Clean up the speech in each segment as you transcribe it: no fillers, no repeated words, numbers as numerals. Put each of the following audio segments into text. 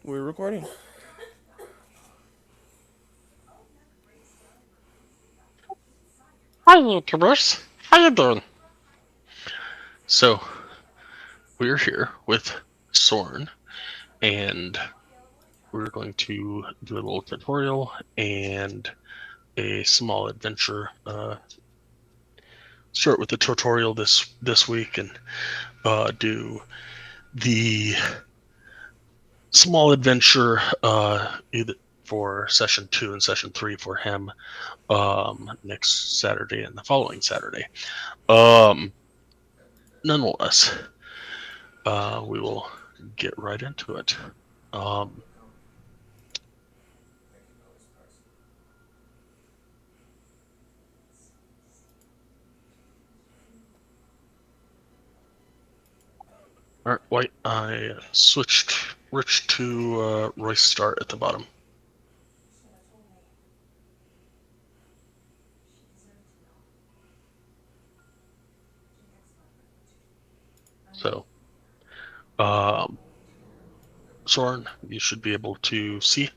We're recording. Hi, YouTubers. How you doing? So, we're here with Soren, and we're going to do a little tutorial and a small adventure. Start with the tutorial this week, and do the small adventure either for session 2 and session 3 for him next Saturday and the following Saturday. Um, Nonetheless, we will get right into it. Um, all right, White. I switched Rich to Royce start at the bottom. So, um, Soren, you should be able to see.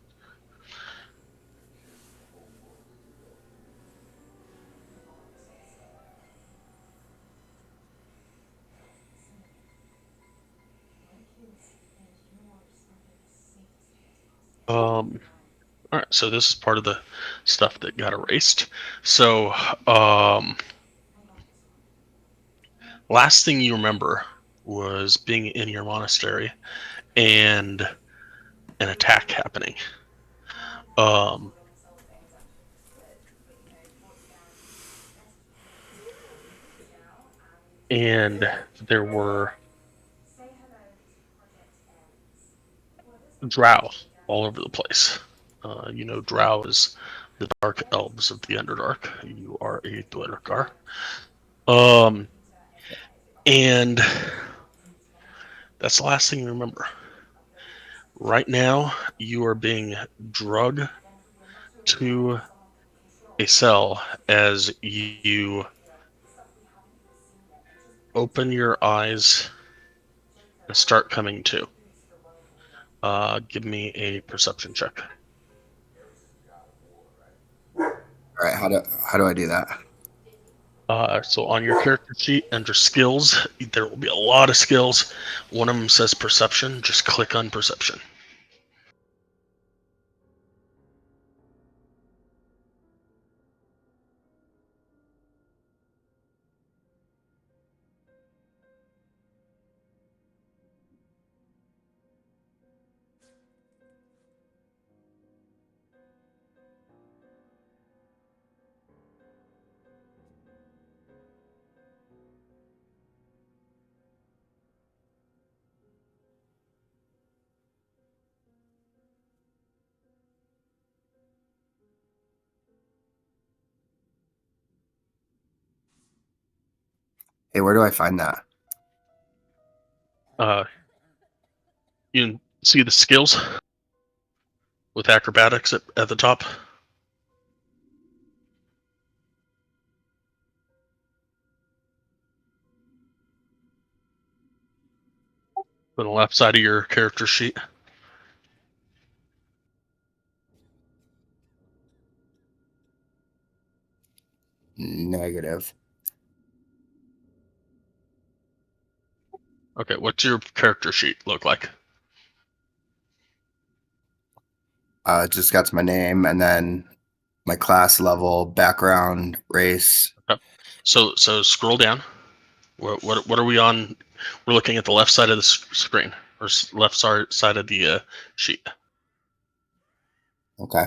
All right, so this is part of the stuff that got erased. So, last thing you remember was being in your monastery and an attack happening. Um, and there were drow all over the place. Drow is the dark elves of the Underdark. You are a Dweller. Um, and that's the last thing you remember. Right now, you are being drugged to a cell as you open your eyes and start coming to. Give me a perception check. All right, how do I do that? So on your character sheet under skills, there will be a lot of skills. One of them says perception. Just click on perception. Hey, where do I find that? You can see the skills with acrobatics at the top. On the left side of your character sheet. Negative. Okay, what's your character sheet look like? Just got my name and then my class level, background, race. Okay. So scroll down. What are we on? We're looking at the left side of the screen, or left side of the sheet. Okay.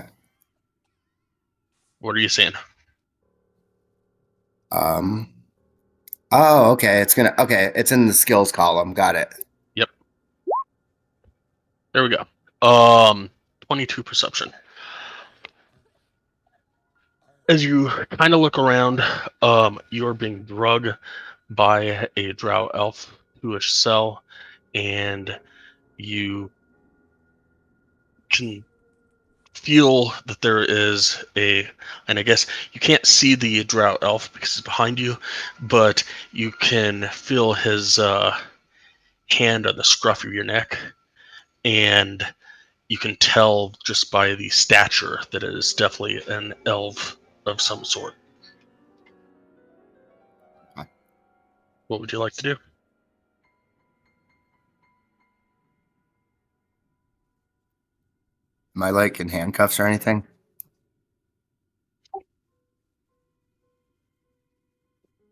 What are you seeing? Um. Oh, okay. It's in the skills column. Got it. Yep. There we go. 22 perception. As you kind of look around, you are being drugged by a drow elf to a cell, and you can feel that there is and I guess you can't see the drow elf because it's behind you, but you can feel his hand on the scruff of your neck, and you can tell just by the stature that it is definitely an elf of some sort. Okay. What would you like to do? Am I like in handcuffs or anything?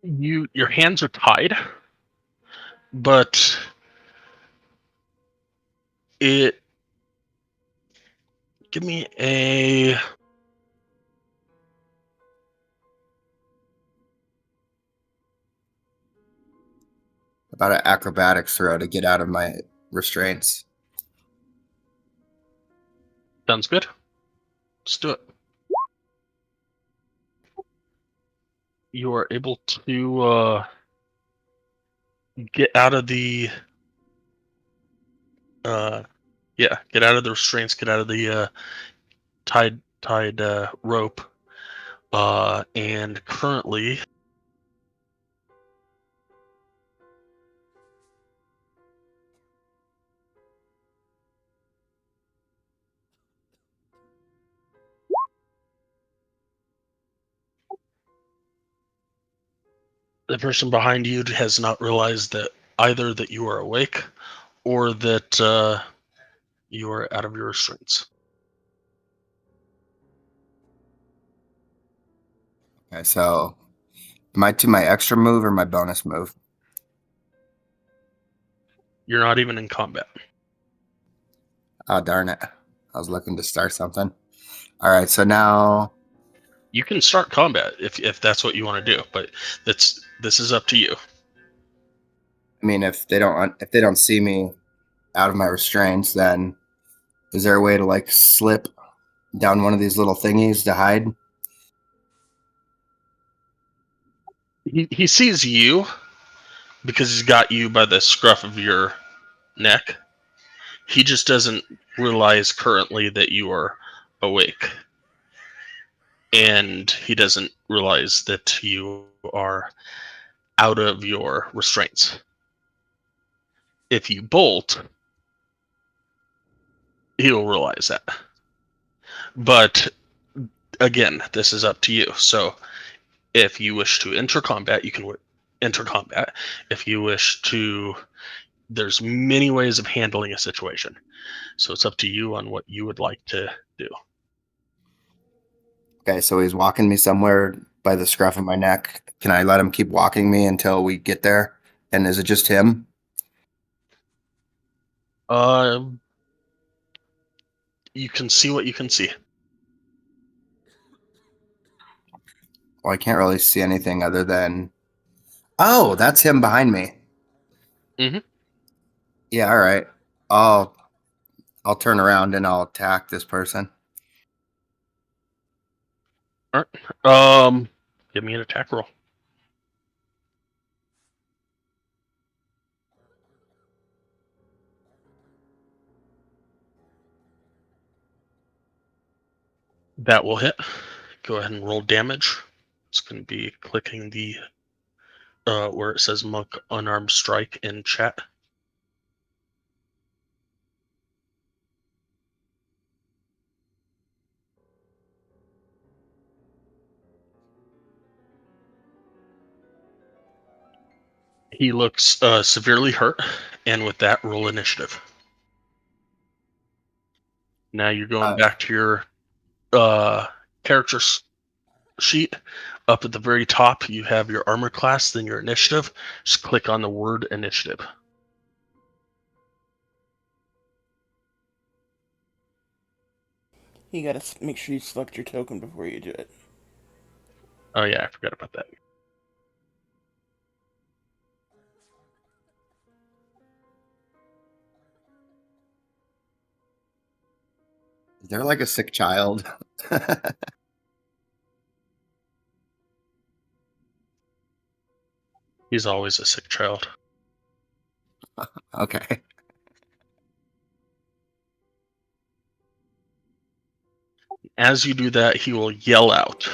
Your hands are tied, but it give me a About an acrobatics throw to get out of my restraints. sounds good. Let's do it. You are able to get out of the get out of the restraints, get out of the tied rope, and currently the person behind you has not realized that either that you are awake or that you are out of your restraints. Okay, so am I to my extra move or my bonus move? You're not even in combat. Oh, darn it. I was looking to start something. All right, so now, You can start combat if that's what you want to do, but this is up to you. I mean, if they don't see me out of my restraints, then is there a way to like slip down one of these little thingies to hide? He sees you because he's got you by the scruff of your neck. He just doesn't realize currently that you are awake. And he doesn't realize that you are out of your restraints. If you bolt, he'll realize that. But again, this is up to you. So if you wish to enter combat, you can enter combat. If you wish to, there's many ways of handling a situation. So it's up to you on what you would like to do. Okay, so he's walking me somewhere by the scruff of my neck. Can I let him keep walking me until we get there? And is it just him? Uh, you can see what you can see. Well, I can't really see anything other than. Oh, that's him behind me. Hmm. Yeah, all right. I'll I'll turn around and I'll attack this person. All right. Give me an attack roll. That will hit. Go ahead and roll damage. It's going to be clicking the where it says monk unarmed strike in chat. He looks severely hurt, and with that, roll initiative. Now you're going Uh, back to your character sheet. Up at the very top, you have your armor class, then your initiative. Just click on the word initiative. You gotta make sure you select your token before you do it. Oh yeah, I forgot about that. is there like a sick child? He's always a sick child. Okay. As you do that, he will yell out.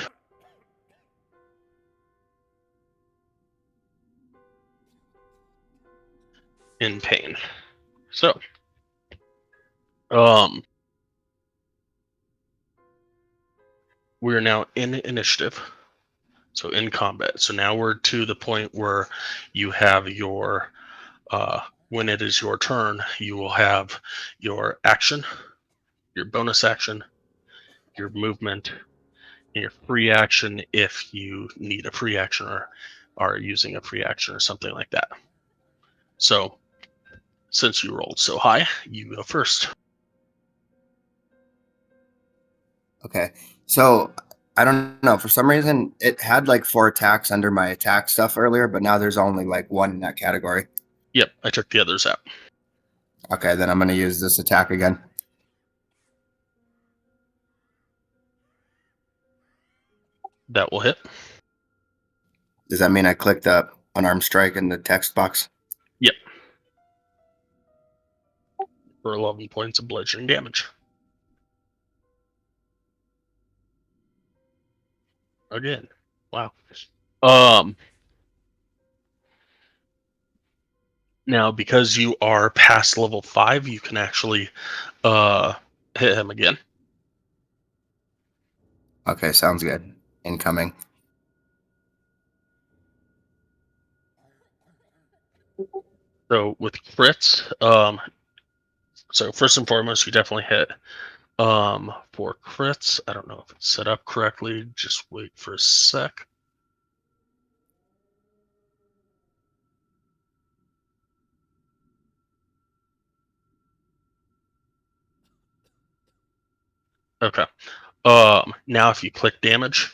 In pain. So, um, we're now in initiative, so in combat. So now we're to the point where you have your when it is your turn, you will have your action, your bonus action, your movement, and your free action if you need a free action or are using a free action or something like that. So since you rolled so high, you go first. Okay. So I don't know. For some reason, it had like 4 attacks under my attack stuff earlier, but now there's only like 1 in that category. Yep, I took the others out. Okay, then I'm going to use this attack again. That will hit. Does that mean I click the unarmed strike in the text box? Yep. For 11 points of bludgeoning damage. Again. Wow. Now, because you are past level 5, you can actually hit him again. Okay, sounds good. Incoming. So with crits, so first and foremost, you definitely hit. For crits, I don't know if it's set up correctly. Just wait for a sec. Okay. Now if you click damage,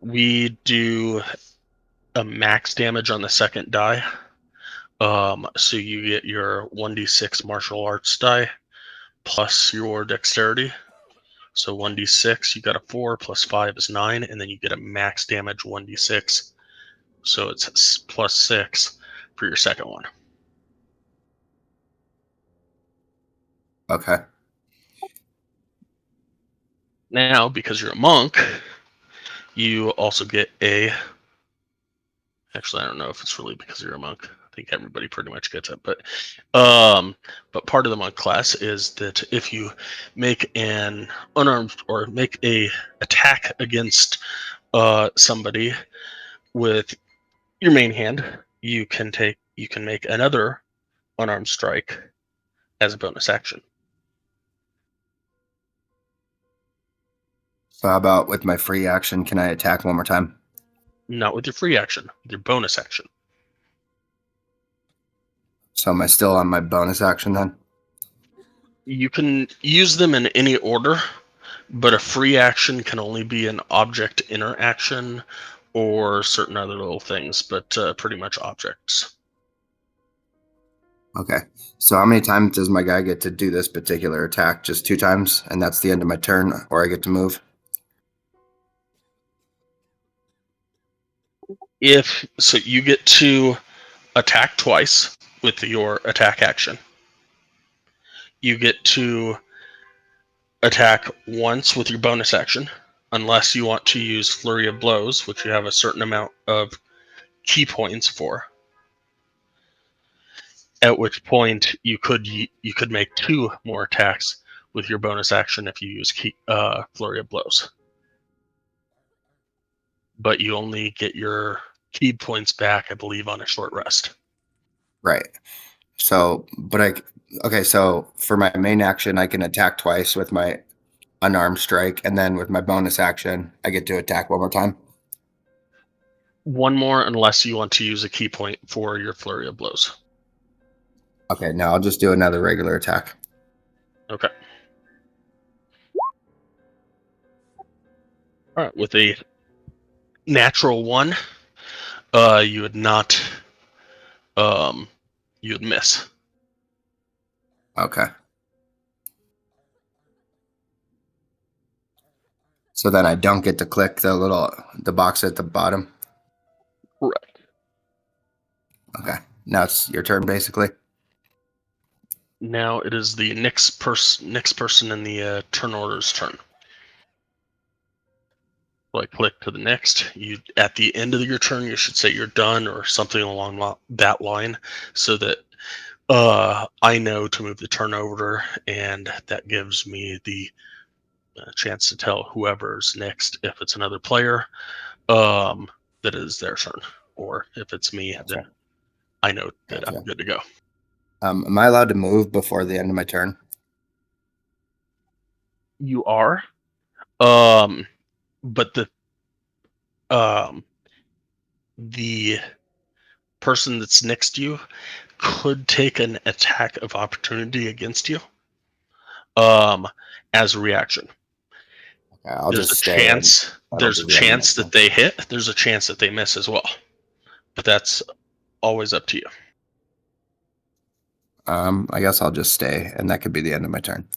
we do a max damage on the second die. So you get your 1d6 martial arts die plus your dexterity. So 1d6, you got a 4 plus 5 is 9, and then you get a max damage 1d6. So it's plus 6 for your second one. Okay. Now, because you're a monk, you also get a. Actually, I don't know if it's really because you're a monk. I think everybody pretty much gets it, but part of the monk class is that if you make an unarmed or make a attack against somebody with your main hand, you can make another unarmed strike as a bonus action. So how about with my free action, can I attack one more time? Not with your free action, with your bonus action. So am I still on my bonus action then? You can use them in any order, but a free action can only be an object interaction or certain other little things, but pretty much objects. Okay. So how many times does my guy get to do this particular attack? Just 2 times, and that's the end of my turn, or I get to move? If so, you get to attack twice with your attack action. You get to attack once with your bonus action, unless you want to use Flurry of Blows, which you have a certain amount of key points for. At which point you could make 2 more attacks with your bonus action if you use Flurry of Blows. But you only get your key points back, I believe, on a short rest. Right. So, okay, so for my main action, I can attack twice with my unarmed strike, and then with my bonus action, I get to attack one more time. One more, unless you want to use a key point for your Flurry of Blows. Okay, now I'll just do another regular attack. Okay. All right, with a natural 1, you would not, you would miss. Okay. So then I don't get to click the box at the bottom. Correct. Okay. Now it's your turn, basically. Now it is the next person in the turn order's turn. So I click to the next. You at the end of your turn, you should say you're done or something along that line, so that I know to move the turnover, and that gives me the chance to tell whoever's next, if it's another player, that is their turn, or if it's me, Gotcha. then I know that Gotcha. I'm good to go. Am I allowed to move before the end of my turn? You are, but the person that's next to you could take an attack of opportunity against you, as a reaction. Okay, I'll There's just a stay and chance. that'll There's be a the end of my chance turn. that they hit. There's a chance that they miss as well. But that's always up to you. I guess I'll just stay, and that could be the end of my turn.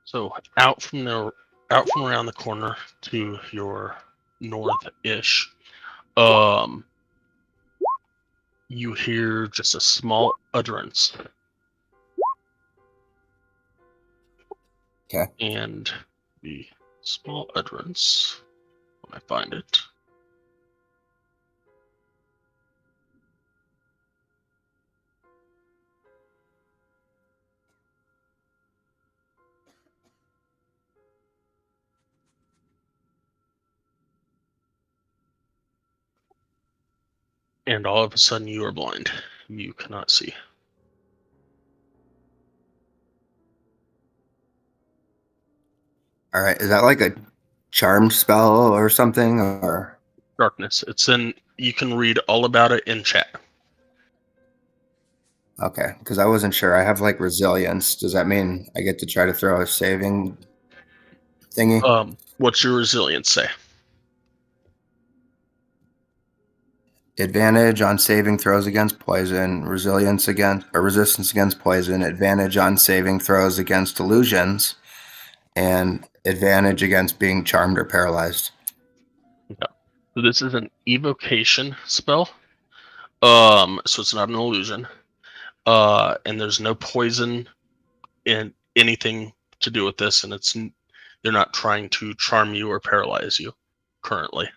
So out from around the corner to your north-ish, you hear just a small utterance. Okay. And the small utterance, when I find it. And all of a sudden you are blind. You cannot see. All right. Is that like a charm spell or something? Or Darkness. You can read all about it in chat. okay, because I wasn't sure. I have like resilience. Does that mean I get to try to throw a saving thingy? What's your resilience say? Advantage on saving throws against poison, resilience against or resistance against poison, advantage on saving throws against illusions, and advantage against being charmed or paralyzed. Yeah. So this is an evocation spell. So it's not an illusion. And there's no poison in anything to do with this, and they're not trying to charm you or paralyze you currently.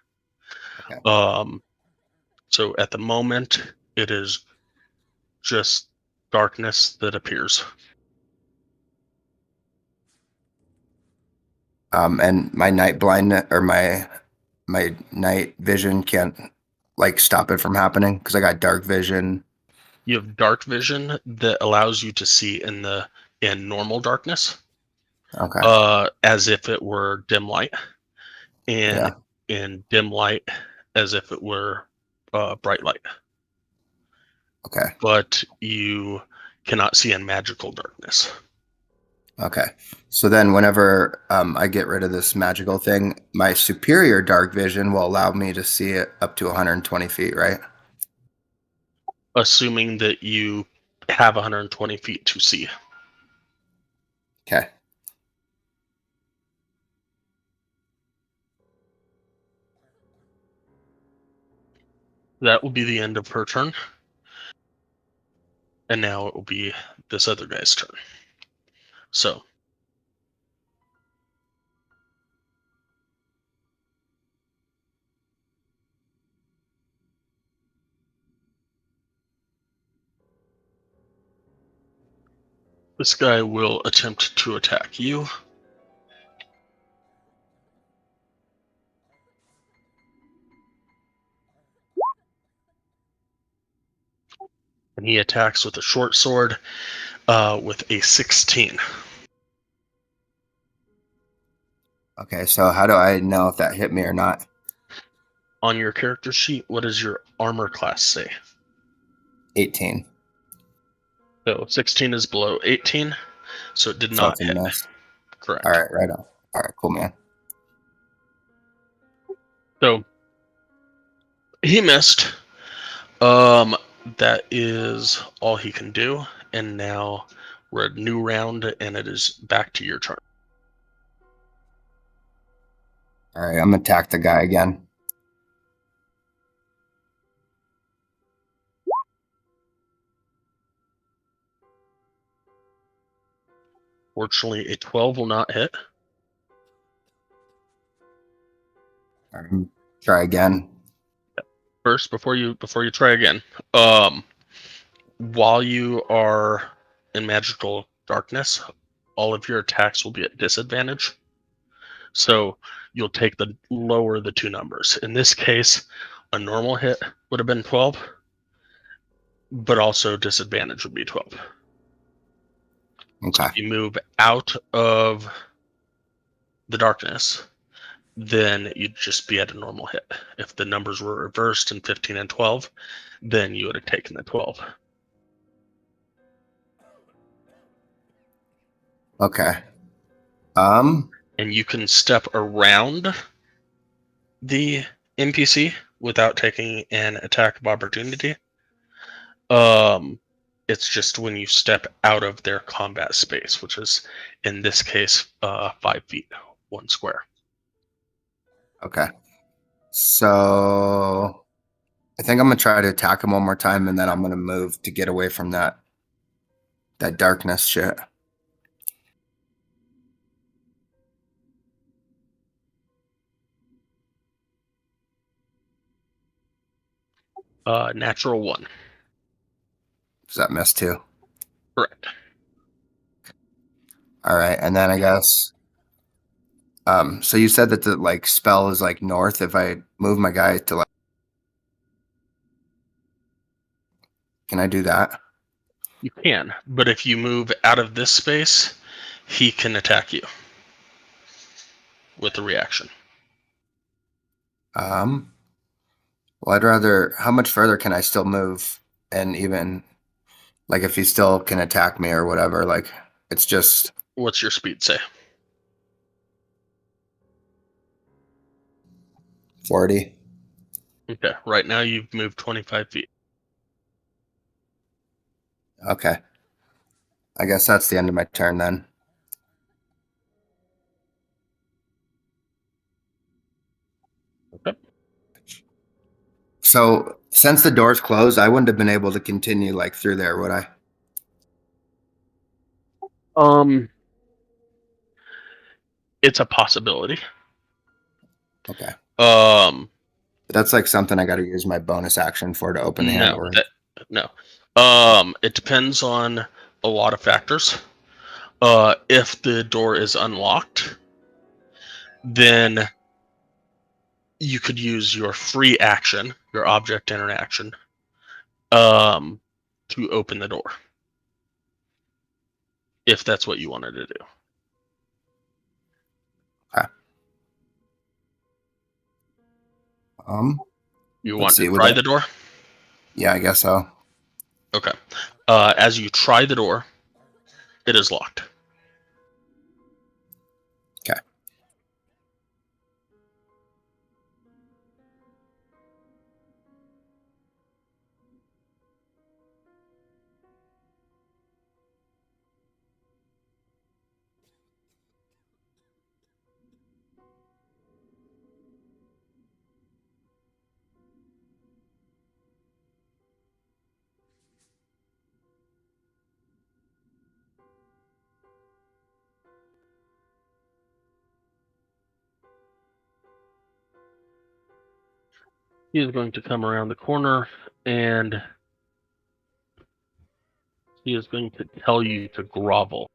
Okay. So at the moment, it is just darkness that appears. And my night blindness or my night vision can't like stop it from happening because I got dark vision. You have dark vision that allows you to see in normal darkness, Okay. as if it were dim light, and Yeah. in dim light as if it were bright light. Okay. But you cannot see in magical darkness. Okay. So then whenever I get rid of this magical thing, my superior dark vision will allow me to see it up to 120 feet, right? Assuming that you have 120 feet to see. Okay. That will be the end of her turn. And now it will be this other guy's turn. So This guy will attempt to attack you. And he attacks with a short sword with a 16. Okay, so how do I know if that hit me or not? On your character sheet, what does your armor class say? 18. So 16 is below 18, so it did So not it's a hit. miss. Correct. All right, right on. All right, cool, man. So he missed. That is all he can do. And now we're at a new round, and it is back to your turn. All right, I'm gonna attack the guy again. Fortunately, a 12 will not hit. All right, try again. First, before you try again, while you are in magical darkness, all of your attacks will be at disadvantage. So you'll take the lower the two numbers. In this case, a normal hit would have been 12, but also disadvantage would be 12. So Okay. if you move out of the darkness, then you'd just be at a normal hit. If the numbers were reversed in 15 and 12, then you would have taken the 12. Okay. And you can step around the NPC without taking an attack of opportunity. It's just when you step out of their combat space, which is in this case 5 feet, 1 square. Okay. So I think I'm gonna try to attack him one more time, and then I'm gonna move to get away from that darkness shit. Natural 1. Does that miss too? Correct. All right, and then I guess. So you said that the like spell is like north. If I move my guy to like, can I do that? You can, but if you move out of this space, he can attack you with a reaction. Well, I'd rather. How much further can I still move? And even like if he still can attack me or whatever, like it's just What's your speed say? 40. Okay, right now you've moved 25 feet. Okay. I guess that's the end of my turn then. Okay. So since the door's closed, I wouldn't have been able to continue like through there, would I? It's a possibility. Okay. Um, But that's like something I got to use my bonus action for to open the no, handle. no. It depends on a lot of factors. If the door is unlocked, then you could use your free action, your object interaction, to open the door. If that's what you wanted to do. Okay. You Let's want to see. With try that, the door? yeah, I guess so. Okay. As you try the door, it is locked. Okay. He is going to come around the corner and He is going to tell you to grovel.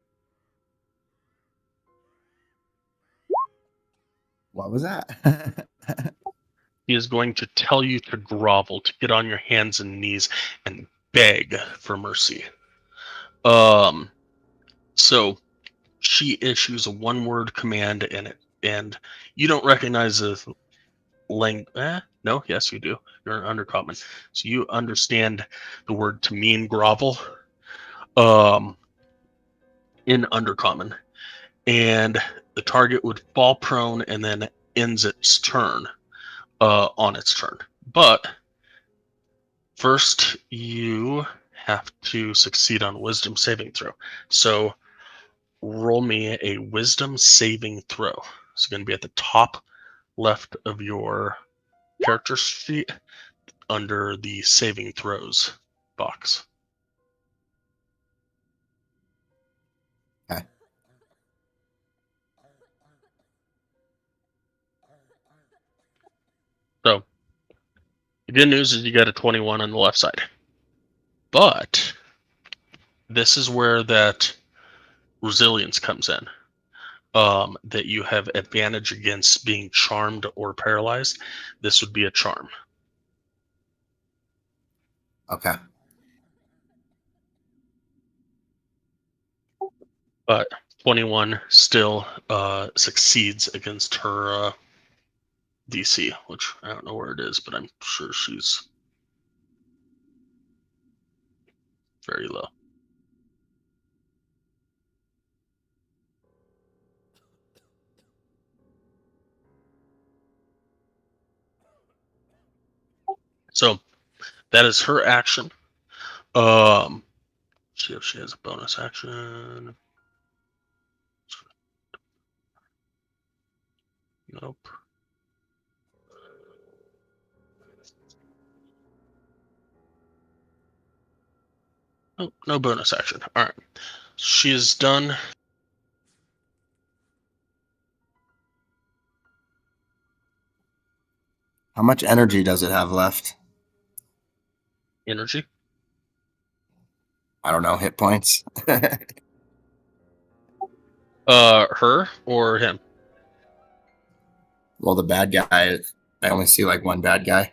What was that? He is going to tell you to grovel, to get on your hands and knees and beg for mercy. So she issues a one-word command and you don't recognize the language. No, yes, you do. You're an undercommon, so you understand the word to mean grovel. In undercommon, and the target would fall prone and then ends its turn on its turn. But first, you have to succeed on wisdom saving throw. So roll me a wisdom saving throw. It's going to be at the top left of your character sheet under the saving throws box. Okay. So the good news is you got a 21 on the left side. But this is where that resilience comes in. That you have advantage against being charmed or paralyzed. This would be a charm. Okay. But 21 still succeeds against her DC, which I don't know where it is, but I'm sure she's very low. So that is her action. See if she has a bonus action. Nope. Nope, no bonus action. All right. She is done. How much energy does it have left? Energy. I don't know. Hit points. Her or him? Well, the bad guy. I only see like one bad guy.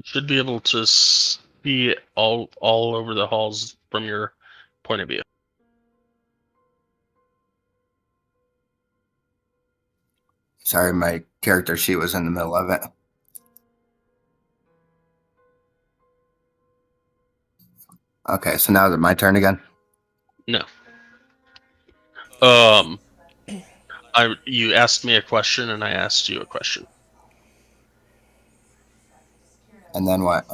Should be able to see all over the halls from your point of view. Sorry, my character sheet was in the middle of it. Okay, so now is it my turn again? No. You asked me a question and I asked you a question. And then what?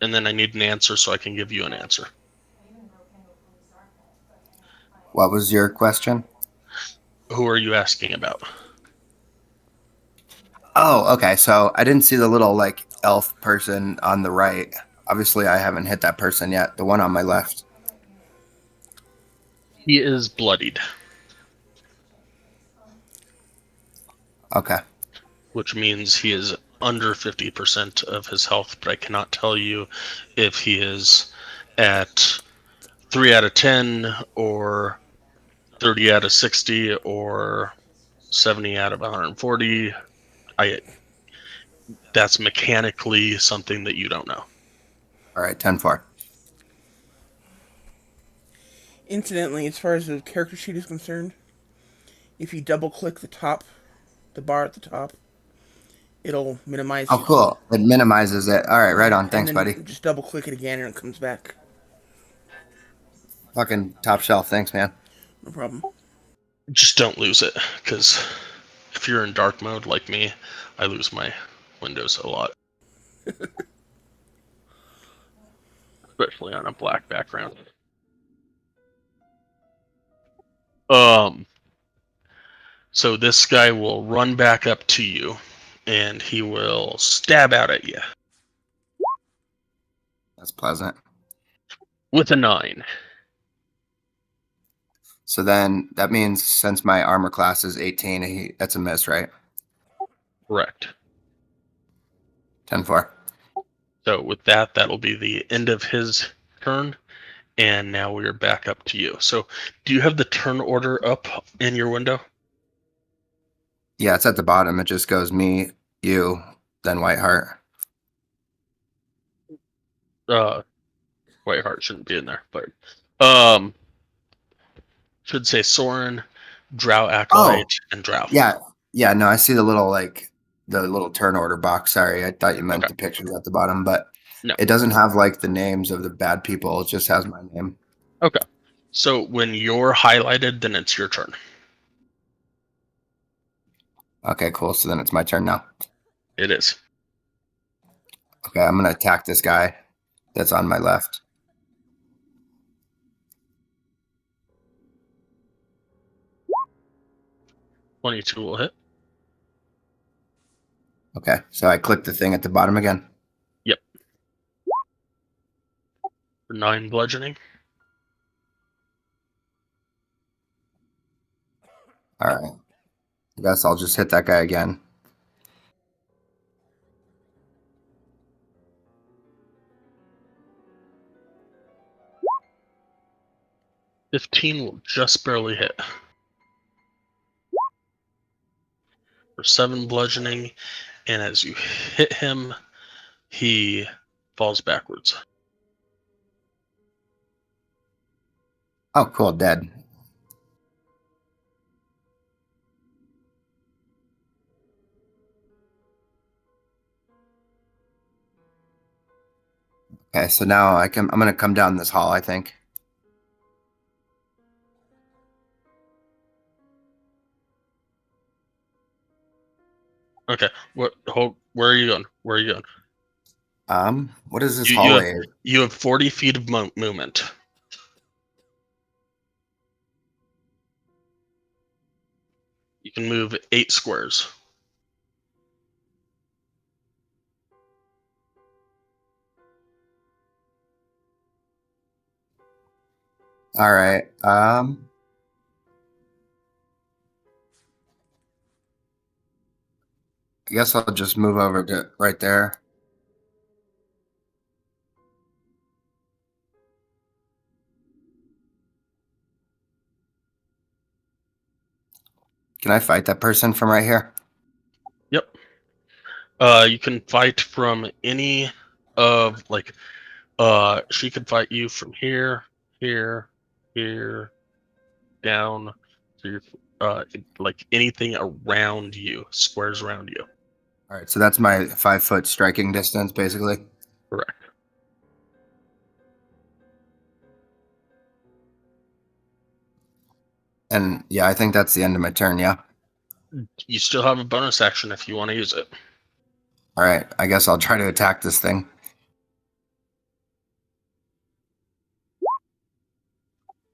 And then I need an answer so I can give you an answer. What was your question? Who are you asking about? Oh, okay. So I didn't see the little like elf person on the right. Obviously, I haven't hit that person yet. The one on my left. He is bloodied. Okay. Which means he is under 50% of his health, but I cannot tell you if he is at 3 out of 10 or 30 out of 60 or 70 out of 140. That's mechanically something that you don't know. All right, 10-4. Incidentally, as far as the character sheet is concerned, if you double click the bar at the top, it'll minimize. Oh, cool. It minimizes it. All right, right on. Thanks, and then buddy. just double click it again and it comes back. Fucking top shelf. Thanks, man. No problem. Just don't lose it, because if you're in dark mode like me, I lose my windows a lot. Especially on a black background. So this guy will run back up to you, and he will stab out at you. That's pleasant. With a 9. So then that means since my armor class is 18, that's a miss, right? Correct. 10-4. So with that, that'll be the end of his turn. And now we're back up to you. So do you have the turn order up in your window? Yeah, it's at the bottom. It just goes me, you, then Whiteheart. Whiteheart shouldn't be in there, but should say Soren, Drow Acolyte, and Drow. Yeah. Yeah, no, I see the little turn order box. Sorry, I thought you meant Okay. the pictures at the bottom, but No. it doesn't have like the names of the bad people. It just has my name. Okay. So when you're highlighted, then it's your turn. Okay, cool. So then it's my turn now. It is. Okay, I'm gonna attack this guy that's on my left. .22 will hit. Okay, so I click the thing at the bottom again. Yep. For 9 bludgeoning. All right. I guess I'll just hit that guy again. 15 will just barely hit. For 7 bludgeoning, and as you hit him, he falls backwards. Oh, cool, dead. Okay, so now I'm gonna come down this hall, I think. Okay. Where are you going? Where are you going? What is this You hallway? you have 40 feet of movement. You can move 8 squares. All right. I guess I'll just move over to right there. Can I fight that person from right here? Yep. You can fight from any of she could fight you from here, here, here, down. So you're like anything around you, squares around you. All right, so that's my 5-foot striking distance, basically. Correct. And yeah, I think that's the end of my turn. Yeah. You still have a bonus action if you want to use it. All right, I guess I'll try to attack this thing.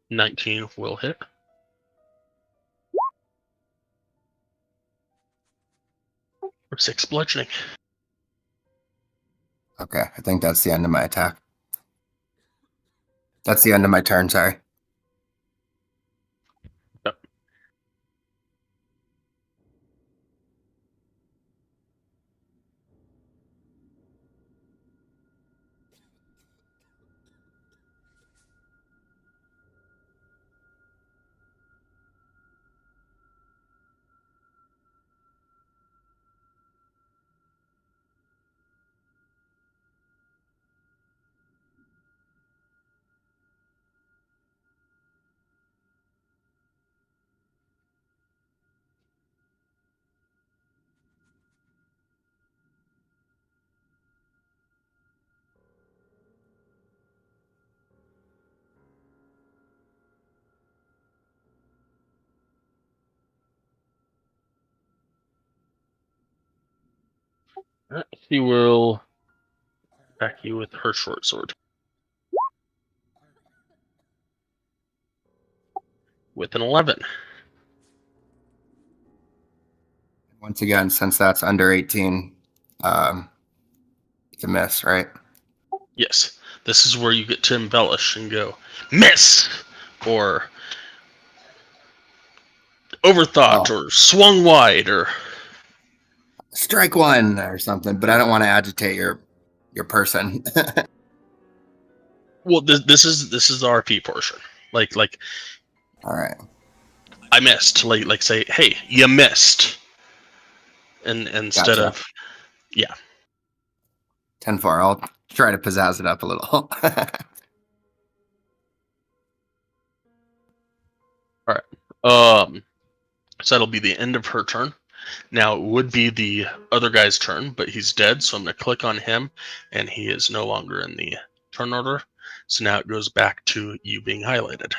19 will hit. For 6 bludgeoning. Okay, I think that's the end of my attack. That's the end of my turn, sorry. Yep. She will attack you with her short sword. With an 11. Once again, since that's under 18, it's a miss, right? Yes. This is where you get to embellish and go, miss! Or overthought, Oh, or swung wide, or... strike one or something, but I don't want to agitate your person. Well, this is the RP portion. Like All right. I missed. Like say, hey, you missed, and instead Gotcha. of yeah. 10-4. I'll try to pizzazz it up a little. All right. So that'll be the end of her turn. Now it would be the other guy's turn, but he's dead, so I'm going to click on him, and he is no longer in the turn order. So now it goes back to you being highlighted.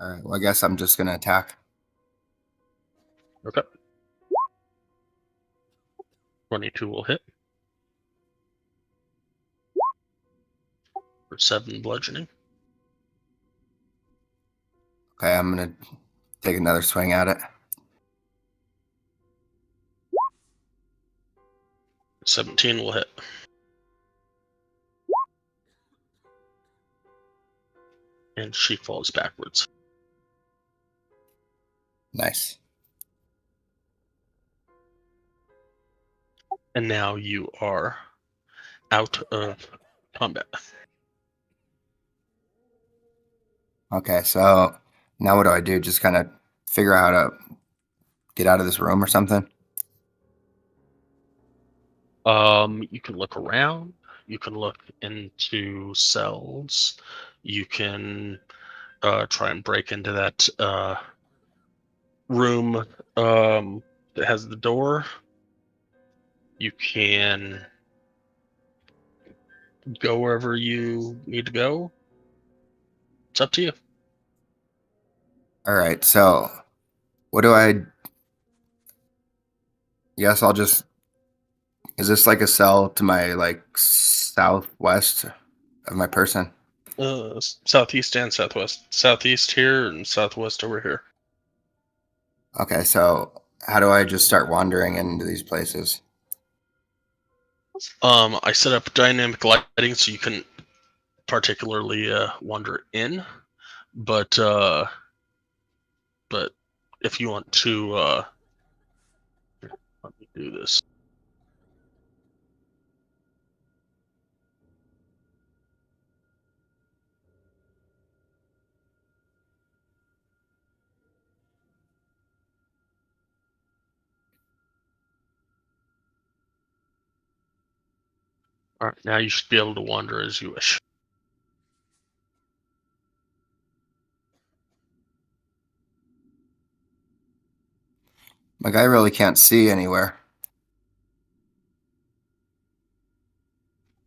All right. Well, I guess I'm just gonna attack. Okay. 22 will hit for 7 bludgeoning. Okay, I'm gonna take another swing at it. 17 will hit. And she falls backwards. Nice. And now you are out of combat. Okay, so now what do I do? Just kind of figure out how to get out of this room or something? You can look around. You can look into cells. You can try and break into that room that has the door. You can go wherever you need to go. It's up to you. All right, so what do I... Yes, I'll just... Is this like a cell to my, like, southwest of my person? Southeast and southwest. Southeast here and southwest over here. Okay, so how do I just start wandering into these places? I set up dynamic lighting so you can particularly wander in, but if you want to, let me do this. All right, now you should be able to wander as you wish. My guy really can't see anywhere.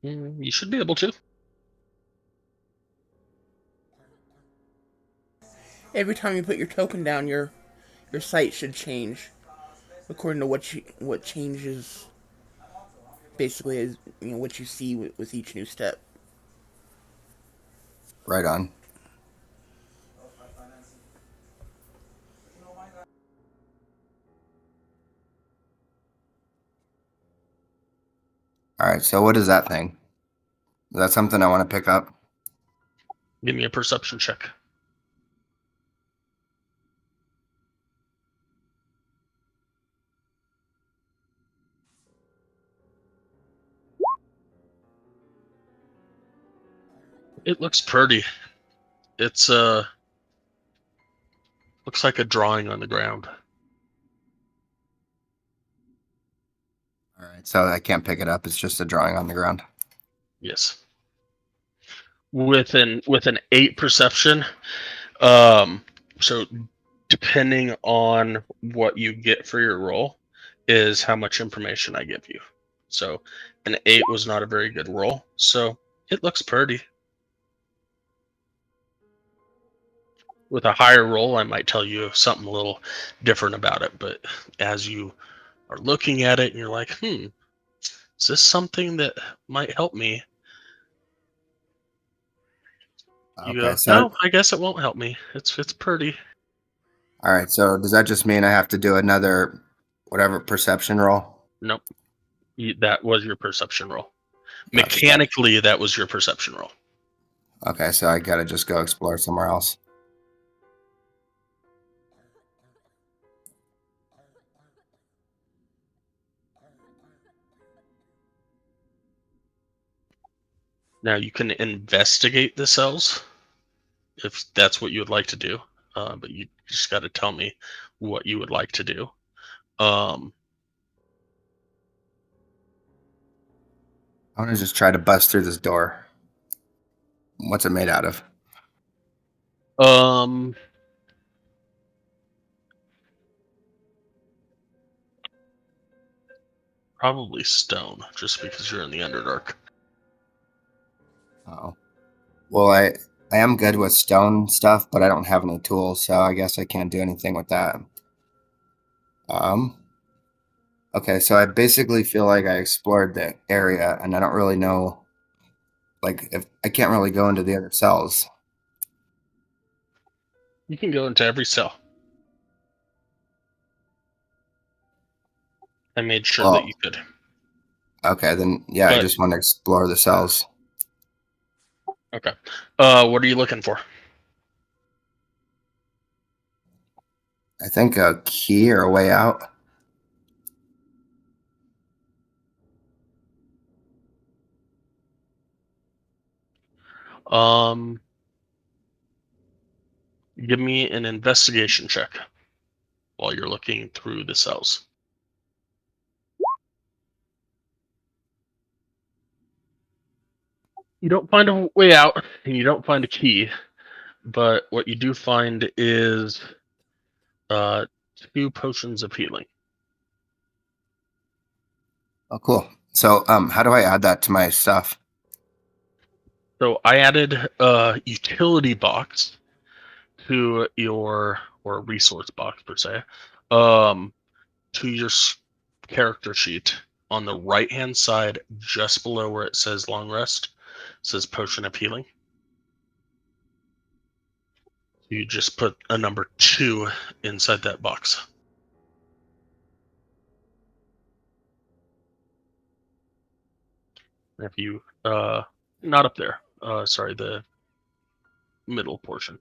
You should be able to. Every time you put your token down, your sight should change according to what changes. Basically, is what you see with each new step. Right on. All right, so what is that thing? Is that something I want to pick up? Give me a perception check. It looks pretty. It's looks like a drawing on the ground. All right, so I can't pick it up. It's just a drawing on the ground. Yes. With an 8 perception, so depending on what you get for your roll is how much information I give you. So an 8 was not a very good roll, so it looks pretty. With a higher roll, I might tell you something a little different about it, but as you are looking at it and you're like, is this something that might help me? You Okay, go, so no, I guess it won't help me. It's pretty. all right, so does that just mean I have to do another whatever perception roll? Nope. That was your perception roll. Gotcha. Mechanically, that was your perception roll. Okay, so I gotta just go explore somewhere else. Now you can investigate the cells if that's what you would like to do, but you just got to tell me what you would like to do. Um, I want to just try to bust through this door. What's it made out of? um, Probably stone, just because you're in the Underdark. Oh, well, I am good with stone stuff, but I don't have any tools, so I guess I can't do anything with that. Um, okay, so I basically feel like I explored the area, and I don't really know, like, if I can't really go into the other cells. You can go into every cell. I made sure that Well, you could. okay, then yeah, I But just want to explore the cells. okay, what are you looking for? I think a key or a way out. Um, Give me an investigation check while you're looking through the cells. You don't find a way out, and you don't find a key, but what you do find is uh, 2 potions of healing. Oh, cool. So, how do I add that to my stuff? So I added a utility box to your, or a resource box per se, um, to your character sheet on the right hand side, just below where it says long rest, says potion of healing. You just put a number 2 inside that box. If you not up there, sorry, the middle portion,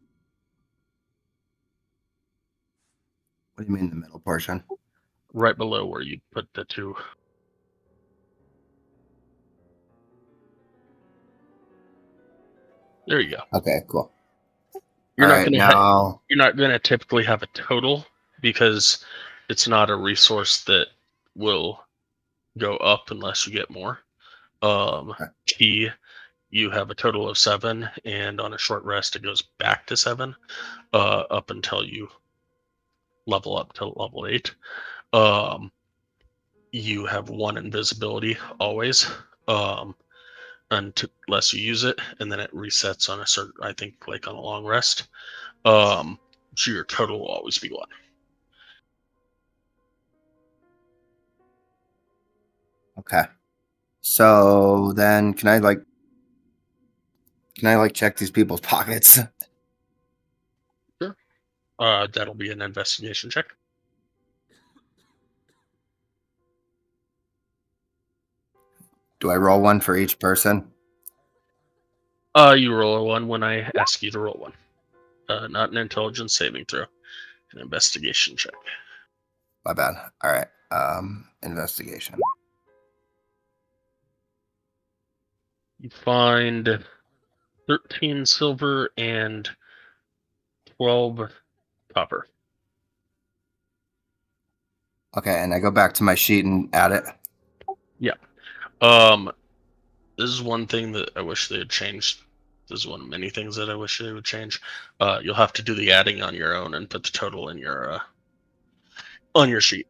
What do you mean the middle portion? right below where you put the 2. There you go. Okay, cool. You're All not right, gonna now, you're not gonna typically have a total because it's not a resource that will go up unless you get more. okay, Key, you have a total of 7, and on a short rest it goes back to 7, up until you level up to level 8. Um, you have 1 invisibility always, unless you use it, and then it resets on a certain, I think, like on a long rest. So your total will always be 1. okay. So then, can I check these people's pockets? Sure. That'll be an investigation check. Do I roll one for each person? You roll a 1 when I ask you to roll 1. Not an intelligence saving throw, an investigation check. My bad. All right. Investigation. You find 13 silver and 12 copper. Okay, and I go back to my sheet and add it. Yeah. Um, this is one thing that I wish they had changed. This is one of many things that I wish they would change. You'll have to do the adding on your own and put the total in your on your sheet.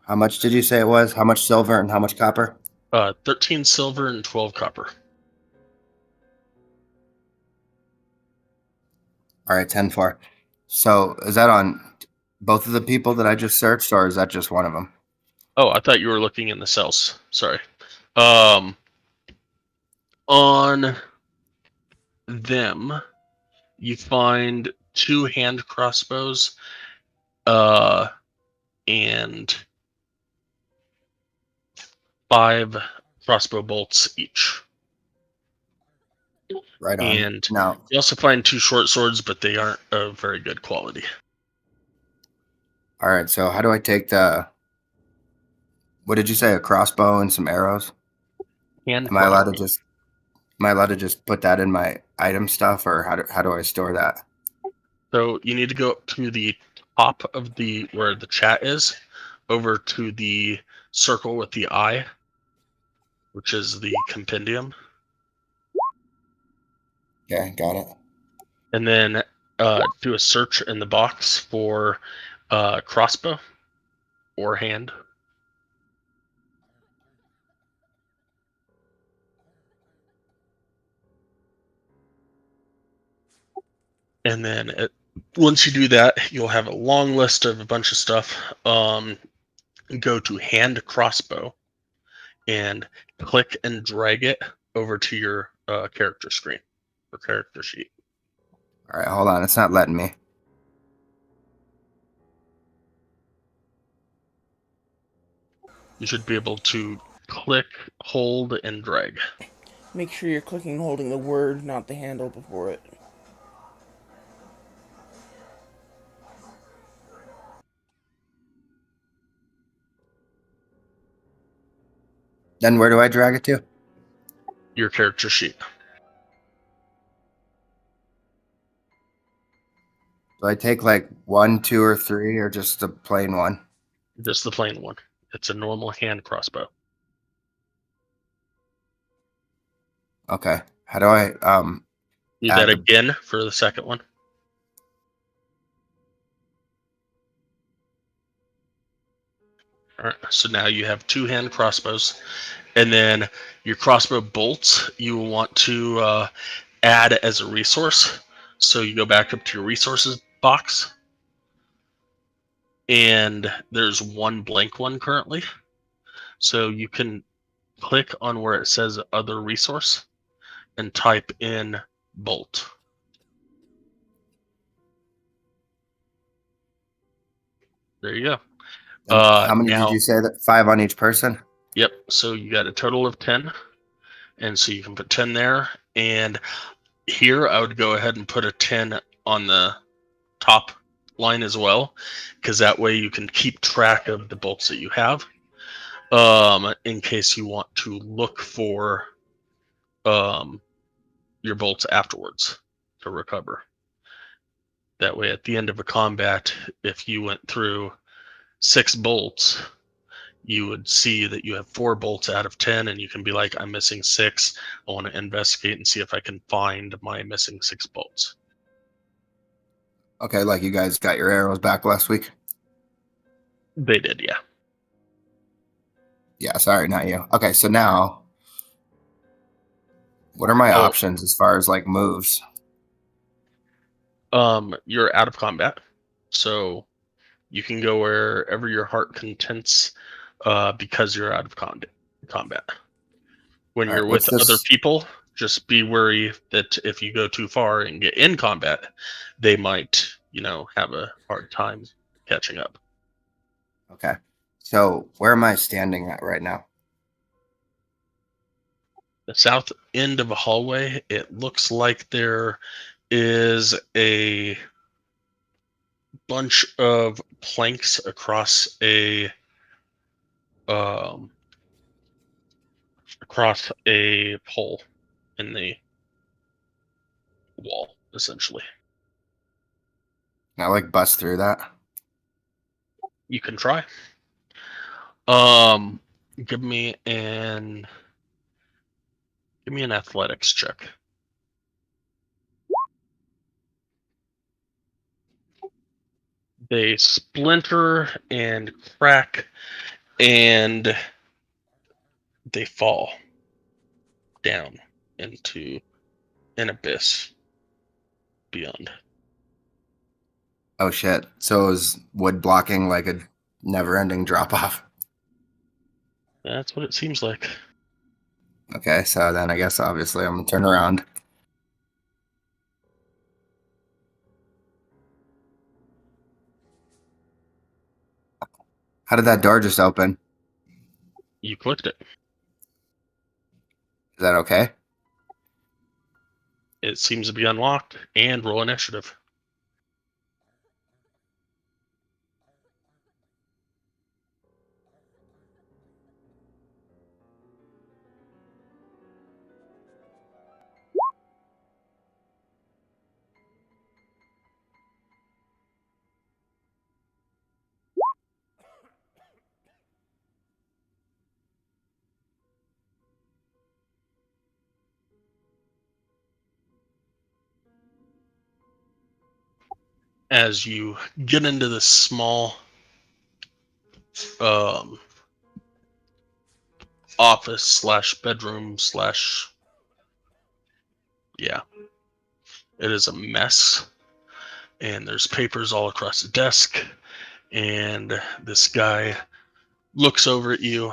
How much did you say it was? How much silver and how much copper? 13 silver and 12 copper. All right, 10 for. So is that on both of the people that I just searched, or is that just one of them? Oh, I thought you were looking in the cells. Sorry. Um, on them, you find 2 hand crossbows, and 5 crossbow bolts each. Right on. And Now, you also find 2 short swords, but they aren't of very good quality. all right, so how do I take the, what did you say, a crossbow and some arrows? Hand Am I allowed to crossbow. just am I allowed to just put that in my item stuff, or how do I store that? So you need to go up to the top of the where the chat is, over to the circle with the eye, which is the compendium, Okay, got it. and then do a search in the box for crossbow or hand. And then once you do that, you'll have a long list of a bunch of stuff. Go to hand crossbow and click and drag it over to your character screen or character sheet. All right, hold on. It's not letting me. You should be able to click, hold, and drag. Make sure you're clicking and holding the word, not the handle before it. Then where do I drag it to? Your character sheet. Do I take like 1, 2, or 3, or just a plain one? Just the plain one. It's a normal hand crossbow. Okay. How do I Do that add the? again for the second one. All right. So now you have 2 hand crossbows, and then your crossbow bolts you will want to add as a resource. So you go back up to your resources box, and there's one blank one currently. So you can click on where it says other resource and type in bolt. There you go. And how many did Now, you say that? 5 on each person? yep. So you got a total of 10, and so you can put 10 there. And here, I would go ahead and put a 10 on the top line as well, because that way you can keep track of the bolts that you have, in case you want to look for your bolts afterwards to recover. That way, at the end of a combat, if you went through 6 bolts, you would see that you have 4 bolts out of 10, and you can be like, I'm missing 6. I want to investigate and see if I can find my missing 6 bolts. Okay, like you guys got your arrows back last week? They did, yeah. Yeah, sorry, not you. Okay, so now what are my Oh, options as far as like moves? you're out of combat, so you can go wherever your heart contents, because you're out of combat. When All right, you're what's with other this? people, just be wary that if you go too far and get in combat, they might, have a hard time catching up. Okay. So where am I standing at right now? The south end of a hallway, it looks like there is a bunch of planks um, across a hole in the wall, essentially. Can I like bust through that? You can try. Um, give me an athletics check. They splinter and crack, and they fall down into an abyss beyond. Oh shit. So is wood blocking like a never-ending drop off? That's what it seems like. Okay, so then I guess obviously I'm gonna turn around. How did that door just open? You clicked it. Is that okay? It seems to be unlocked, and roll initiative. as you get into this small office slash bedroom slash, yeah, it is a mess, and there's papers all across the desk, and this guy looks over at you,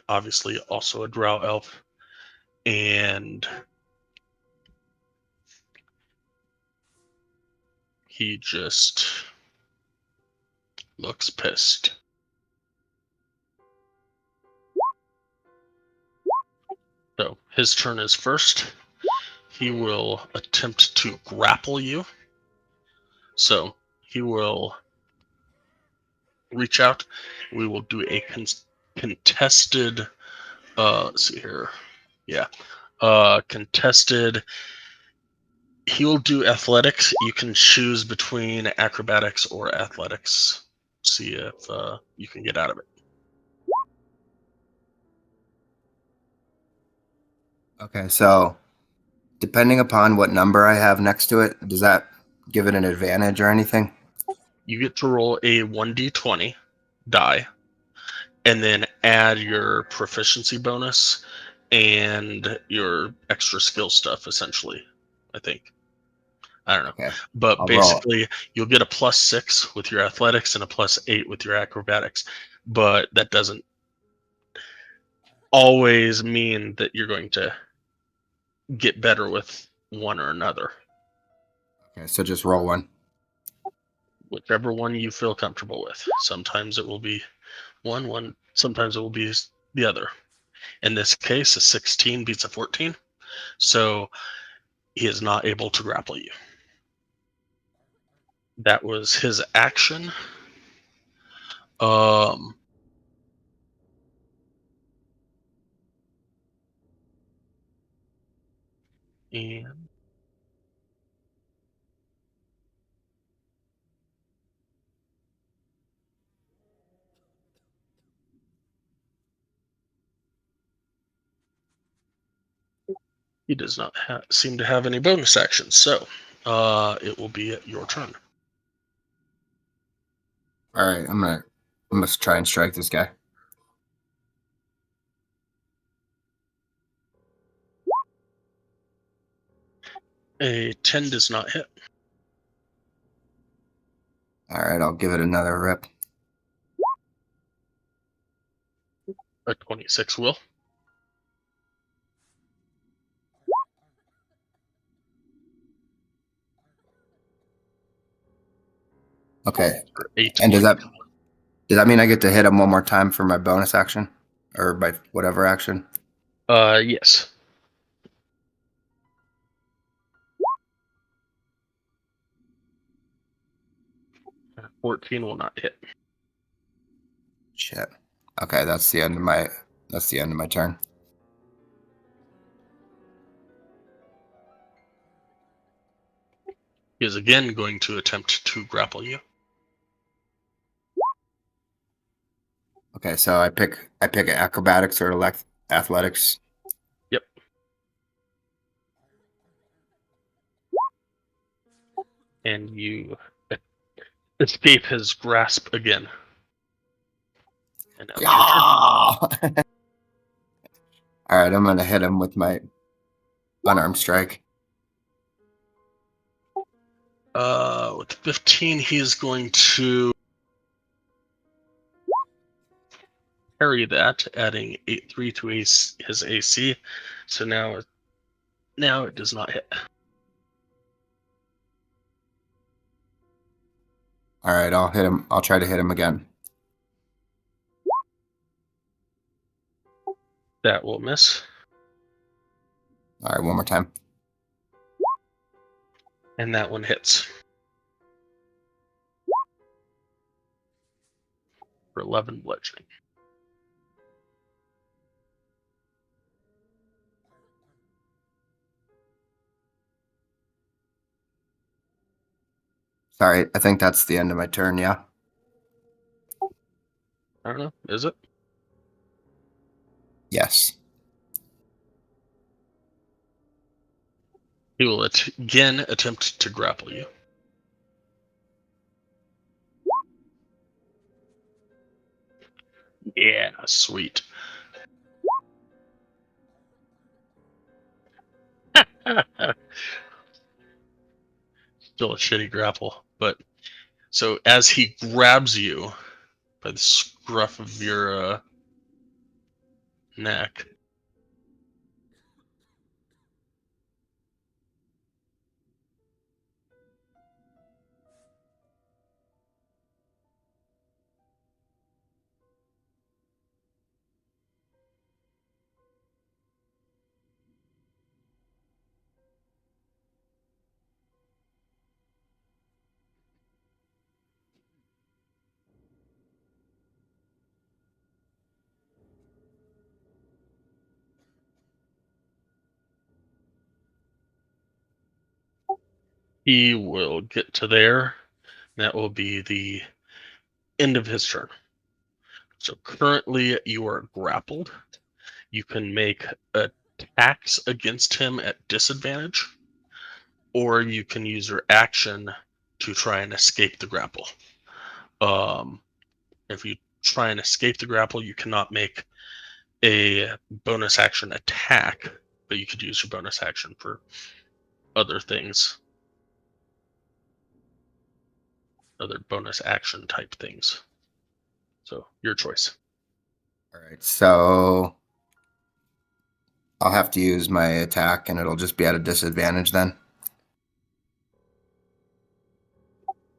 obviously also a drow elf, and he just looks pissed. So his turn is first. He will attempt to grapple you. So he will reach out. We will do a contested. Let's see here. Yeah, contested. He will do athletics. You can choose between acrobatics or athletics. See if you can get out of it. Okay, so depending upon what number I have next to it, does that give it an advantage or anything? You get to roll a 1d20 die, and then add your proficiency bonus and your extra skill stuff, essentially, I think. I don't know. Okay, But I'll roll. basically, you'll get a +6 with your athletics and a +8 with your acrobatics. But that doesn't always mean that you're going to get better with one or another. Okay, so just roll one. Whichever one you feel comfortable with. Sometimes it will be one, sometimes it will be the other. In this case, a 16 beats a 14. So he is not able to grapple you. That was his action. Um, and he does not seem to have any bonus actions, so it will be your turn. All right, I'm gonna try and strike this guy. A 10 does not hit. All right, I'll give it another rip. A 26 will. Okay, For 8 and points. does that mean I get to hit him one more time for my bonus action, or by whatever action? Yes. 14 will not hit. Shit. Okay, that's the end of my turn. He is again going to attempt to grapple you. Okay, so I pick acrobatics or athletics. Yep. And you escape his grasp again. And now it's your turn. Yeah! All right, I'm gonna hit him with my unarmed strike. With 15, he's going to parry that, adding 8/3 to his AC. So now it does not hit. All right, I'll hit him. I'll try to hit him again. That will miss. All right, one more time. And that one hits. For 11 bludgeoning. Sorry, I think that's the end of my turn. Yeah. I don't know. Is it? Yes. He will again attempt to grapple you. Yeah, sweet. Still a shitty grapple, but so as he grabs you by the scruff of your neck, he will get to there. That will be the end of his turn. So currently you are grappled. You can make attacks against him at disadvantage, or you can use your action to try and escape the grapple. If you try and escape the grapple, you cannot make a bonus action attack, but you could use your bonus action for other things, other bonus action type things. So your choice. All right, so I'll have to use my attack, and it'll just be at a disadvantage then.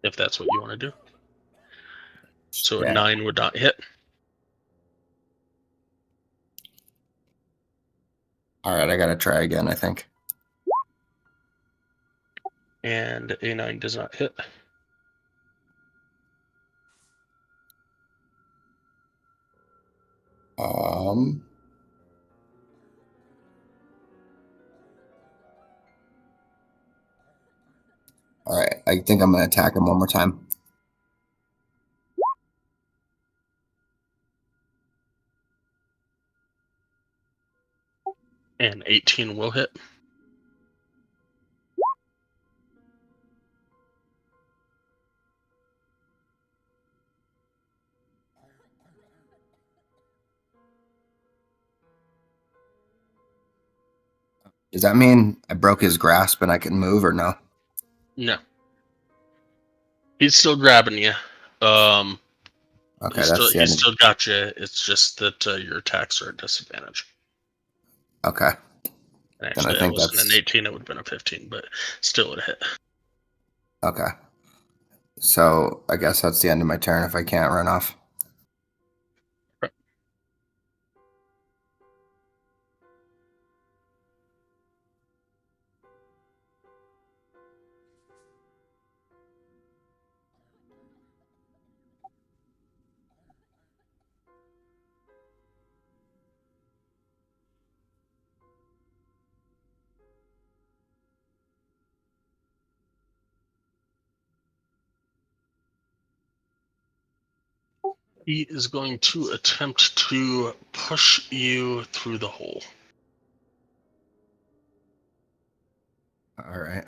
If that's what you want to do. So a Yeah. 9 would not hit. All right, I gotta try again, I think. And a 9 does not hit. All right, I think I'm gonna attack him one more time. And 18 will hit. Does that mean I broke his grasp and I can move or no? No. He's still grabbing you. Okay, that's the He's end. still got you. It's just that your attacks are at disadvantage. Okay, And then I actually, that think wasn't an that's 18. It would have been a 15, but still it hit. okay. So I guess that's the end of my turn if I can't run off. He is going to attempt to push you through the hole. All right.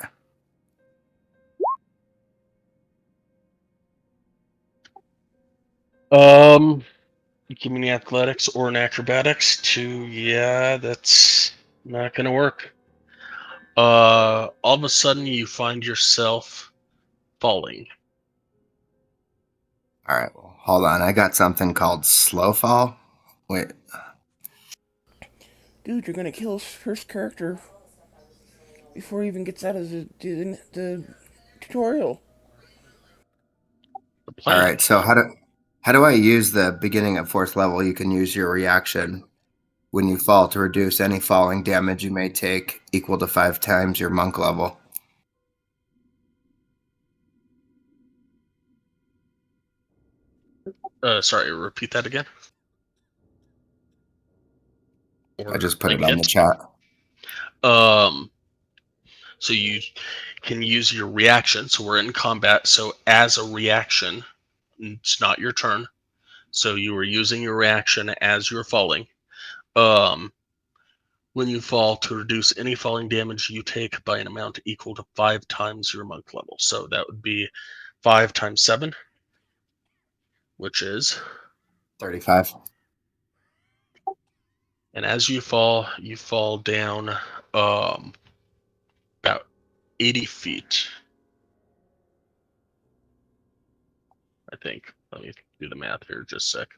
Give me an athletics or an acrobatics to, yeah, that's not gonna work. All of a sudden you find yourself falling. All right. Well, hold on. I got something called slow fall. Wait. Dude, you're gonna kill his first character before he even gets out of the tutorial. The All plan. right. So how do I use the beginning at fourth level? You can use your reaction when you fall to reduce any falling damage you may take equal to 5 times your monk level. Sorry, repeat that again. I Or just put like it on the hit. chat. Um, so you can use your reaction. So we're in combat. So as a reaction, it's not your turn. So you were using your reaction as you're falling. Um, when you fall, to reduce any falling damage you take by an amount equal to 5 times your monk level. So that would be 5 times 7, which is 35. And as you fall down about 80 feet. I think. Let me do the math here just a sec.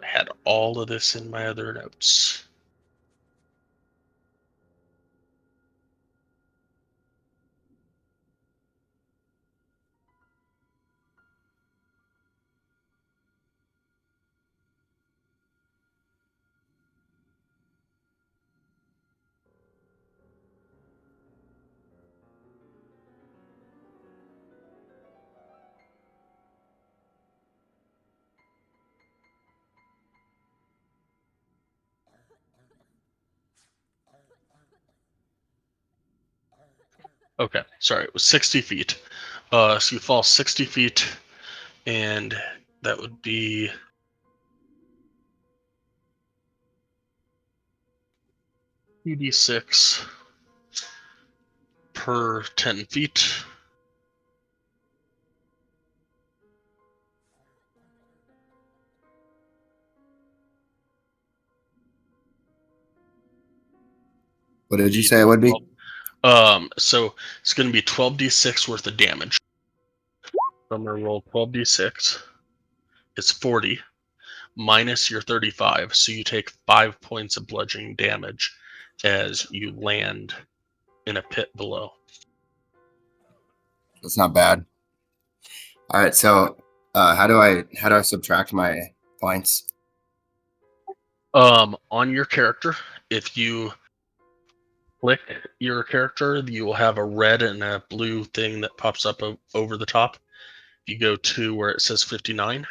I had all of this in my other notes. Okay, sorry, it was 60 feet. So you fall 60 feet, and that would be 2d6 per 10 feet. What did you say it would be? So it's going to be 12d6 worth of damage. So I'm going to roll 12d6. It's 40 minus your 35, so you take 5 points of bludgeoning damage as you land in a pit below. That's not bad. All right, so how do I subtract my points? On your character, if you click your character, you will have a red and a blue thing that pops up over the top. If you go to where it says 59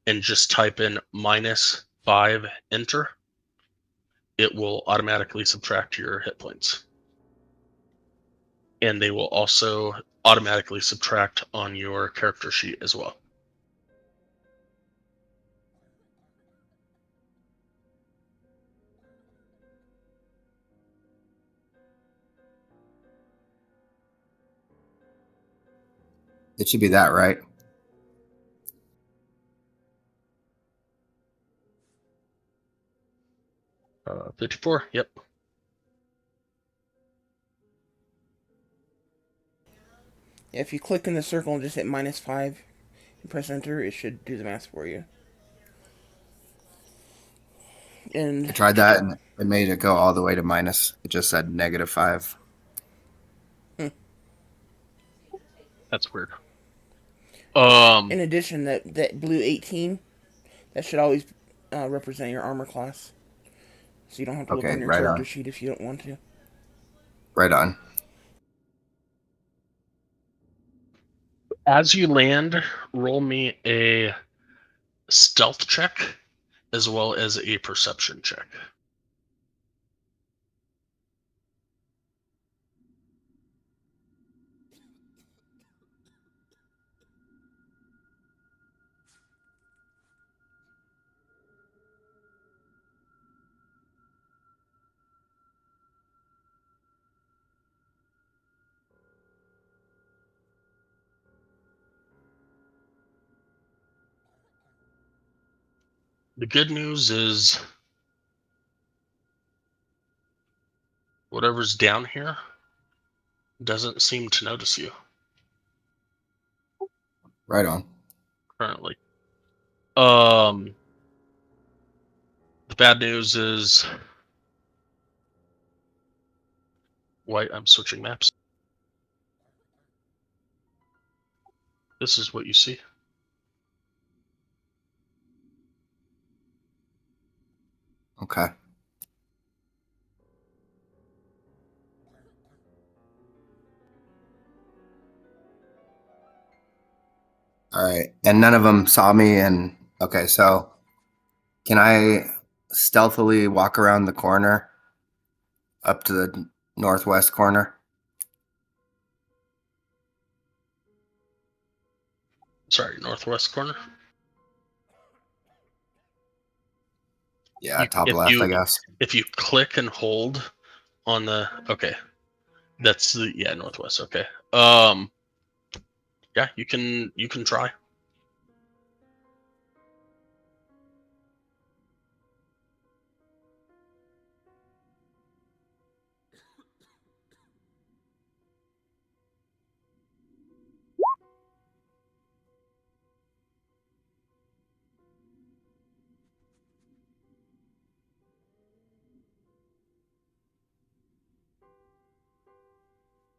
and just type in -5, enter, it will automatically subtract your hit points. And they will also automatically subtract on your character sheet as well. It should be that, right? Uh, 54, yep. Yeah, if you click in the circle and just hit -5 and press enter, it should do the math for you. I And tried that and it made it go all the way to minus. It just said -5. That's weird. in addition, that blue 18, that should always represent your armor class. So you don't have to look Okay, on your right character on. sheet if you don't want to. Right on. As you land, roll me a stealth check as well as a perception check. The good news is whatever's down here doesn't seem to notice you Right on. currently. The bad news is I'm switching maps. This is what you see. Okay. All right. And none of them saw me. And okay, so can I stealthily walk around the corner up to the northwest corner? Sorry, northwest corner. Yeah, top left, I guess. if you click and hold on the that's the northwest. Okay. Yeah, you can try.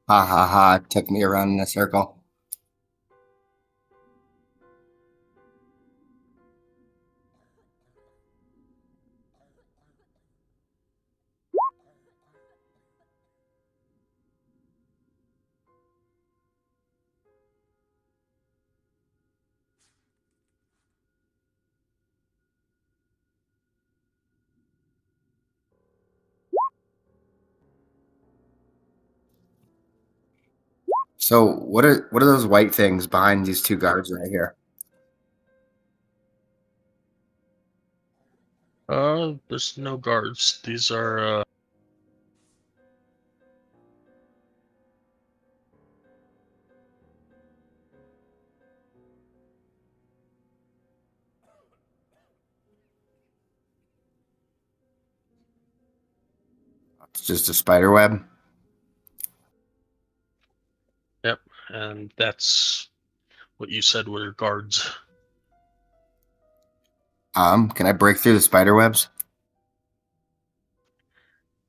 Ha ha ha! It took me around in a circle. So what are those white things behind these two guards right here? There's no guards. These are It's just a spider web. yep, and that's what you said were guards. Can I break through the spider webs?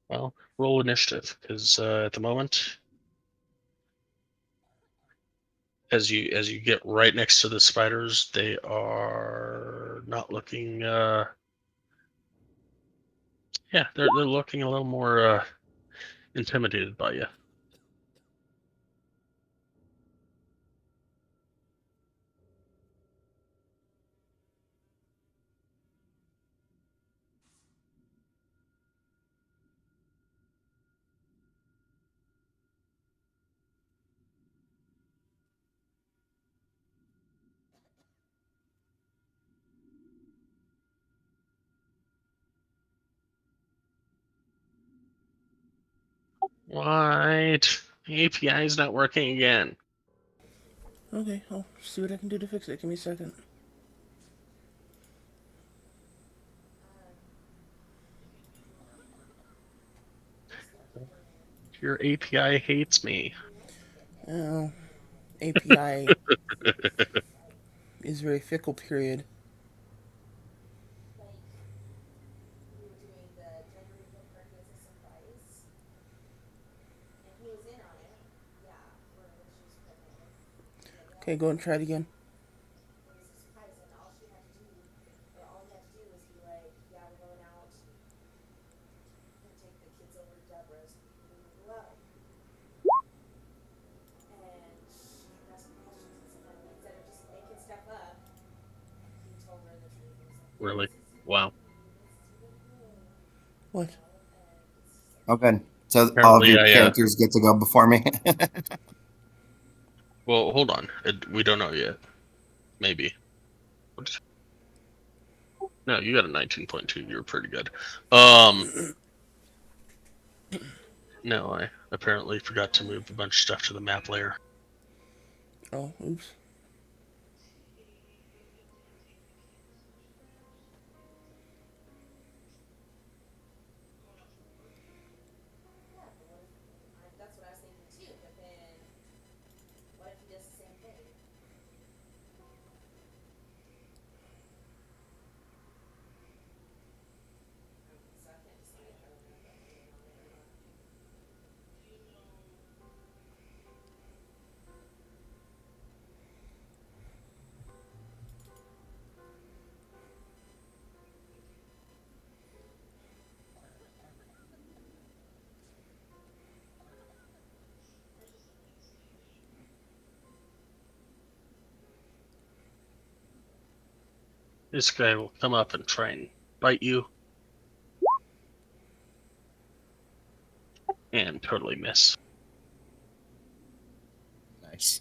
Well, roll initiative because at the moment, as you get right next to the spiders, they are not looking. Yeah, they're looking a little more intimidated by you. What? The API is not working again. Okay, I'll see what I can do to fix it. Give me a second. Your API hates me. Oh, API is very fickle, period. Okay, go and try it again. Really? Wow. What? Oh, good. So all of Apparently, your I characters get to go before me. well, hold on. We don't know yet. Maybe. No, you got a 19.2. You're pretty good. No, I apparently forgot to move a bunch of stuff to the map layer. Oh, oops. This guy will come up and try and bite you and totally miss. Nice.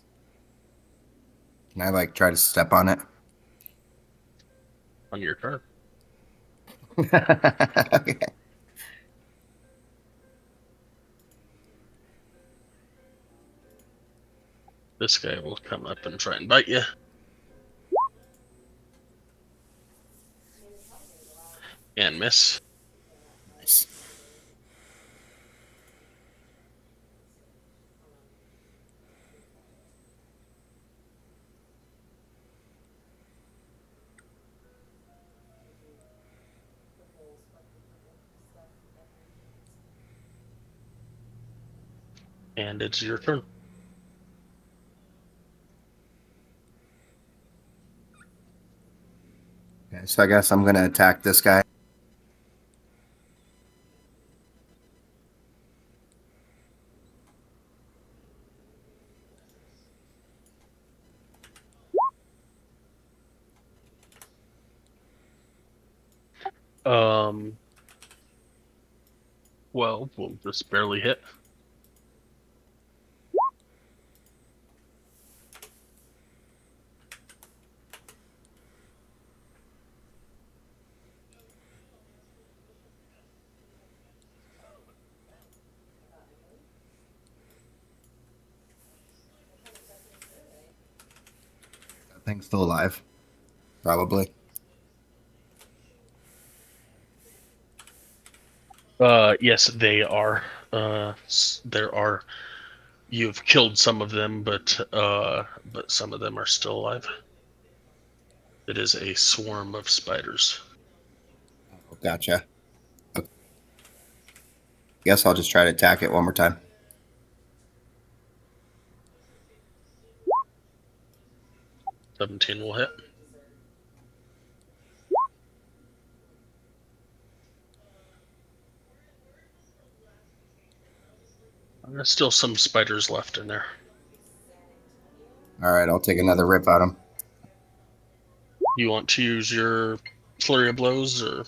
Can I try to step on it? On your turn. Okay. This guy will come up and try and bite you. And miss. Nice. And it's your turn. Okay, so I guess I'm gonna attack this guy. Well, we'll just barely hit. That thing's still alive, probably. Yes, they are. There are. You've killed some of them, but some of them are still alive. It is a swarm of spiders. Oh, gotcha. Okay. Guess I'll just try to attack it one more time. $17 will hit. There's still some spiders left in there. All right, I'll take another rip at him. You want to use your flurry of blows, or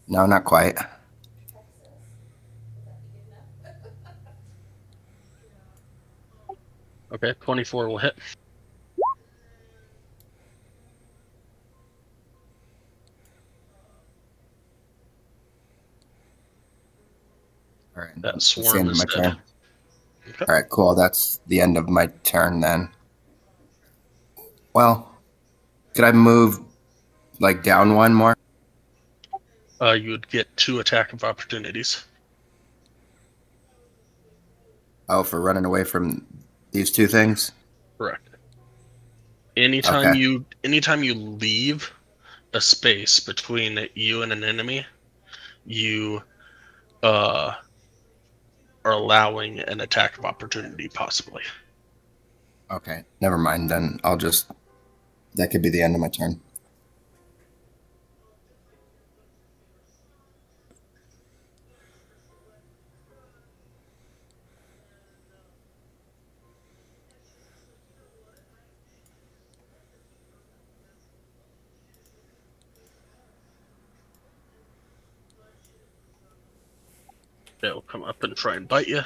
No, not quite. okay, 24 will hit. All right, That that's the swarm end of is my dead. turn. Okay. All right, cool. That's the end of my turn then. Well, could I move like down one more? You would get 2 attack of opportunities. Oh, for running away from these two things? Correct. Anytime Okay. you leave a space between you and an enemy, you are allowing an attack of opportunity, possibly. Okay. Never mind then. That could be the end of my turn. They'll come up and try and bite you.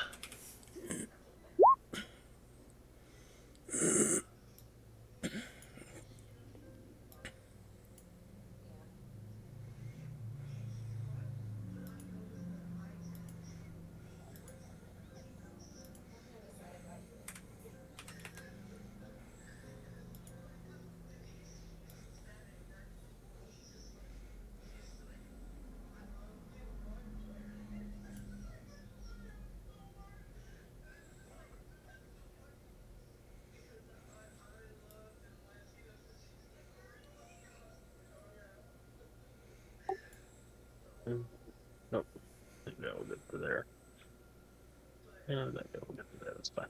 Nope. I think that will get to there. Yeah, that will get to there. That's fine.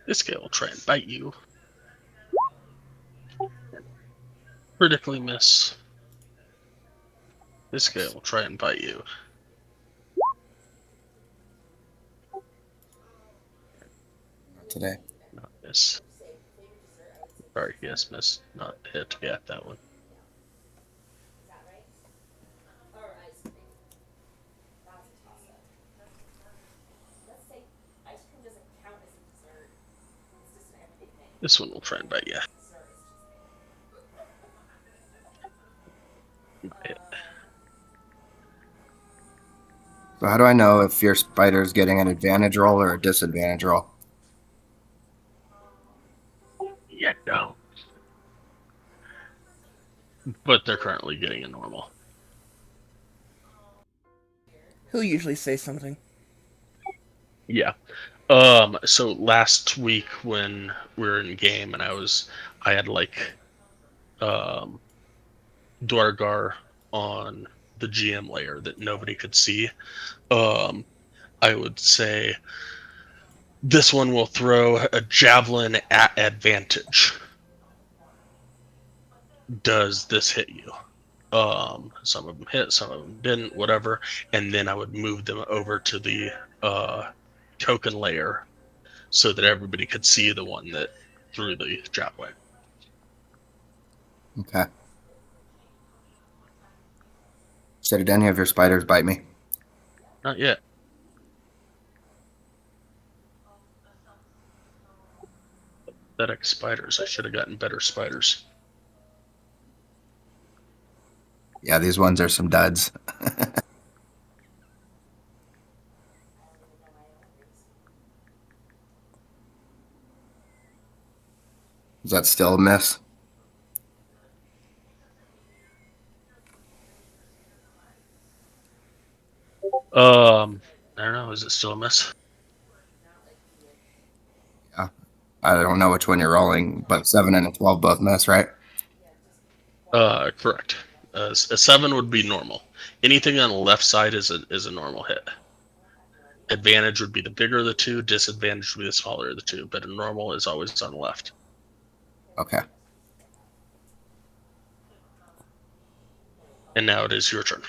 This guy will try and bite you. Critically miss. This guy will try and bite you. Not today. Not miss. Sorry, yes, miss. Not hit. Yeah, that one. This one will try and bite you. Not hit. So how do I know if your spider's getting an advantage roll or a disadvantage roll? Yeah, no. But they're currently getting a normal. He'll usually say something. Yeah. So last week when we were in game and I had like Dwargar on the GM layer that nobody could see. I would say this one will throw a javelin at advantage. Does this hit you? Some of them hit, some of them didn't, whatever. And then I would move them over to the token layer so that everybody could see the one that threw the javelin. Okay. So did any of your spiders bite me? Not yet. Pathetic spiders. I should have gotten better spiders. Yeah, these ones are some duds. Is that still a miss? I don't know. Is it still a miss? Yeah. I don't know which one you're rolling, but 7 and a 12 both miss, right? Correct. A 7 would be normal. Anything on the left side is a normal hit. Advantage would be the bigger of the two. Disadvantage would be the smaller of the two. But a normal is always on the left. Okay. And now it is your turn.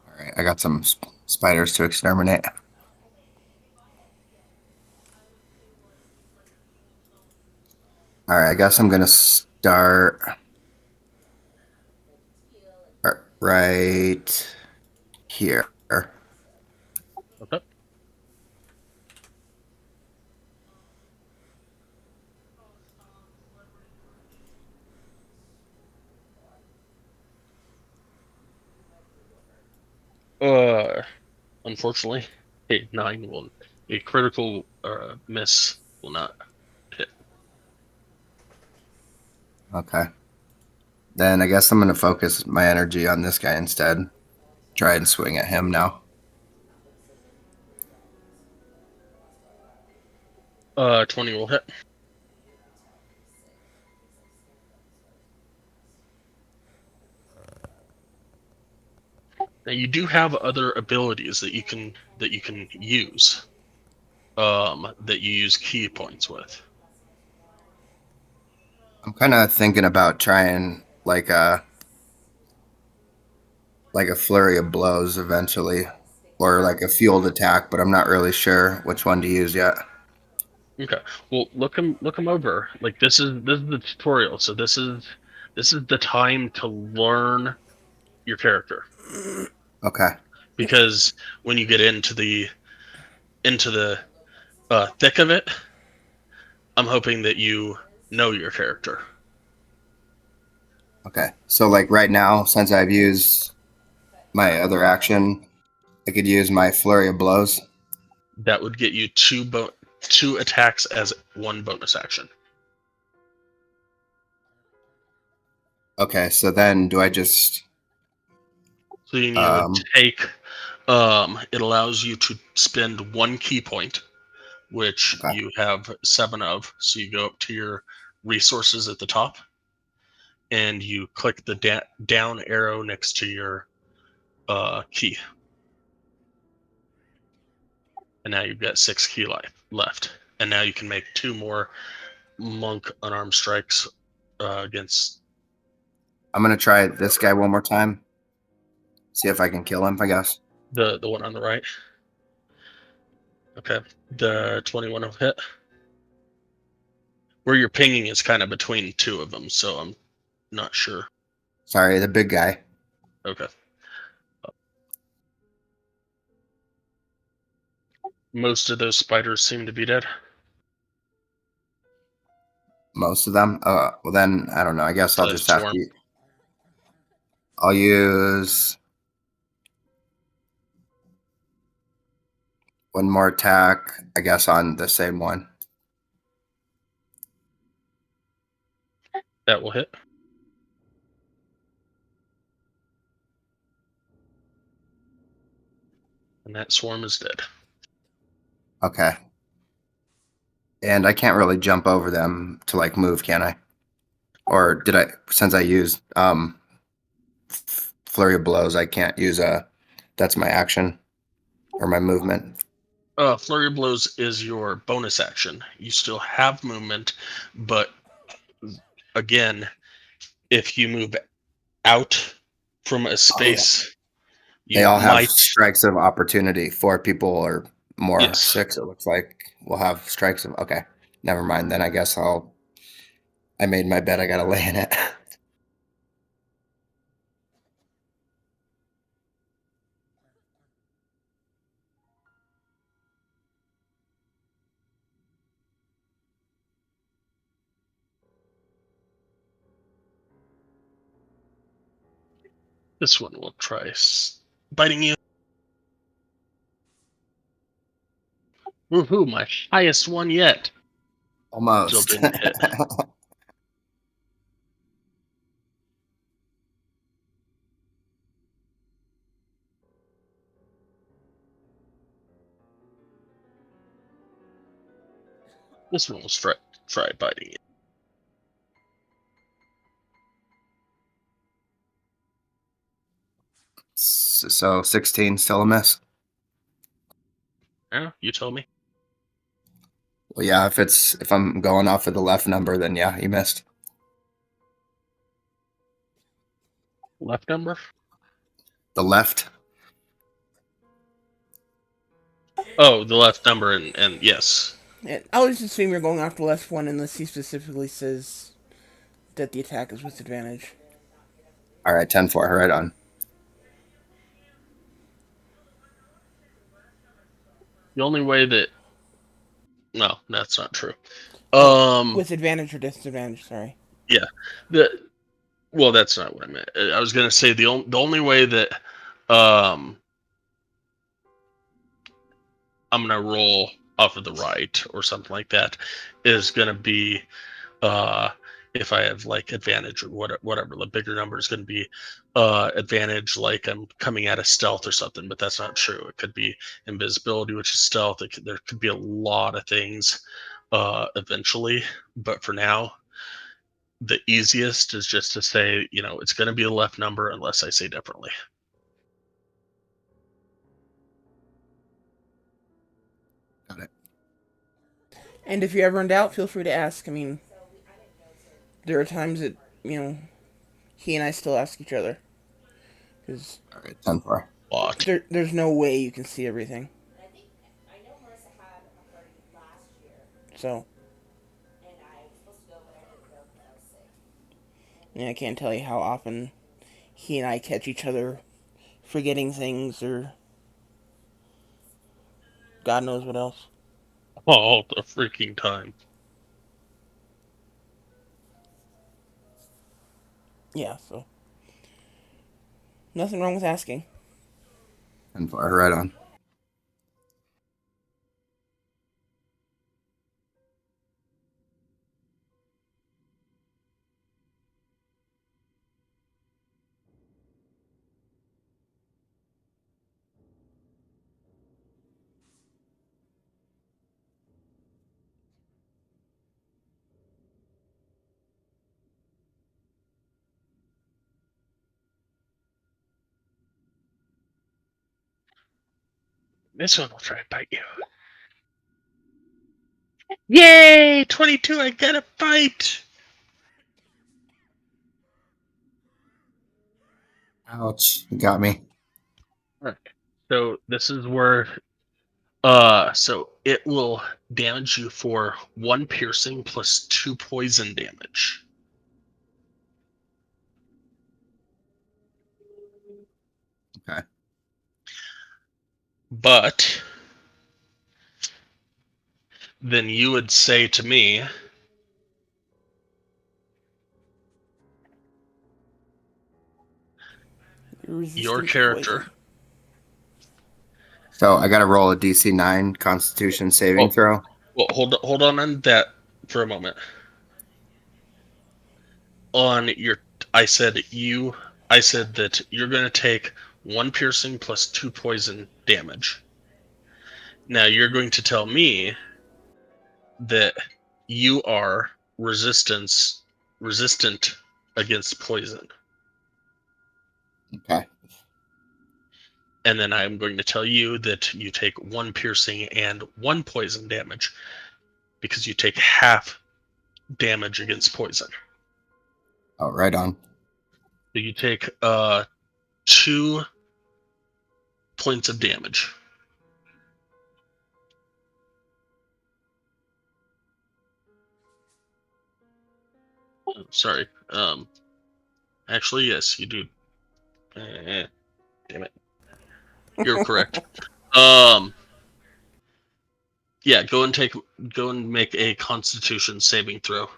All right. I got some spiders to exterminate. All right. I guess I'm going to start right here. Okay. Unfortunately, a critical miss will not hit. Okay. Then I guess I'm going to focus my energy on this guy instead. Try and swing at him now. 20 will hit. Now you do have other abilities that you can use. That you use key points with. I'm kind of thinking about trying like a flurry of blows eventually, or like a fueled attack, but I'm not really sure which one to use yet. Okay. Well, look them over. Like this is the tutorial, so this is the time to learn your character. Okay. Because when you get into the thick of it, I'm hoping that you know your character. Okay. So like right now, since I've used my other action, I could use my flurry of blows. That would get you two attacks as one bonus action. Okay. So then do I just So you would take. It allows you to spend 1 key point, which Okay. you have 7 of. So you go up to your resources at the top, and you click the down arrow next to your key, and now you've got 6 key life left. And now you can make 2 more monk unarmed strikes against I'm gonna try this guy one more time. See if I can kill him, I guess. the one on the right. Okay, the 21 will hit. Where you're pinging is kind of between 2 of them, so I'm not sure. Sorry, the big guy. Okay. Most of those spiders seem to be dead. Most of them. Well then I don't know. I guess I'll The just have swarm. to. I'll use one more attack, I guess, on the same one. That will hit. And that swarm is dead. Okay. And I can't really jump over them to like move, can I? Or did I? Since I used flurry of blows, I can't use a. That's my action or my movement. Flurry of Blows is your bonus action. You still have movement, but again, if you move out from a Oh yeah. space, They you all have might. strikes of opportunity. 4 people or more. Yes. 6. It looks like will have strikes of. Okay. Never mind. Then I guess I'll. I made my bed. I gotta lay in it. This one will try biting you. Woohoo, my highest one yet. Still Almost. didn't hit. This one will try biting you. So 16 still a miss. Yeah, you tell me. Well, yeah. If I'm going off of the left number, then yeah, you missed. Left number? The left. Oh, the left number, and yes. And I always assume you're going off the left one unless he specifically says that the attack is with advantage. All right, 10-4, right on. The only way that. No, that's not true. With advantage or disadvantage, sorry. Yeah. Well, that's not what I meant. I was gonna say the only way that I'm gonna roll off of the right or something like that is gonna be uh, if I have like advantage or whatever. The bigger number is gonna be advantage, like I'm coming out of stealth or something. But that's not true. It could be invisibility, which is stealth. There could be a lot of things eventually. But for now, the easiest is just to say, it's going to be a left number unless I say differently. Got it. And if you're ever in doubt, feel free to ask. I mean, there are times that, he and I still ask each other. Because All right, 10-4. Lot. there's no way you can see everything. So, I can't tell you how often he and I catch each other forgetting things or God knows what else. All the freaking time. Yeah, so. Nothing wrong with asking. 10-4, right on. This one will try and bite you. Yay! 22, I got a bite! Ouch. You got me. Alright. So this is where so it will damage you for 1 piercing plus 2 poison damage. Okay. But then you would say to me, You're your resistant to character. poison. So I got to roll a DC 9 Constitution saving Oh, throw. well, hold on that for a moment. On your, I said that you're going to take 1 piercing plus 2 poison damage. Now you're going to tell me that you are resistant against poison. Okay. And then I'm going to tell you that you take 1 piercing and 1 poison damage because you take half damage against poison. Oh, right on. So you take 2 points of damage. Oh, sorry. Actually, yes, you do. Damn it. You're correct. Yeah, go and make a Constitution saving throw.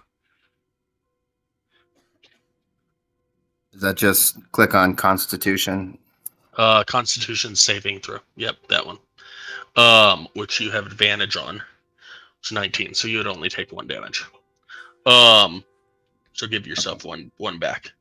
Does that just click on Constitution? Constitution saving throw. Yep, that one. Which you have advantage on. It's 19, so you would only take 1 damage. So give yourself one back.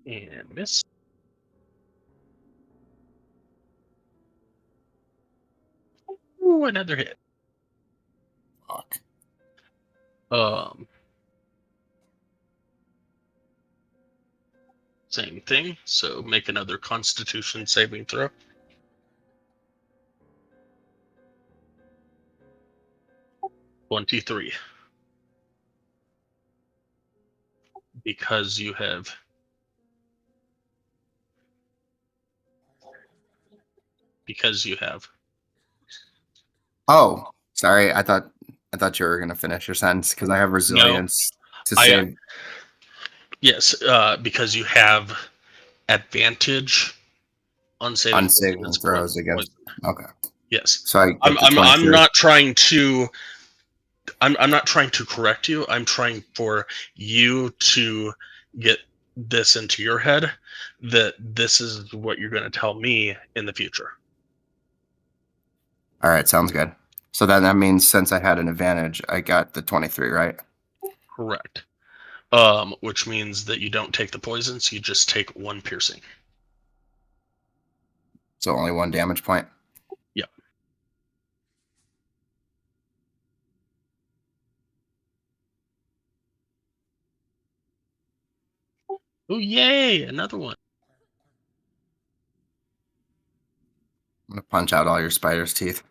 And miss. Ooh, another hit. Fuck. Um, Same thing. So make another Constitution saving throw. $23. Because you have. Because you have. Oh, sorry. I thought you were gonna finish your sentence because I have No, resilience to I save. yes. Because you have advantage on saving On throws saving against throws against. poison. Okay. Yes. So I I'm get the I'm I'm 23. not trying to. I'm not trying to correct you. I'm trying for you to get this into your head that this is what you're going to tell me in the future. All right. Sounds good. So then that means since I had an advantage, I got the 23, right? Correct. Which means that you don't take the poisons, you just take 1 piercing. So only 1 damage point. Yep. Oh, yay! Another one. I'm gonna punch out all your spider's teeth.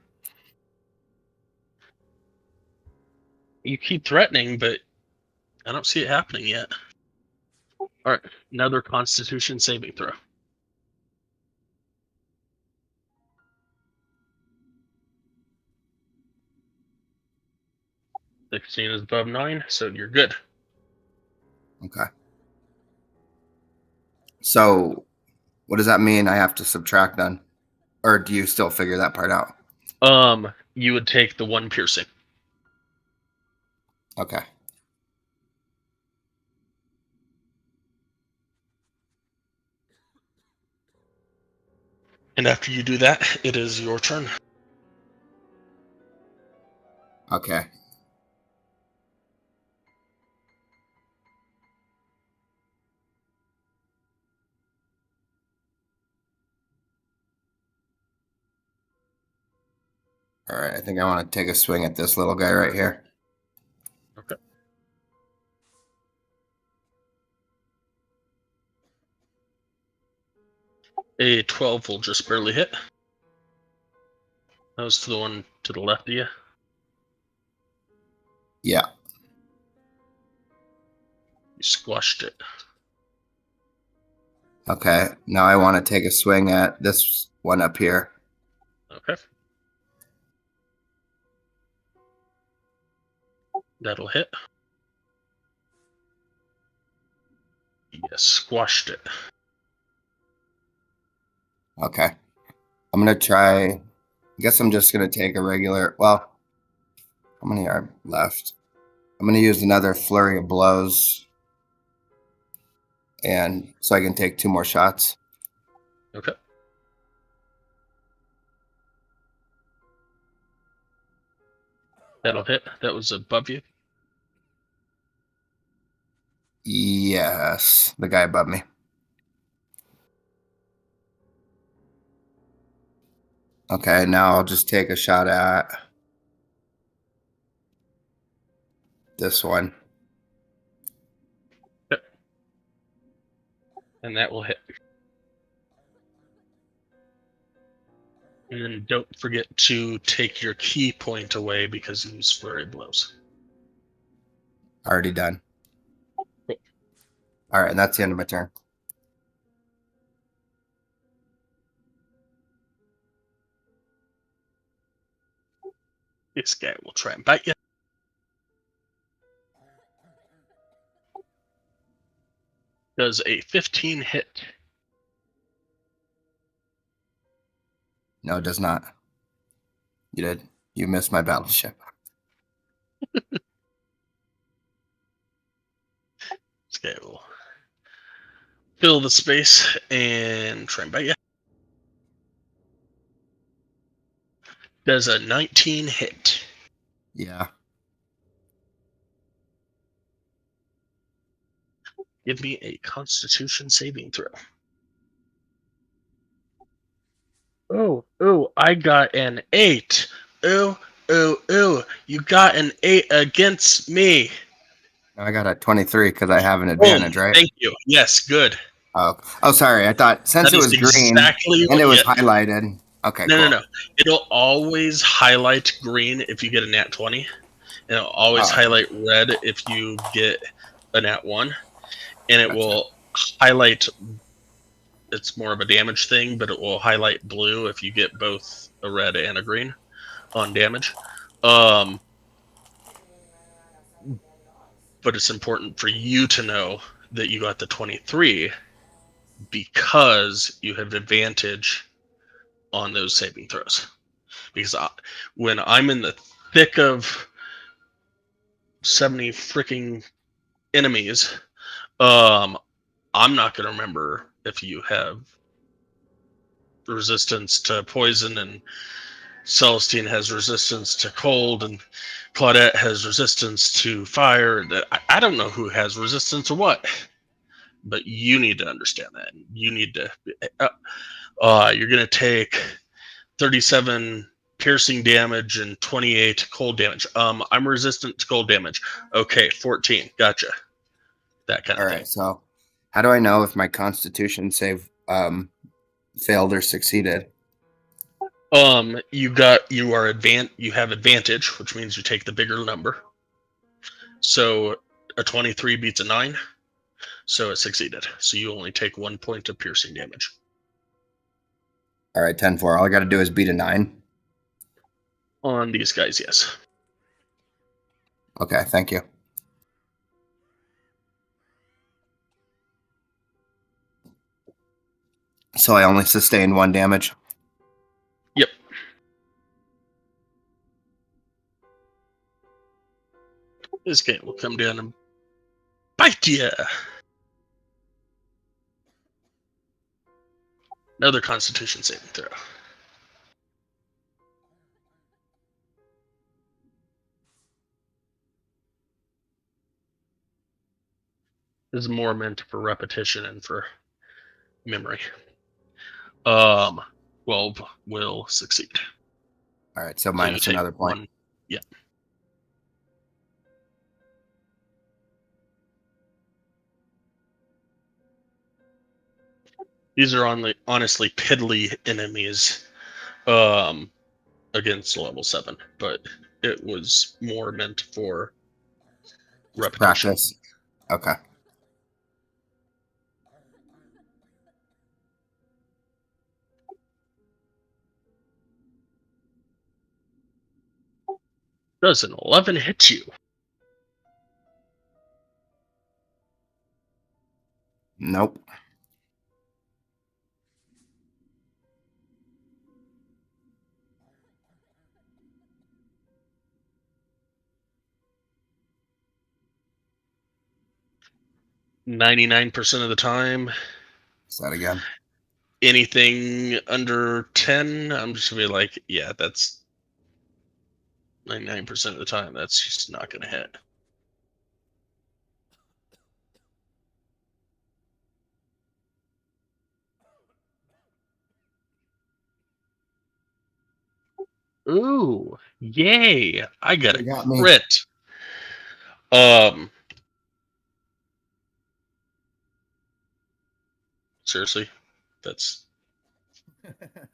You keep threatening, but I don't see it happening yet. All right. Another Constitution saving throw. 16 is above 9, so you're good. Okay. So what does that mean? I have to subtract then, or do you still figure that part out? You would take the 1 piercing. Okay. And after you do that, it is your turn. Okay. All right, I think I want to take a swing at this little guy right here. Okay. A 12 will just barely hit. That was to the one to the left of you. Yeah. You squashed it. Okay, now I want to take a swing at this one up here. Okay. That'll hit. Yes, squashed it. Okay. I'm going to try. I guess I'm just going to take a regular. Well, how many are left? I'm going to use another flurry of blows. And so I can take 2 more shots. Okay. That'll hit. That was above you. Yes, the guy above me. Okay, now I'll just take a shot at this one. Yep. And that will hit. And don't forget to take your key point away because you use flurry blows. Already done. Cool. All right, and that's the end of my turn. This guy will try and bite you. Does a 15 hit? No, it does not. You did. You missed my battleship. This guy will fill the space and try and bite you. Does a 19 hit? Yeah. Give me a Constitution saving throw. Oh, I got an 8. Oh, you got an 8 against me. I got a 23 because I have an Boom. advantage, right? Thank you. Yes, good. Oh, sorry. I thought since That it is was green exactly and it was yeah. highlighted. Okay, No, cool. no. It'll always highlight green if you get a nat 20. And it'll always highlight red if you get a nat 1. And it will highlight, it's more of a damage thing, but it will highlight blue if you get both a red and a green on damage. But it's important for you to know that you got the 23 because you have advantage on those saving throws. Because when I'm in the thick of 70 freaking enemies, I'm not going to remember if you have resistance to poison, and Celestine has resistance to cold, and Claudette has resistance to fire. I don't know who has resistance to what, but you need to understand that. You need to. You're going to take 37 piercing damage and 28 cold damage. I'm resistant to cold damage. Okay, 14. Gotcha. That kind of thing. All right. So, how do I know if my Constitution save failed or succeeded? You have advantage, which means you take the bigger number. So a 23 beats a 9, so it succeeded. So you only take 1 point of piercing damage. All right, 10-4. All I got to do is beat a 9. On these guys, yes. Okay, thank you. So I only sustained 1 damage. Yep. This guy will come down and bite you. Another Constitution saving throw. This is more meant for repetition and for memory. 12 will succeed. All right, so So you minus take another point. one. Yeah. These are honestly piddly enemies against level 7, but it was more meant for Just repetition. practice. Okay. Does an 11 hit you? Nope. %99 of the time. Say that again. Anything under 10, I'm just gonna be like, yeah, that's 99% of the time. That's just not gonna hit. Ooh, yay! I got a You got me. crit. Seriously, that's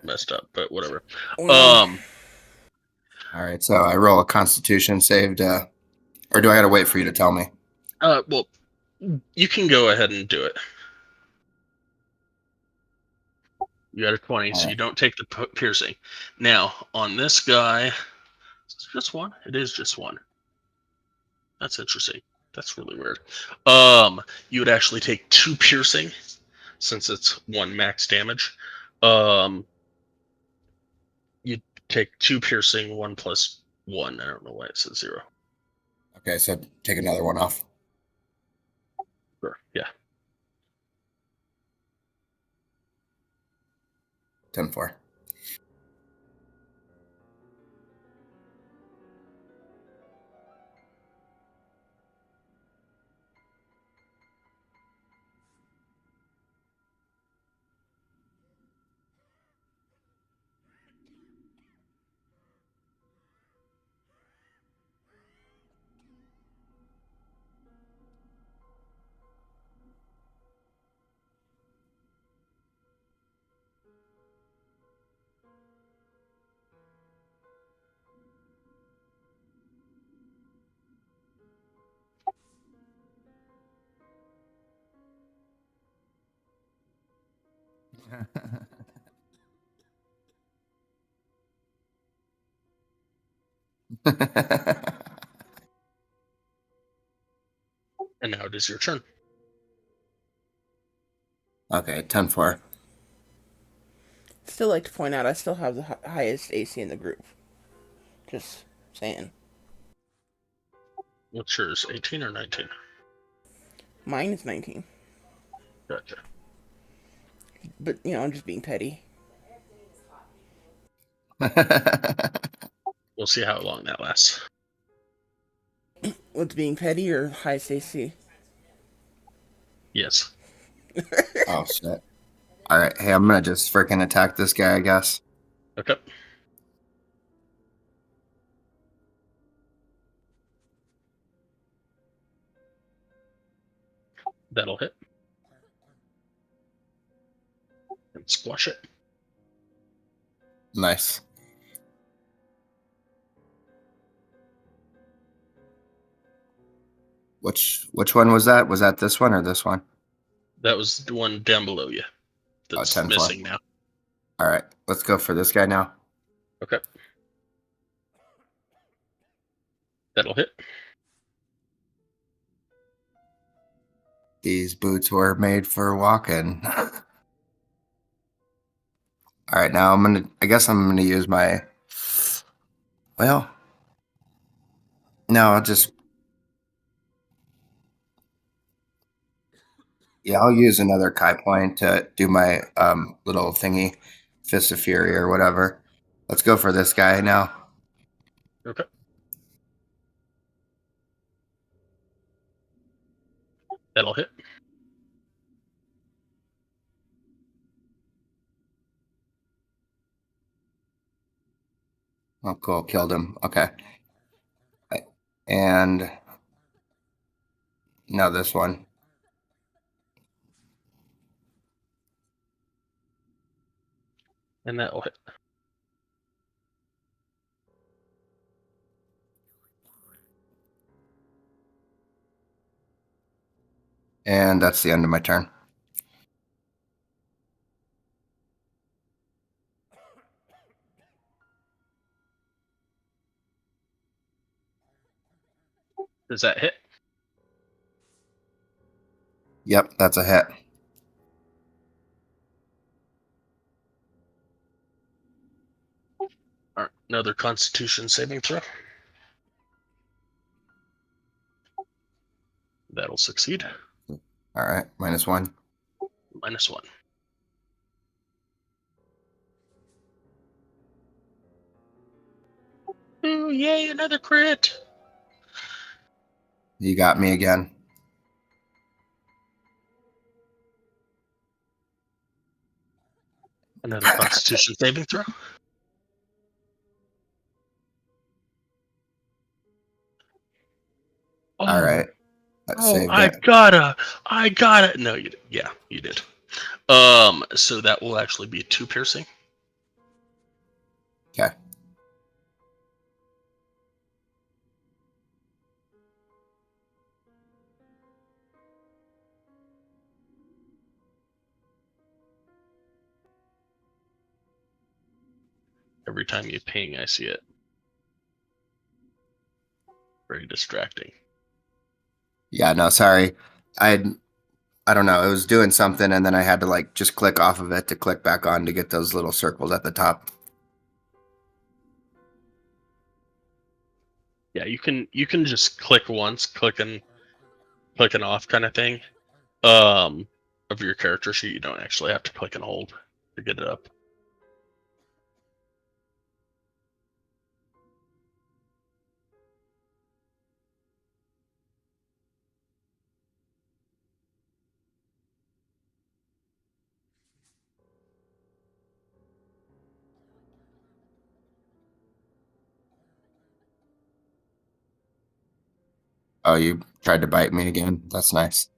messed up, but whatever. Oh no. All right, so I roll a Constitution save or do I gotta wait for you to tell me? Well, you can go ahead and do it. You got a 20, All so right. you don't take the piercing. Now, on this guy, it's just one. It is just one. That's interesting. That's really weird. You would actually take 2 piercing, since it's 1 max damage. You take 2 piercing, 1 plus 1. I don't know why it says 0. Okay, so take another one off. Sure. Yeah. 10-4. And now it is your turn. Okay, 10-4. Still like to point out I still have the highest AC in the group. Just saying. What's yours? 18 or 19? Mine is 19. Gotcha. But, I'm just being petty. We'll see how long that lasts. What's being petty or highest AC? Yes. Oh shit. All right, hey, I'm gonna just freaking attack this guy, I guess. Okay. That'll hit. And squash it. Nice. Which one was that? Was that this one or this one? That was the one down below you Oh, that's 10-4. missing now. All right, let's go for this guy now. Okay. That'll hit. These boots were made for walking. All right, now I guess I'm gonna use my, well, no, I'll use another Kai point to do my little thingy, Fist of Fury or whatever. Let's go for this guy now. Okay. That'll hit. Oh, cool. Killed him. Okay. And no, this one. And that will hit. And that's the end of my turn. Does that hit? Yep, that's a hit. All right, another Constitution saving throw. That'll succeed. All right, -1. -1. Ooh, yay, another crit. You got me again. Another Constitution saving throw. Oh, All right, that saved I it. gotta. No, you did. Yeah, you did. So that will actually be 2 piercing. Okay. Every time you ping, I see it. Very distracting. Yeah, no, sorry. I don't know. It was doing something, and then I had to like just click off of it to click back on to get those little circles at the top. Yeah, you can just click once, clicking off kind of thing. Of your character sheet, you don't actually have to click and hold to get it up. Oh, you tried to bite me again. That's nice.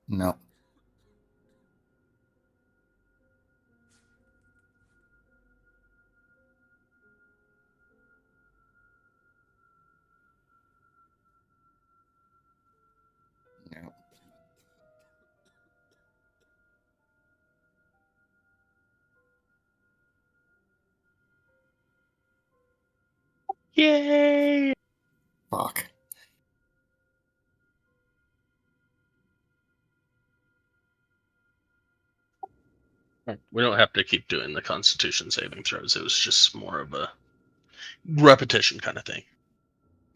No. No. Yay! Fuck. We don't have to keep doing the Constitution saving throws. It was just more of a repetition kind of thing.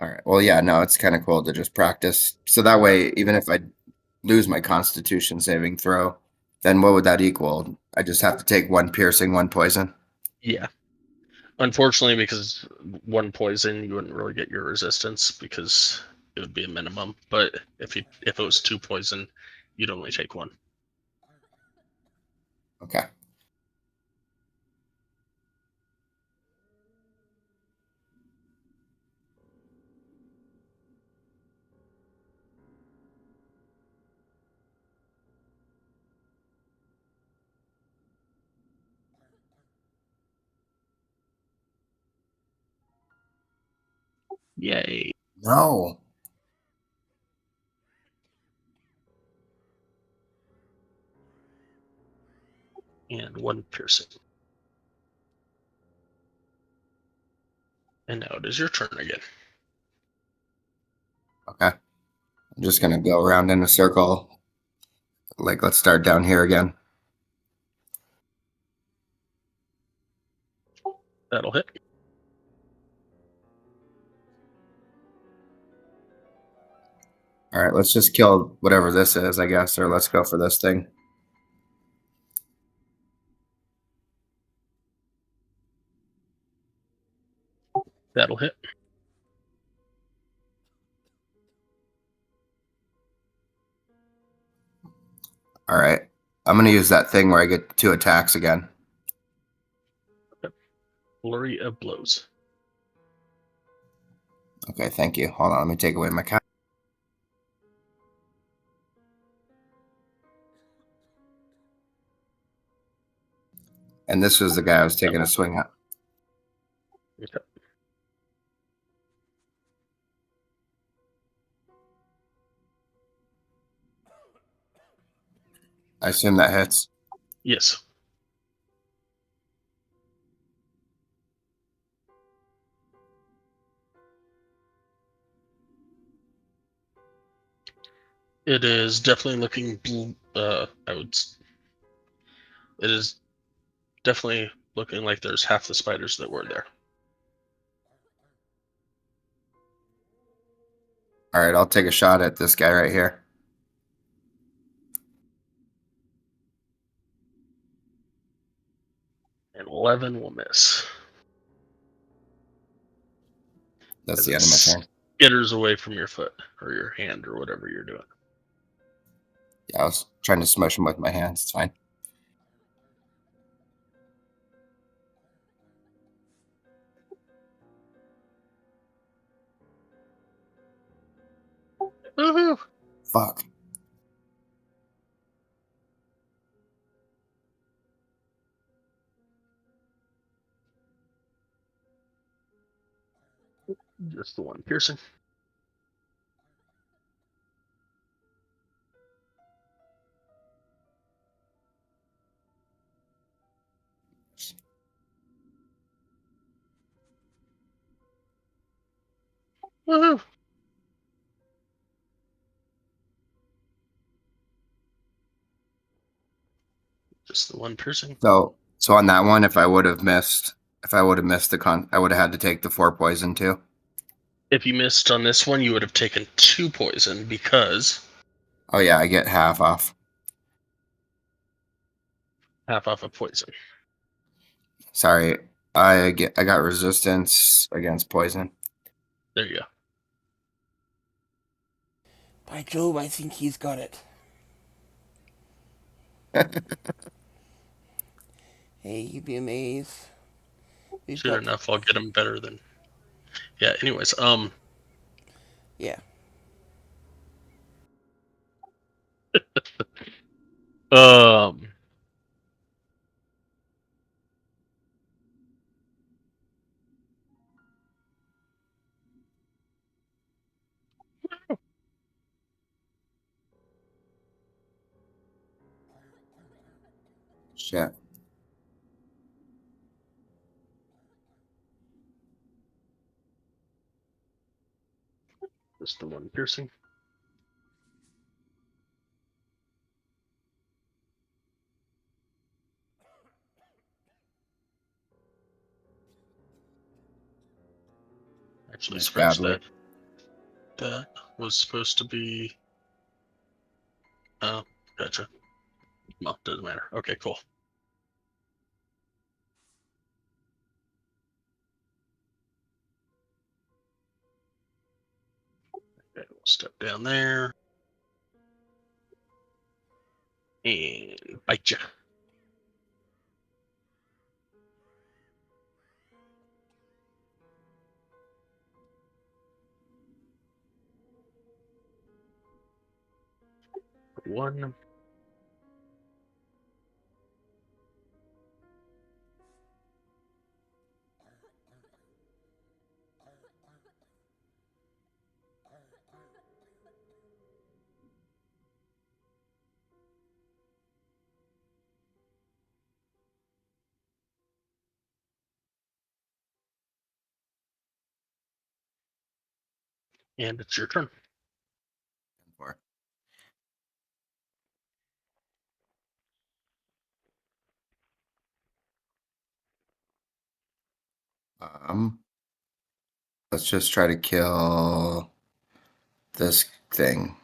All right. Well, yeah, no, it's kind of cool to just practice. So that way, even if I lose my Constitution saving throw, then what would that equal? I just have to take 1 piercing, 1 poison. Yeah. Unfortunately, because 1 poison, you wouldn't really get your resistance because it would be a minimum. But if it was 2 poison, you'd only take 1. Okay. Yay! No. And 1 piercing. And now it is your turn again. Okay. I'm just gonna go around in a circle. Like, let's start down here again. That'll hit. All right, let's just kill whatever this is, I guess, or let's go for this thing. That'll hit. All right. I'm going to use that thing where I get 2 attacks again. Flurry of blows. Okay, thank you. Hold on, let me take away my cat. And this was the guy I was taking a swing at. Okay. I assume that hits. Yes. It is definitely looking. It is definitely looking like there's half the spiders that were there. All right, I'll take a shot at this guy right here. And 11 will miss. That's As the it end of my turn. skitters away from your foot or your hand or whatever you're doing. Yeah, I was trying to smush him with my hands. It's fine. Woohoo! Fuck. Just the one piercing. Woohoo! Just the one piercing. So on that one, if I would have missed I would have had to take the 4 poison too. If you missed on this one, you would have taken 2 poison because Oh yeah, I get half off. half off of poison. Sorry, I got resistance against poison. There you go. By Jove, I think he's got it. Hey, you'd be amazed. We've Soon got. enough, I'll get them better than. Yeah. Anyways, Yeah. um, Shit. just the one piercing. Actually, Nice scratch badly. that. That was supposed to be. Oh, gotcha. Well, doesn't matter. Okay, cool. Okay, we'll step down there and bite you. One. And it's your turn. Um, let's just try to kill this thing.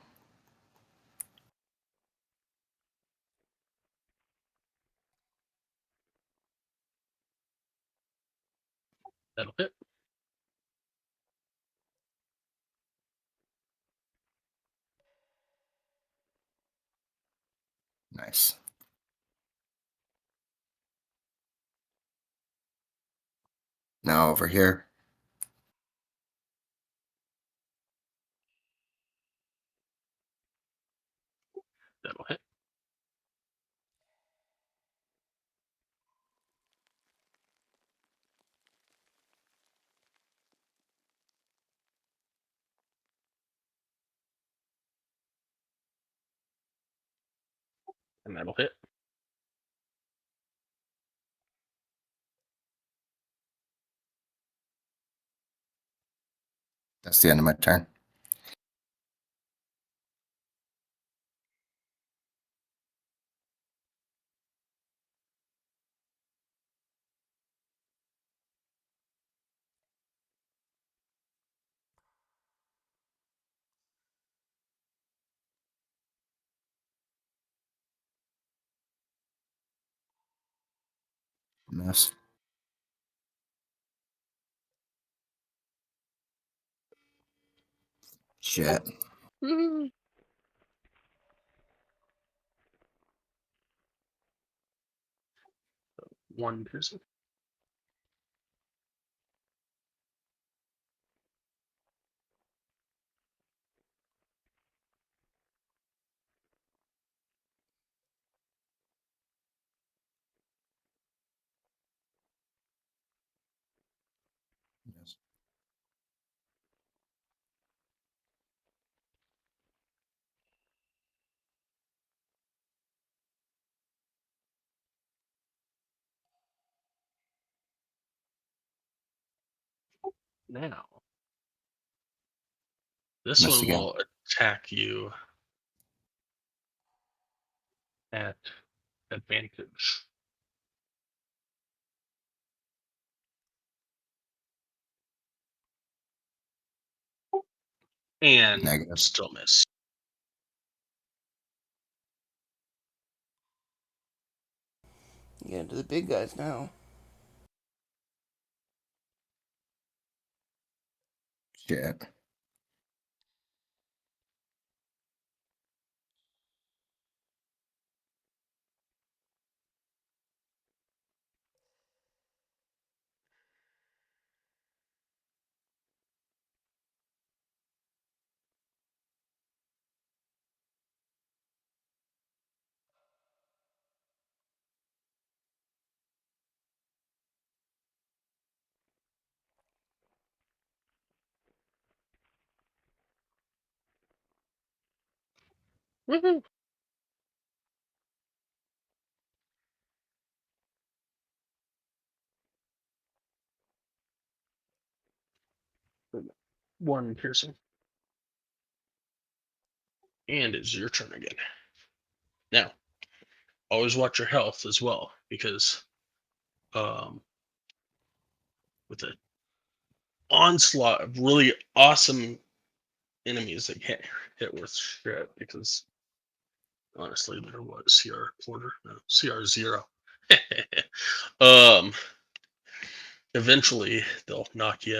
That'll hit. Nice. Now over here. That'll hit. And that'll hit. That's the end of my turn. Miss. Shit. Mm. One piercing. Yes. Now, this Missed one again. will attack you at advantage. And Negative. still miss. You get into the big guys now. Shit. Woohoo! One piercing. And it's your turn again. Now, always watch your health as well, because um, with an onslaught of really awesome enemies that can't hit worth shit, because honestly, there was CR quarter, no, CR zero. um, eventually they'll knock you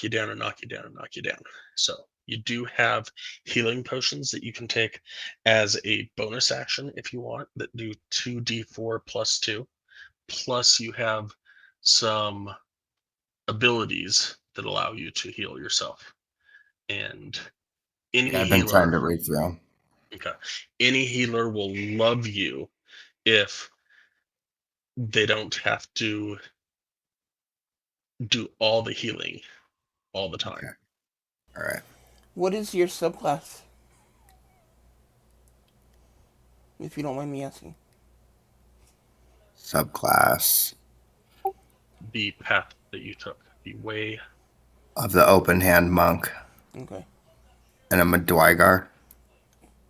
down and knock you down and knock you down. So you do have healing potions that you can take as a bonus action if you want, that do 2d4 plus 2. Plus you have some abilities that allow you to heal yourself. And any Yeah, I've been trying healer, to read through them. okay, any healer will love you if they don't have to do all the healing all the time. Okay. All right. What is your subclass? If you don't mind me asking. Subclass The path that you took, the way. of the open hand monk. Okay. And I'm a Dwygar.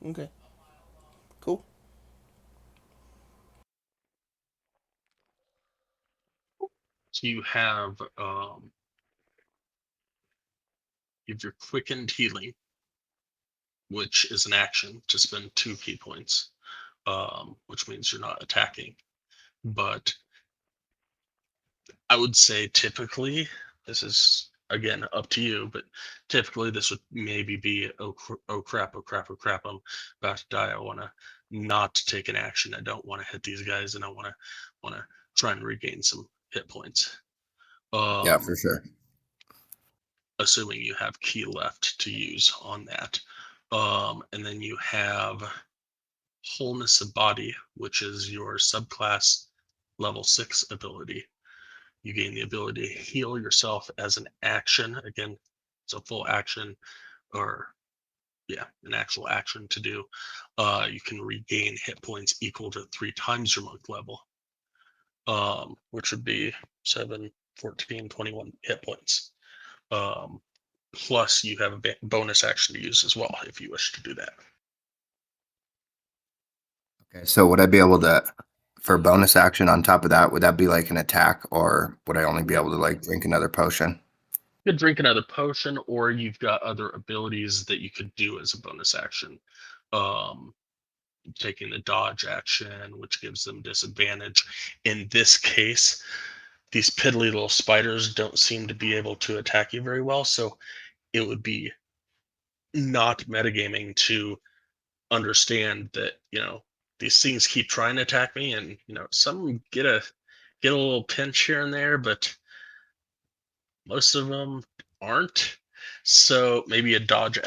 Okay. Cool. So you have your quickened healing, which is an action to spend 2 key points, which means you're not attacking. But I would say typically, this is again, up to you, but typically this would maybe be, oh crap, I'm about to die. I want to not take an action. I don't want to hit these guys, and I want to try and regain some hit points. Yeah, for sure. Assuming you have key left to use on that. And then you have wholeness of body, which is your subclass level 6 ability. You gain the ability to heal yourself as an action. Again, it's a full action, or an actual action to do. You can regain hit points equal to 3 times your monk level, which would be 7, 14, 21 hit points. Plus, you have a bonus action to use as well if you wish to do that. Okay, so would I be able to, for bonus action on top of that, would that be like an attack, or would I only be able to like drink another potion? You could drink another potion, or you've got other abilities that you could do as a bonus action. Taking the dodge action, which gives them disadvantage. In this case, these piddly little spiders don't seem to be able to attack you very well, so it would be not metagaming to understand that, these things keep trying to attack me, and some get a little pinch here and there, but most of them aren't. So maybe a dodge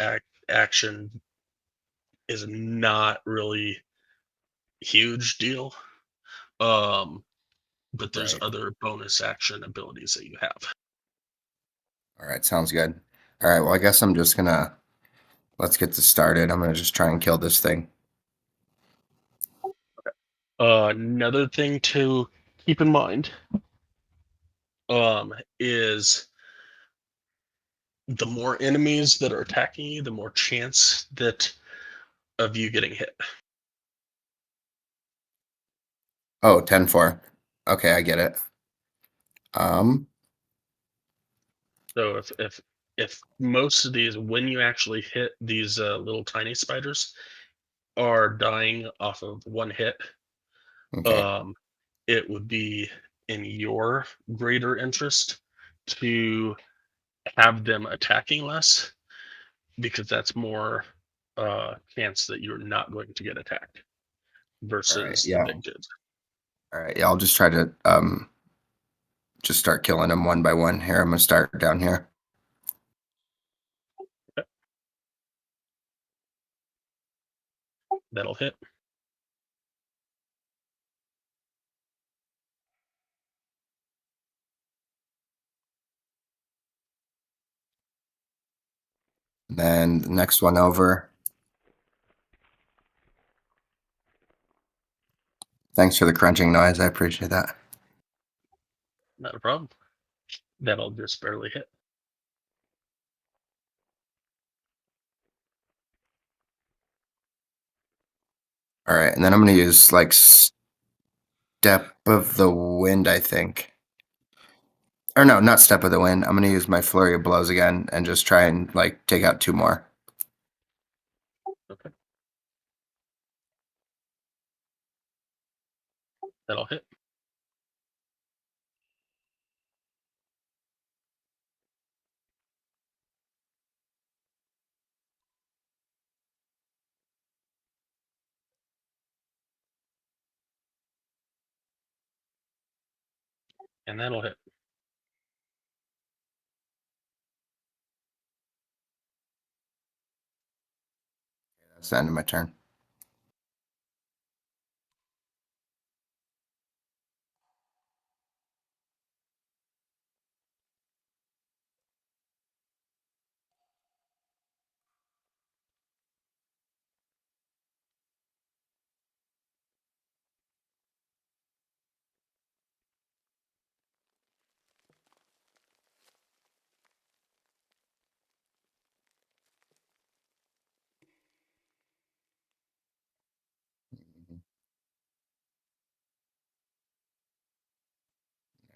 action is not really huge deal. Um, but there's Right. other bonus action abilities that you have. All right, sounds good. All right, well, I guess I'm just gonna let's get this started. I'm gonna just try and kill this thing. Another thing to keep in mind is the more enemies that are attacking you, the more chance that of you getting hit. Oh, 10-4. Okay, I get it. Um, So if most of these, when you actually hit these little tiny spiders, are dying off of one hit, okay. um, it would be in your greater interest to have them attacking less, because that's more chance that you're not going to get attacked All right, versus the yeah. big dudes. All right, yeah, I'll just try to just start killing them one by one here. I'm gonna start down here. Okay, that'll hit. And then the next one over. Thanks for the crunching noise. I appreciate that. Not a problem. That'll just barely hit. All right, and then I'm gonna use like Step of the Wind, I think. Or no, not Step of the Wind. I'm gonna use my Flurry of Blows again and just try and like take out 2 more. Okay, that'll hit. And that'll hit. That's the end of my turn.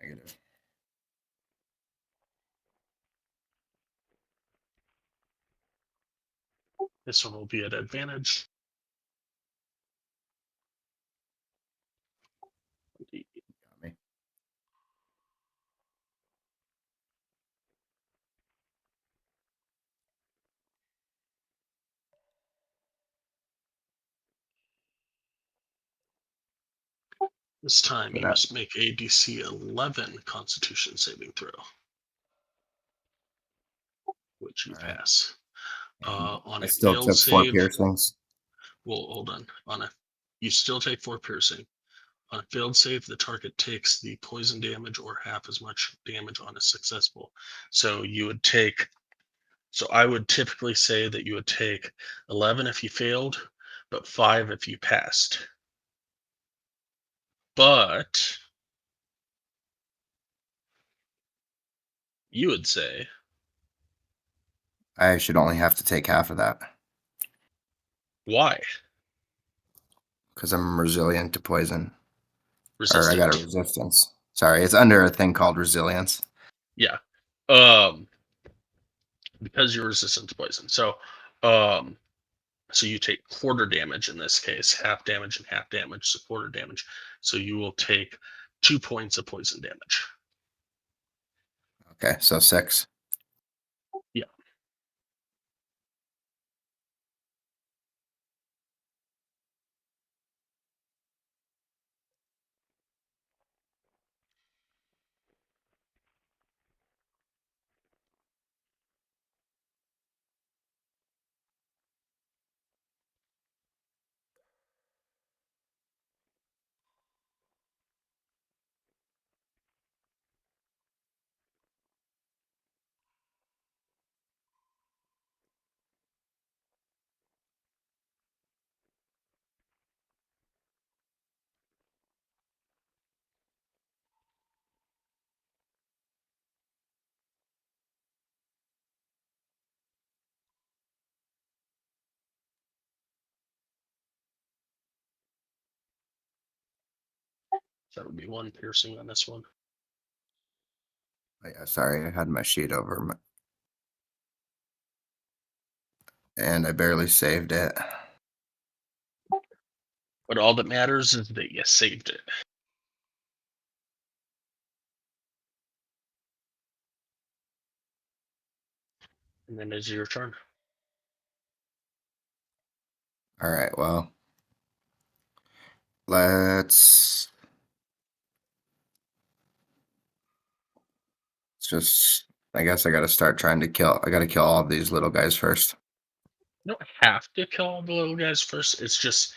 Negative. This one will be at advantage. Got me. This time For you that. must make a DC 11 Constitution saving throw, which you All right. pass. And On I a still failed took 4 save, piercings. well, hold on. You still take 4 piercing. On a failed save, the target takes the poison damage or half as much damage on a successful. So you would take. So I would typically say that you would take 11 if you failed, but 5 if you passed. But you would say, I should only have to take half of that why because I'm resilient to poison. Or I got a resistant? resistance. Sorry, it's under a thing called resilience. Yeah. Um, because you're resistant to poison. Um, so you take quarter damage in this case, half damage and half damage, so quarter damage. So you will take 2 points of poison damage. Okay, so 6. Yeah. So that would be 1 piercing on this one. Yeah, sorry, I had my sheet over and I barely saved it. But all that matters is that you saved it. And then it's your turn. All right, well, let's just. I guess I got to start trying to kill. I got to kill all of these little guys first. You don't have to kill all the little guys first. It's just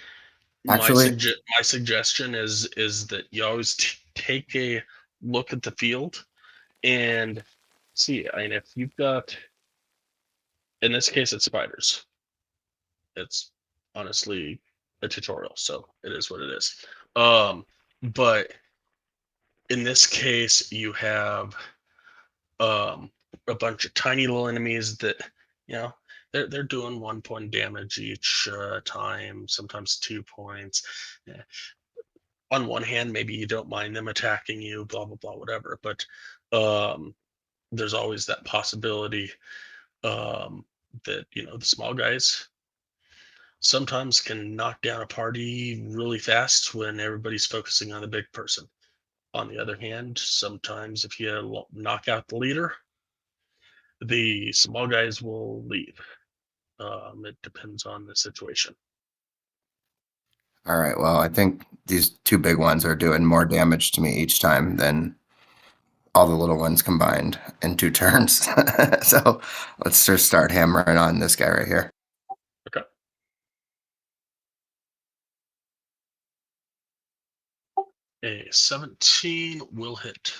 Actually, my suggestion is that you always take a look at the field and see. And if you've got, in this case, it's spiders. It's honestly a tutorial, so it is what it is. But in this case, you have um, a bunch of tiny little enemies that you know they're doing 1 point damage each time, sometimes 2 points. Yeah. On one hand, maybe you don't mind them attacking you, blah blah blah, whatever. But um, there's always that possibility that the small guys sometimes can knock down a party really fast when everybody's focusing on the big person. On the other hand, sometimes if you knock out the leader, the small guys will leave. It depends on the situation. all right. Well, I think these 2 big ones are doing more damage to me each time than all the little ones combined in 2 turns. So let's just start hammering on this guy right here. Okay. A 17 will hit.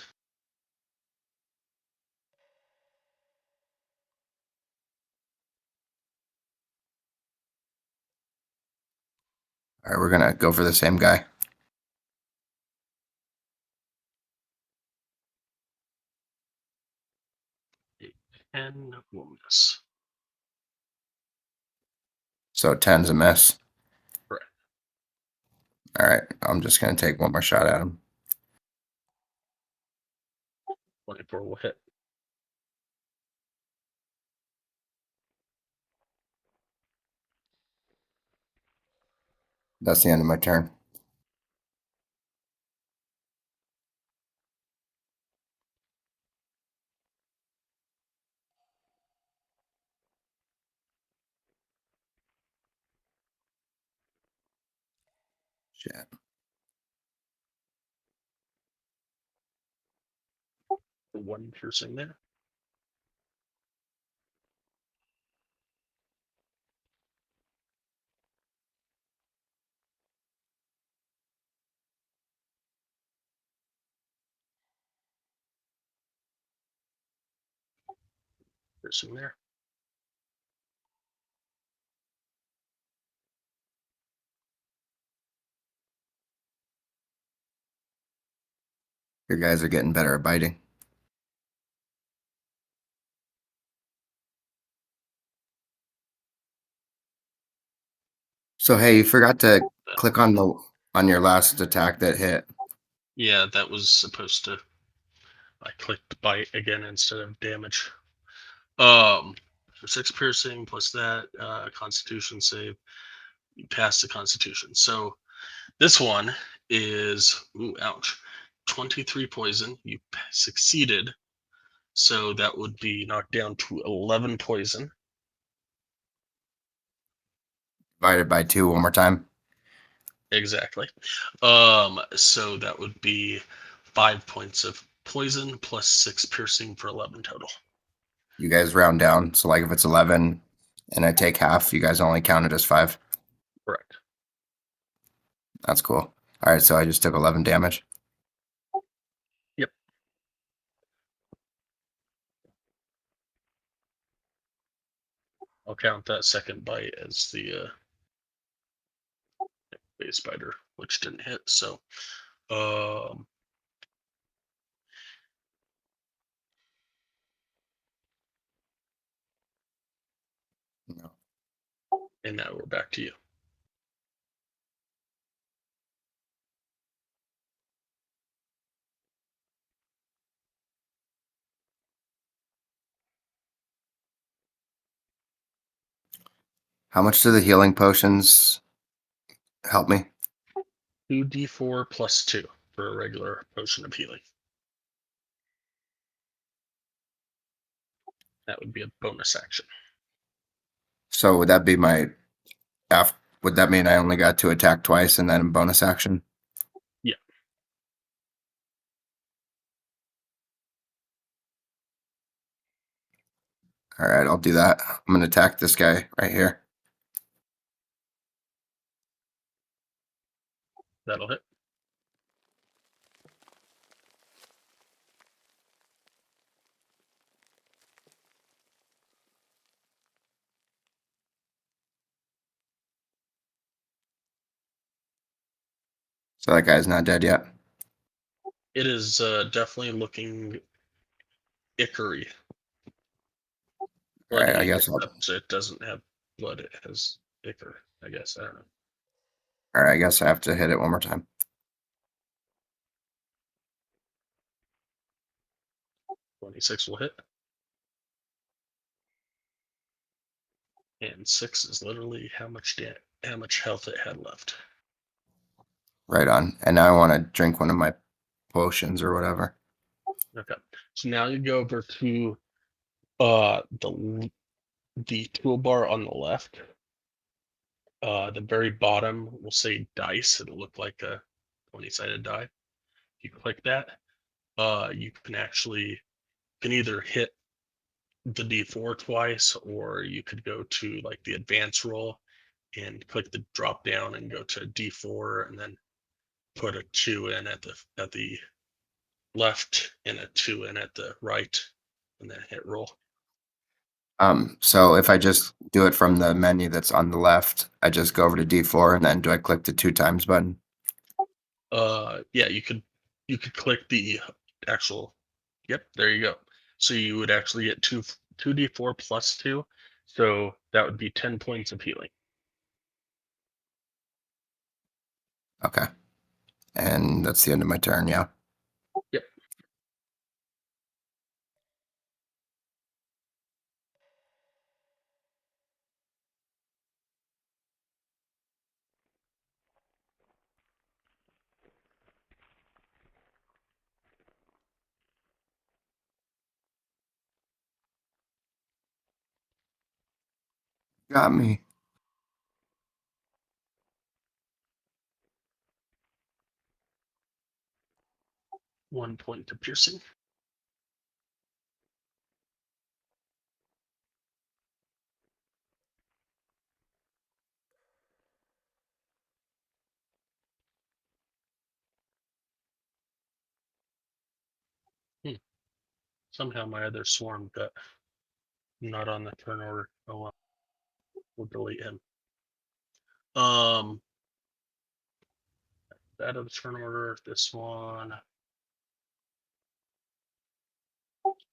All right, we're gonna go for the same guy. A 10 will miss. So 10's a miss. Correct. All right, I'm just gonna take one more shot at him. 24 will hit. That's the end of my turn. Shit. 1 piercing there. Piercing there. Your guys are getting better at biting. So hey, you forgot to click on your last attack that hit. Yeah, that was supposed to. I clicked bite again instead of damage. So 6 piercing plus that Constitution save. You pass the Constitution. So this one is ouch, 23 poison. You succeeded, so that would be knocked down to 11 poison. Divided by 2 one more time. Exactly. So that would be 5 points of poison plus 6 piercing for 11 total. You guys round down. So like if it's 11 and I take half, you guys only count it as 5. Correct. That's cool. All right, so I just took 11 damage. Yep. I'll count that second bite as the base spider, which didn't hit. So, um, No. and now we're back to you. How much do the healing potions help me? 2d4 plus 2 for a regular potion of healing. That would be a bonus action. So would that be my would that mean I only got to attack twice and then a bonus action? Yeah. All right, I'll do that. I'm going to attack this guy right here. That'll hit. So that guy's not dead yet. It is definitely looking ickery. All Bloody, right, I guess except it doesn't have blood. It has ichor, I guess. I don't know. all right, I guess I have to hit it one more time. 26 will hit. And 6 is literally how much health it had left. Right on. And now I want to drink one of my potions or whatever. Okay. So now you go over to the toolbar on the left. The very bottom will say dice. It'll look like a 20-sided die. You click that, you can either hit the D4 twice, or you could go to like the advance roll and click the drop down and go to D4 and then put a 2 in at the left and a 2 in at the right, and then hit roll. So if I just do it from the menu that's on the left, I just go over to D4 and then do I click the 2 times button? Yeah, you could click the actual. Yep, there you go. So you would actually get 2d4 plus 2, so that would be 10 points of healing. Okay. And that's the end of my turn, yeah. Yep. Got me. 1 point of piercing. Somehow my other swarm got not on the turn order. Oh well. We'll delete him. That of the turn order. This one.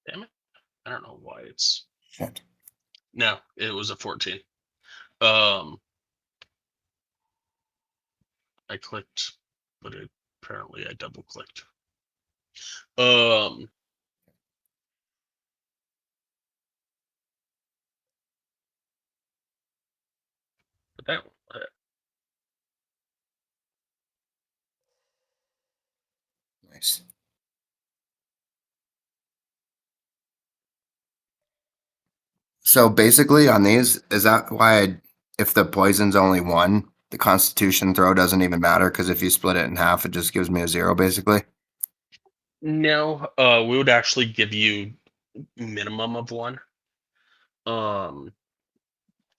Damn it. I don't know why it's. Shit. No, it was a 14. I clicked, but apparently I double clicked. But that one. Nice. So basically, on these, is that why if the poison's only one, the Constitution throw doesn't even matter? Because if you split it in half, it just gives me a 0, basically. No, we would actually give you minimum of one.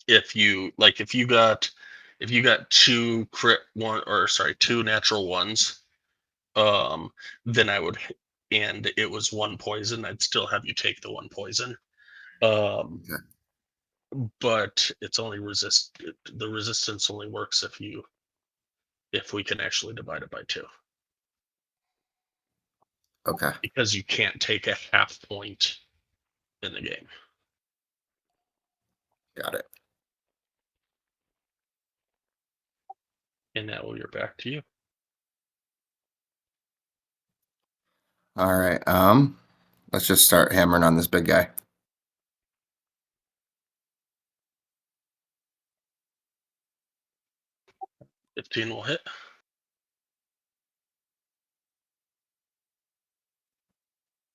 If you got two crit one, or sorry, two natural ones, then I would, and it was one poison, I'd still have you take the one poison. Okay. But it's only the resistance only works if we can actually divide it by 2, Okay. because you can't take a half point in the game. Got it. And now you're back to you. All right. Let's just start hammering on this big guy. $15 will hit.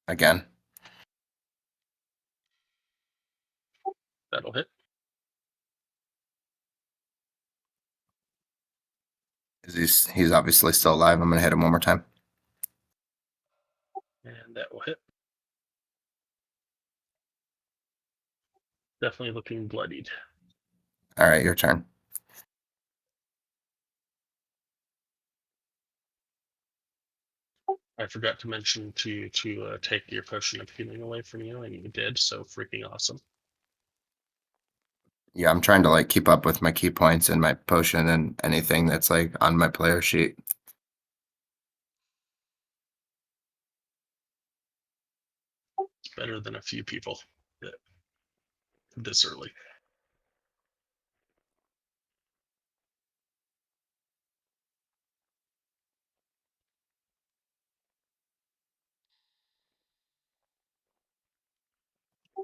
Again. That'll hit. He's obviously still alive. I'm gonna hit him one more time. And that will hit. Definitely looking bloodied. All right, your turn. I forgot to mention to you to take your potion of healing away from you, and you did, so freaking awesome. Yeah, I'm trying to like keep up with my key points and my potion and anything that's like on my player sheet. It's better than a few people this early.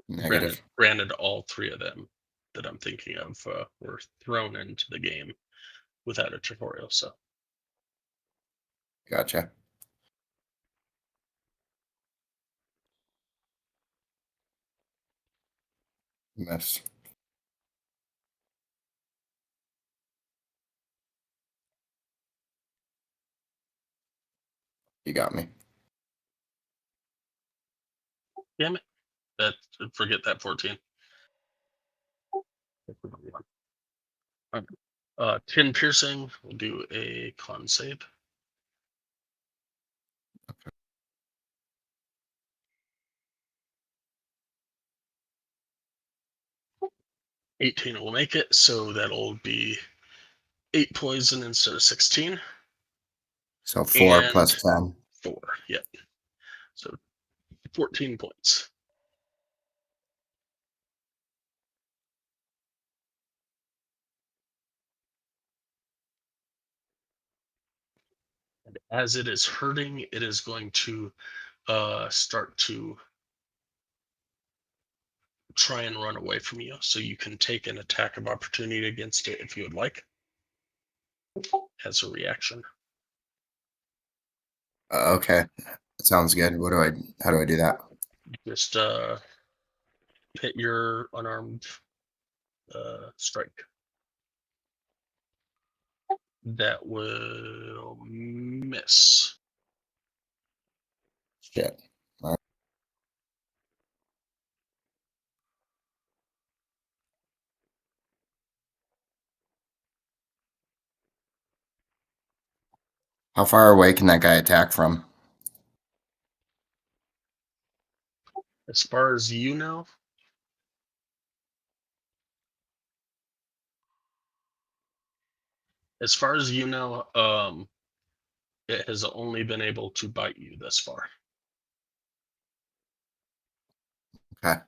Negative. Granted, all 3 of them that I'm thinking of were thrown into the game without a tutorial, so Gotcha. Miss. You got me. damn it. Forget that 14. 10 piercing. We'll do a con save. 18 will make it, so that'll be 8 poison instead of 16. So 4 And plus 10. 4, yep. So 14 points. And as it is hurting, it is going to start to try and run away from you. So you can take an attack of opportunity against it if you would like, as a reaction. Okay. Sounds good. How do I do that? Just hit your unarmed strike. That will miss. Shit. How far away can that guy attack from? As far as you know, it has only been able to bite you thus far. Okay.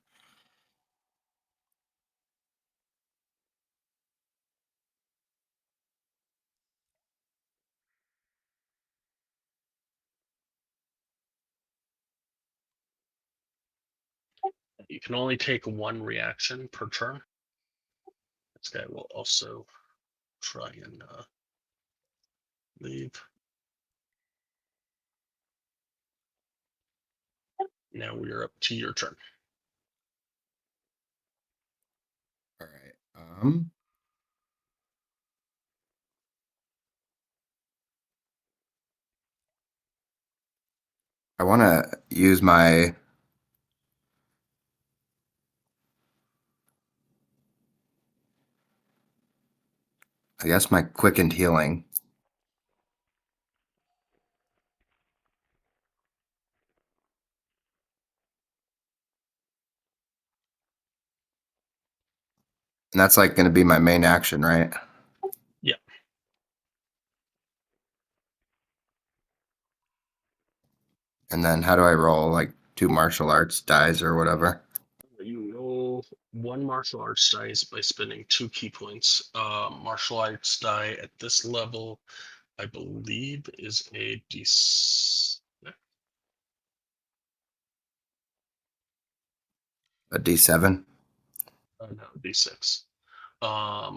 You can only take one reaction per turn. This guy will also try and leave. Now we are up to your turn. All right. I want to use my. I guess my quickened healing. And that's like going to be my main action, right? Yeah. And then how do I roll? Like 2 martial arts dice or whatever? You roll one martial arts dice by spending 2 key points. Martial arts die at this level, I believe, is a D6. A D7? No, D6.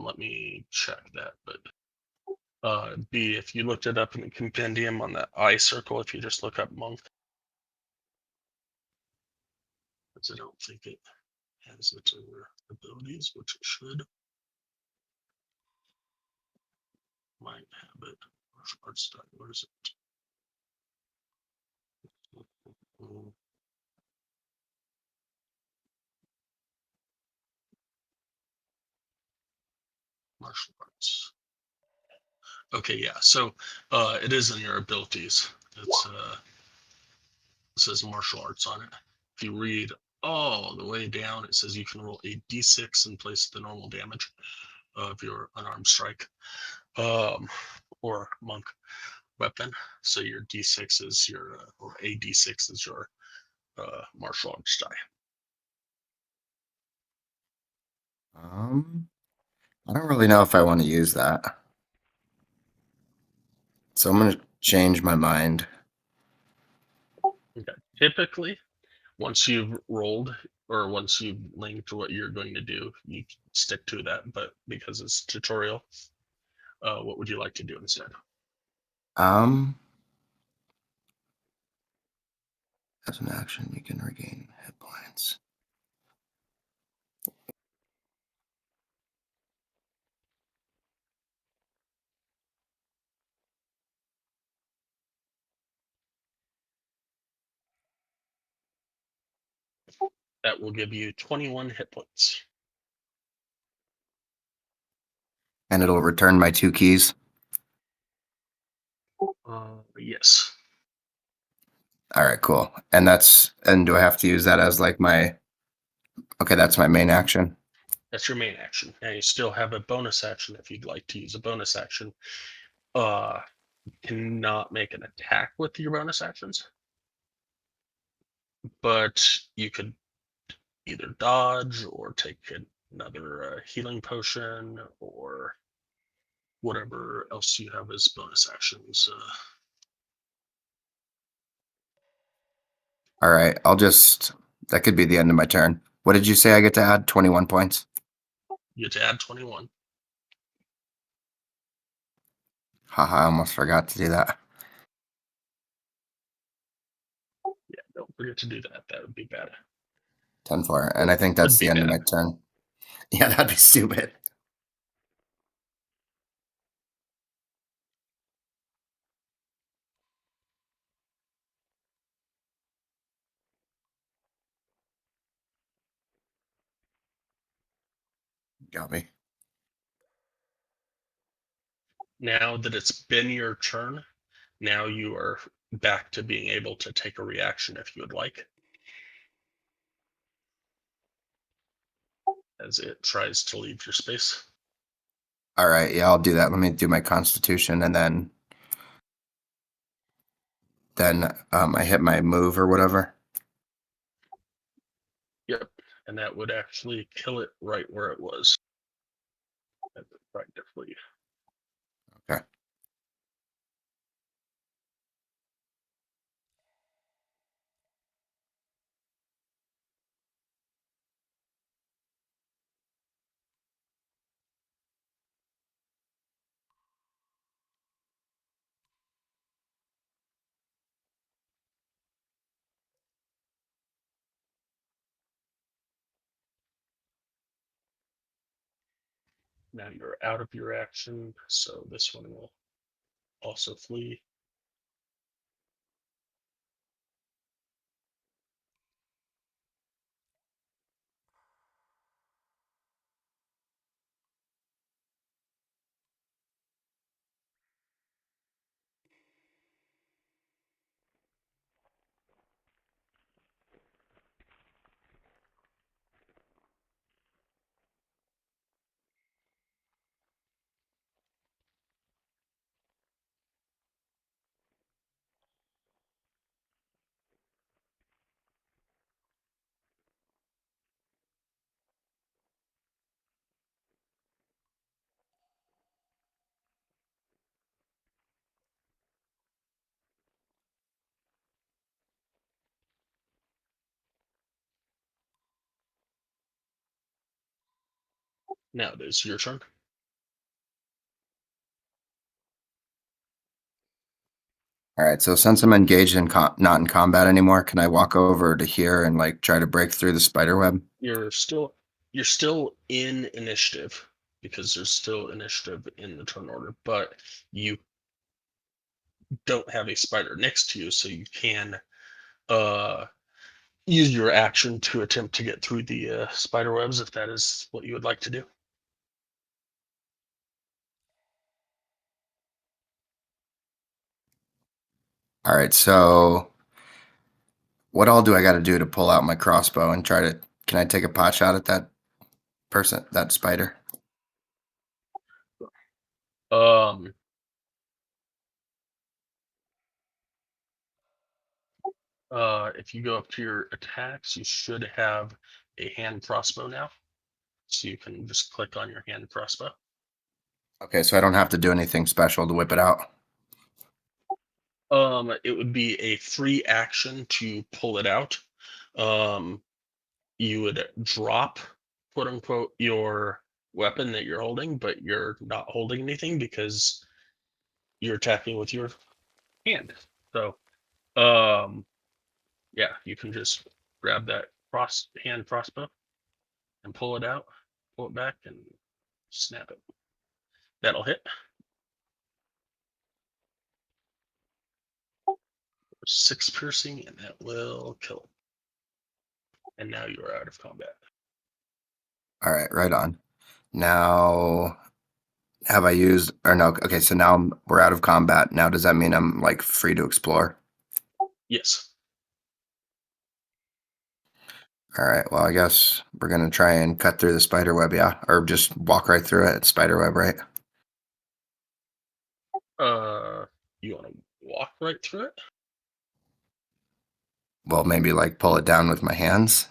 Let me check that. But B, if you looked it up in the compendium on that I circle, if you just look up monk, because I don't think it has its other abilities, which it should. Might have it. Martial arts die. Where is it? Martial arts. Okay, yeah. So it is in your abilities. It says martial arts on it. If you read all the way down, it says you can roll a d6 in place of the normal damage of your unarmed strike or monk weapon. So your d6 is your or a d6 is your martial arts die. I don't really know if I want to use that. So I'm going to change my mind. Okay. Typically, once you've rolled or once you've linked what you're going to do, you stick to that. But because it's tutorial, what would you like to do instead? Um, as an action, you can regain hit points. That will give you 21 hit points. And it'll return my 2 keys. Yes. All right, cool. And do I have to use that as like my, okay, that's my main action. That's your main action. Now you still have a bonus action if you'd like to use a bonus action. Cannot make an attack with your bonus actions, but you could either dodge or take another healing potion or whatever else you have as bonus actions. All right, that could be the end of my turn. What did you say I get to add? 21 points? You get to add 21. Haha, I almost forgot to do that. Yeah, don't forget to do that. That would be bad. 10-4. And I think that's Would be the end of bad. my turn. Yeah, that'd be stupid. Got me. Now that it's been your turn, now you are back to being able to take a reaction if you would like. as it tries to leave your space. All right, yeah, I'll do that. Let me do my Constitution, and then I hit my move or whatever. Yep, and that would actually kill it right where it was. Right, definitely. Okay. Now you're out of your action, so this one will also flee. Now it is your turn. All right, so since I'm engaged in not in combat anymore, can I walk over to here and like try to break through the spider web? You're still in initiative because there's still initiative in the turn order, but you don't have a spider next to you, so you can uh use your action to attempt to get through the spider webs if that is what you would like to do. All right, so what all do I got to do to pull out my crossbow and try to? Can I take a pot shot at that person, that spider? Um, if you go up to your attacks, you should have a hand crossbow now, so you can just click on your hand crossbow. Okay, so I don't have to do anything special to whip it out. It would be a free action to pull it out. You would drop, quote unquote, your weapon that you're holding, but you're not holding anything because you're attacking with your hand. So, um, yeah, you can just grab that hand crossbow and pull it out, pull it back, and snap it. That'll hit. 6 piercing, and that will kill it. And now you are out of combat. All right, right on. Now, have I used or no? Okay, so now we're out of combat. Now, does that mean I'm like free to explore? Yes. All right, well, I guess we're gonna try and cut through the spider web, yeah, or just walk right through it. It's spider web, right? Uh, you want to walk right through it? Well, maybe like pull it down with my hands.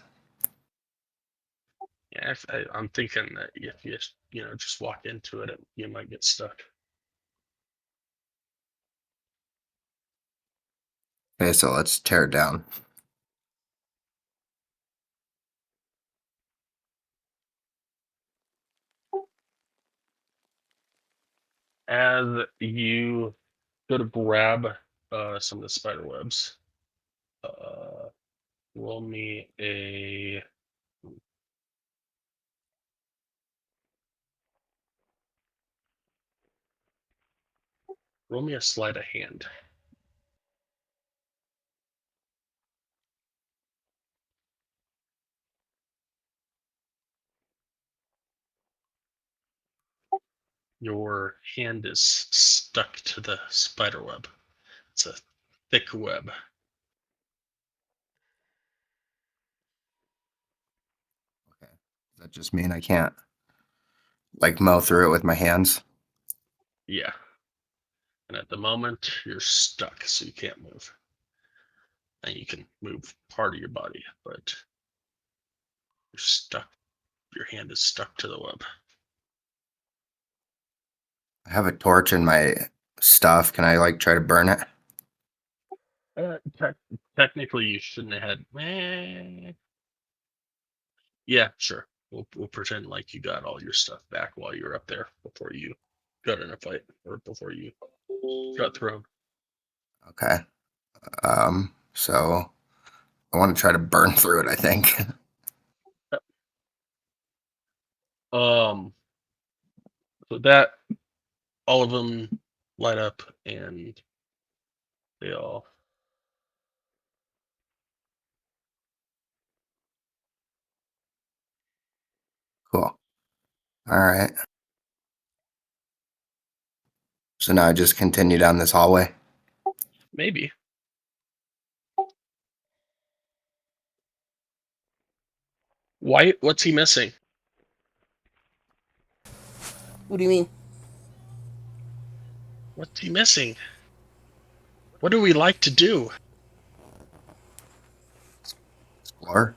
Yeah, I'm thinking that if you just walk into it, you might get stuck. Okay, so let's tear it down. As you go to grab some of the spider webs, uh, roll me a sleight of hand. Your hand is stuck to the spider web. It's a thick web. Okay. that just mean I can't like mow through it with my hands? Yeah. And at the moment, you're stuck, so you can't move. And you can move part of your body, but you're stuck. Your hand is stuck to the web. I have a torch in my stuff. Can I like try to burn it? Technically, you shouldn't have had. Yeah, sure. We'll pretend like you got all your stuff back while you were up there before you got in a fight or before you got thrown. Okay. So I want to try to burn through it, I think. Um, so that all of them light up and they all. Cool. All right. So now I just continue down this hallway. Maybe. White, what's he missing? What do you mean? What's he missing? What do we like to do? Explore.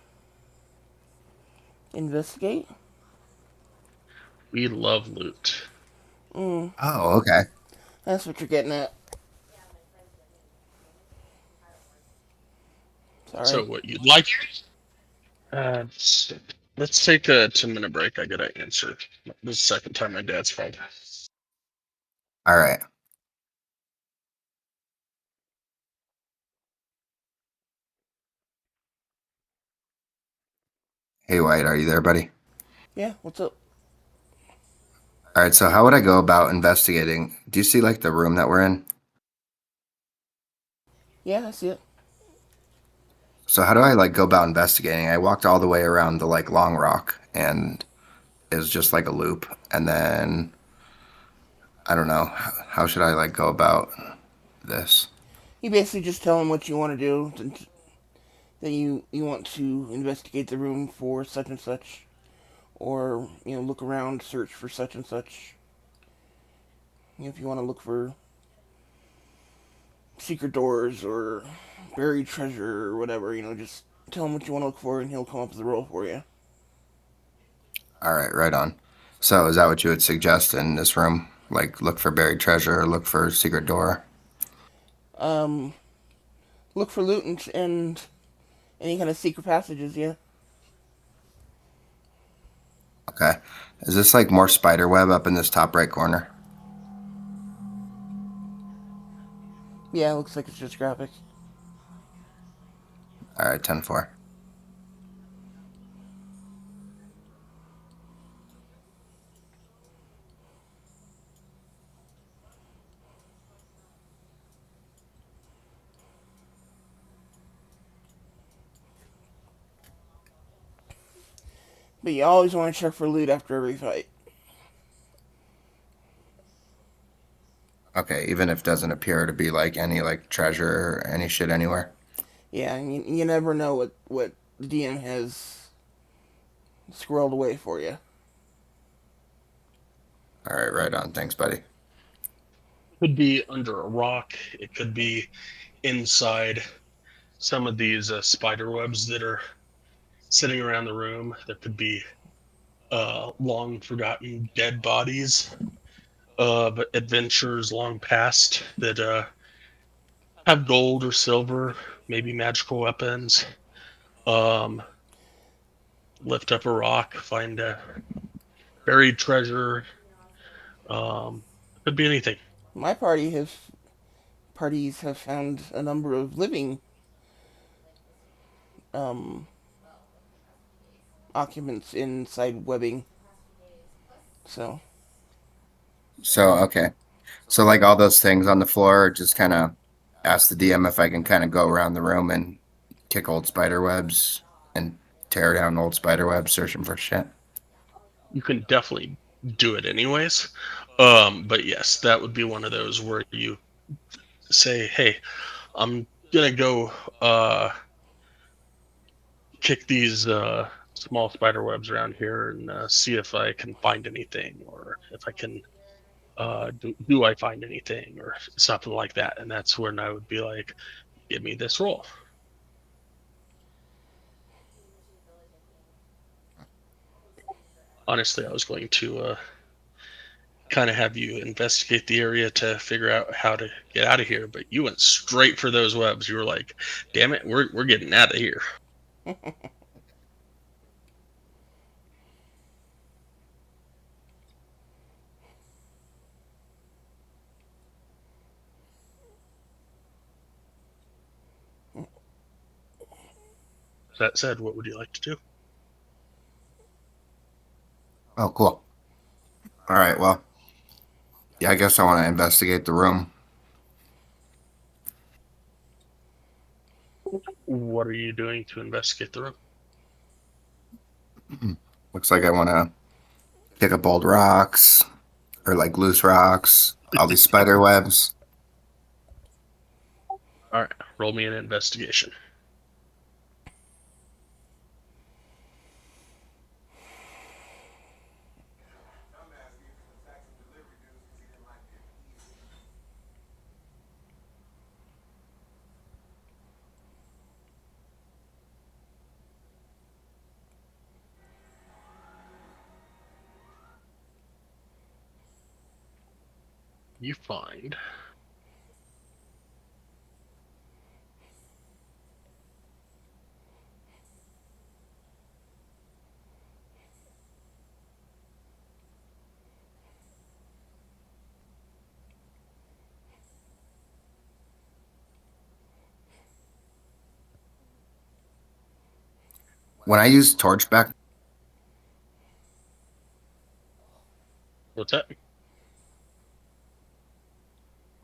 Investigate? We love loot. Mm, Oh, okay. that's what you're getting at. So Sorry. what you'd like? Uh, let's take a 10-minute break. I gotta answer. This is the second time my dad's called. All right. Hey, White, are you there, buddy? Yeah, what's up? All right. So how would I go about investigating? Do you see like the room that we're in? Yeah, I see it. So how do I like go about investigating? I walked all the way around the like long rock and it was just like a loop. And then I don't know. How should I like go about this? You basically just tell him what you want to do. That you want to investigate the room for such and such, or look around, search for such and such. If you want to look for secret doors or buried treasure or whatever, just tell him what you want to look for, and he'll come up with a roll for you. All right, right on. So is that what you would suggest in this room? Like look for buried treasure or look for secret door? Um, look for loot and any kind of secret passages. Yeah, Okay. Is this like more spider web up in this top right corner? yeah. It looks like it's just graphics. All right, 10-4. But you always want to check for loot after every fight. Okay, even if it doesn't appear to be like any like treasure or any shit anywhere. Yeah, you never know what the DM has squirreled away for you. All right, right on. Thanks, buddy. Could be under a rock. It could be inside some of these spider webs that are sitting around the room. There could be long forgotten dead bodies of adventures long past that have gold or silver, maybe magical weapons. Um, Lift up a rock, find a buried treasure. Um, could be anything. My parties have found a number of living um, occupants inside webbing. So So, okay. So like all those things on the floor, just kind of ask the DM if I can kind of go around the room and kick old spider webs and tear down old spider webs searching for shit. You can definitely do it anyways. But yes, that would be one of those where you say, "Hey, I'm gonna go kick these small spider webs around here and see if I can find anything, or if I can do I find anything, or something like that. And that's when I would be like, give me this roll. Honestly, I was going to kind of have you investigate the area to figure out how to get out of here, but you went straight for those webs. You were like, damn it, we're getting out of here. That said, what would you like to do? Oh, cool. All right. Well, yeah, I guess I want to investigate the room. What are you doing to investigate the room? Looks like I want to pick up old rocks or like loose rocks, all these spider webs. All right, roll me an investigation. You find When I use torch back, what's that?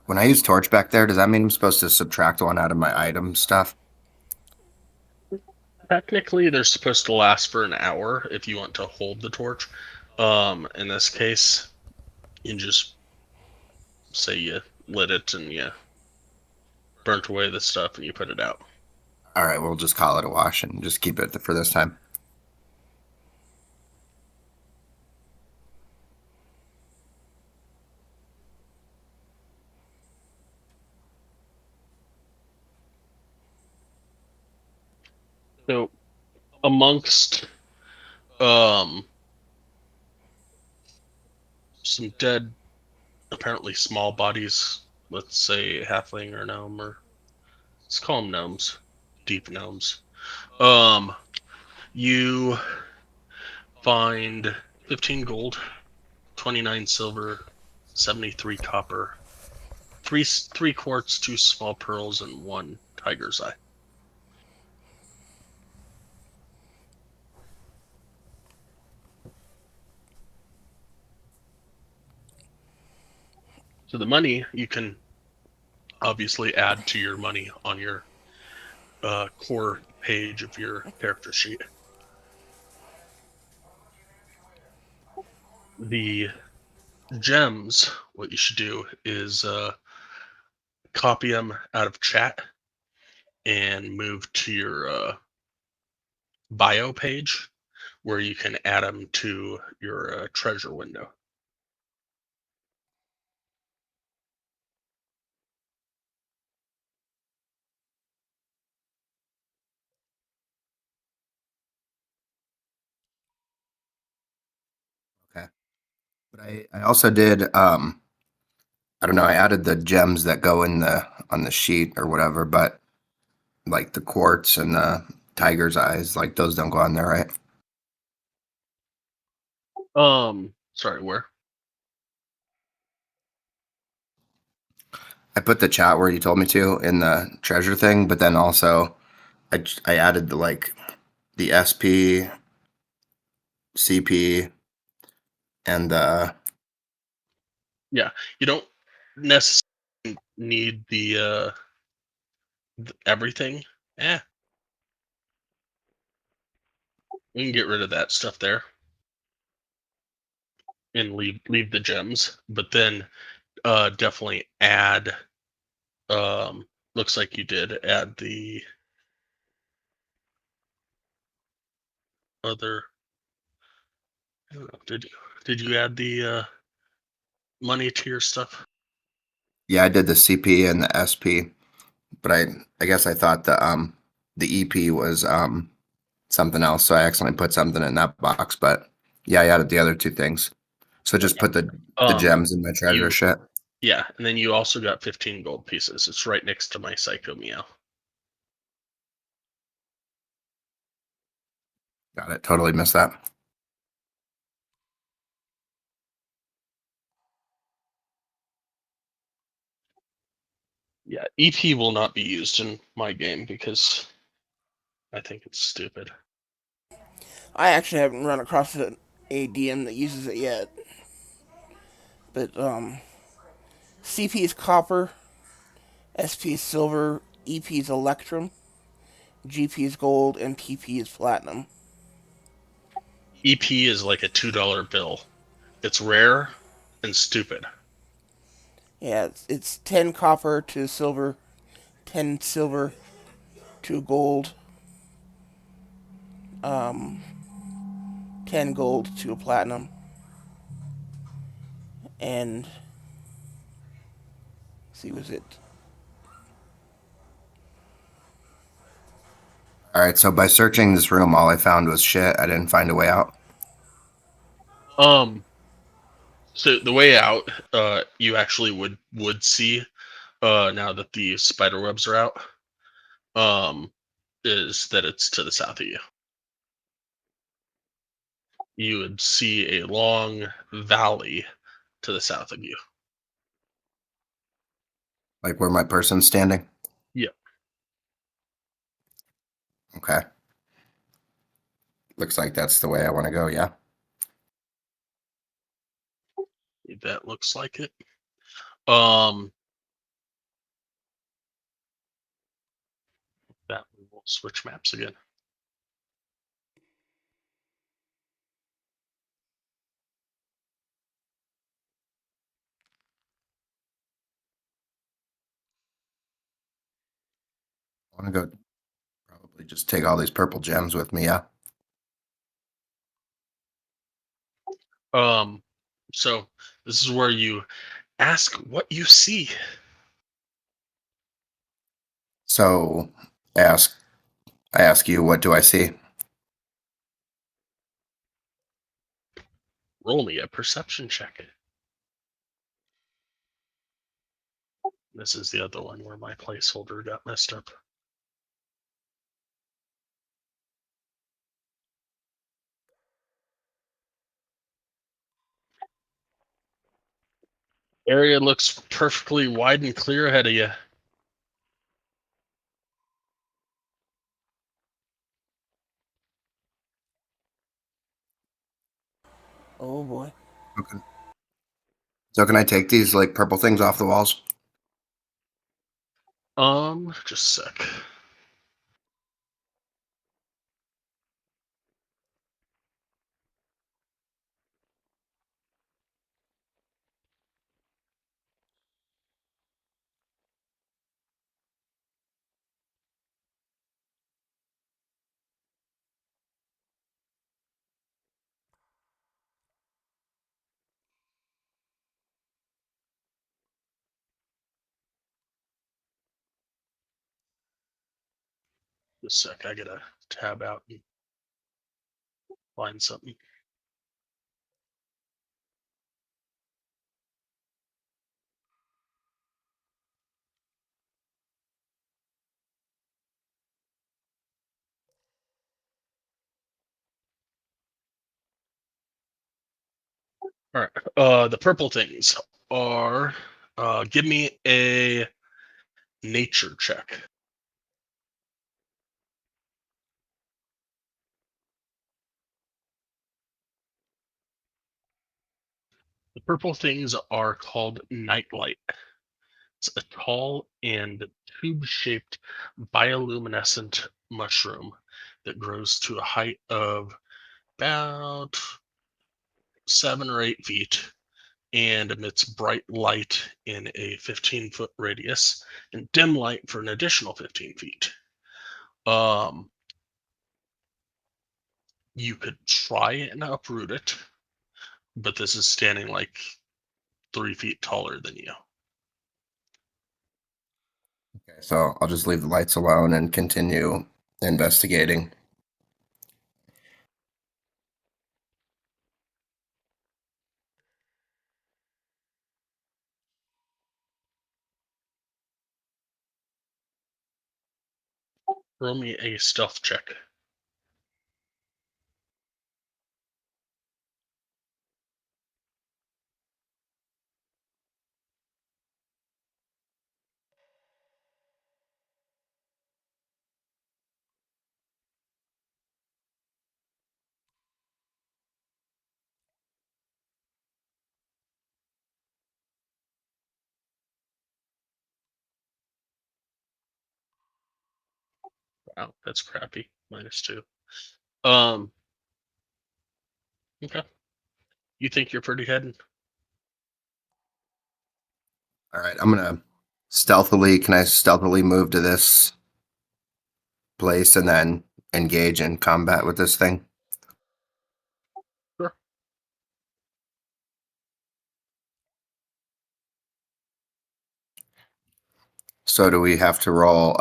when I use torch back there, does that mean I'm supposed to subtract one out of my item stuff? Technically, they're supposed to last for an hour if you want to hold the torch. In this case, you just say you lit it and you burnt away the stuff and you put it out. All right, we'll just call it a wash and just keep it for this time. So, amongst um some dead, apparently small bodies, let's say halfling or gnome, or let's call them gnomes, deep gnomes. You find 15 gold, 29 silver, 73 copper, three quartz, two small pearls, and one tiger's eye. So the money you can obviously add to your money on your core page of your character sheet. The gems, what you should do is copy them out of chat and move to your bio page where you can add them to your treasure window. Okay. But I also did I don't know, I added the gems that go in the on the sheet or whatever, but like the quartz and the tiger's eyes, like those don't go on there, right? Sorry, where? I put the chat where you told me to in the treasure thing, but then also I added the like the SP, CP, and Yeah, you don't necessarily need the everything. Eh, we can get rid of that stuff there and leave the gems, but then definitely add. Looks like you did add the other? I don't know. Did you add the money to your stuff? Yeah, I did the CP and the SP, but I guess I thought the EP was something else, so I accidentally put something in that box. But yeah, I added the other two things. So just Okay. put the gems in my treasure You shit. Yeah, and then you also got 15 gold pieces. It's right next to my Psycho Meow. Got it. Totally missed that. Yeah, EP will not be used in my game because I think it's stupid. I actually haven't run across a DM that uses it yet. But CP is copper, SP is silver, EP is electrum, GP is gold, and TP is platinum. EP is like a $2 bill. It's rare and stupid. Yeah, it's 10 copper to silver, 10 silver to gold, um, 10 gold to a platinum, and see, was it? All right, so by searching this room, all I found was shit. I didn't find a way out. Um, so the way out, you actually would see, now that the spider webs are out, um, is that it's to the south of you. You would see a long valley to the south of you. Like where my person's standing. Yeah. Okay. Looks like that's the way I want to go. Yeah. That looks like it. Um, that we will switch maps again. I want to go. Probably just take all these purple gems with me. Yeah. Um, so this is where you ask what you see. So ask. I ask you, what do I see? Roll me a perception check. This is the other one where my placeholder got messed up. Area looks perfectly wide and clear ahead of you. Oh boy. Okay. So can I take these like purple things off the walls? Just a sec. Just a sec. I gotta tab out and find something. All right. The purple things are. Give me a nature check. The purple things are called nightlight. It's a tall and tube-shaped bioluminescent mushroom that grows to a height of about 7 or 8 feet and emits bright light in a 15-foot radius and dim light for an additional 15 feet. Um, You could try and uproot it, but this is standing like 3 feet taller than you. Okay, so I'll just leave the lights alone and continue investigating. Roll me a stealth check. Wow, that's crappy. -2. Okay. You think you're pretty hidden? All right, I'm gonna stealthily. Can I stealthily move to this place and then engage in combat with this thing? Sure. So do we have to roll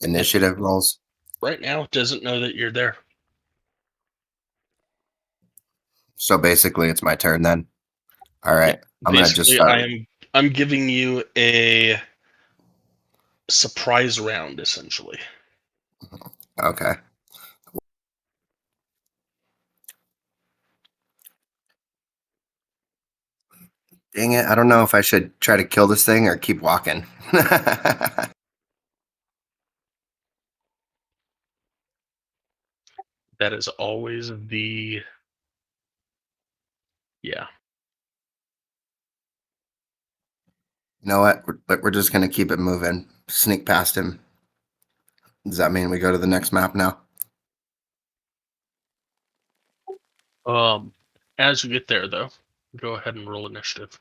initiative rolls? Right now, it doesn't know that you're there. So basically, it's my turn then. All right, I'm gonna just Basically, start. I'm giving you a surprise round, essentially. Okay. Dang it! I don't know if I should try to kill this thing or keep walking. That is always the yeah. You know what? We're just gonna keep it moving. Sneak past him. Does that mean we go to the next map now? As you get there, though, go ahead and roll initiative.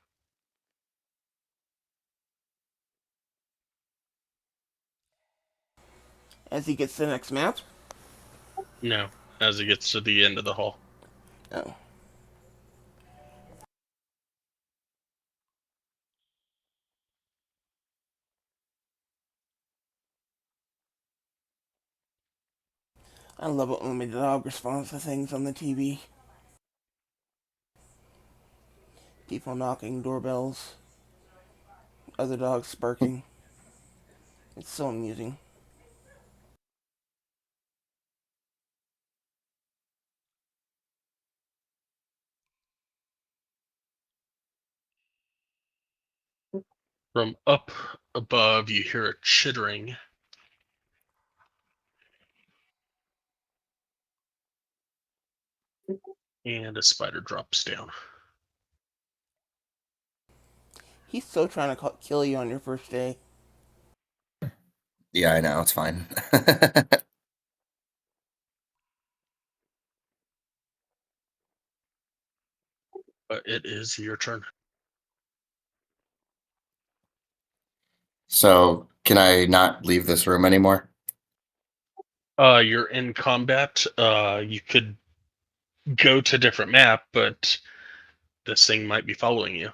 As he gets to the next map. No, as it gets to the end of the hall. Oh. I love it when my dog responds to things on the TV. People knocking, doorbells, other dogs barking. It's so amusing. From up above, you hear a chittering, and a spider drops down. He's so trying to kill you on your first day. Yeah, I know. It's fine. But it is your turn. So can I not leave this room anymore? You're in combat. You could go to a different map, but this thing might be following you.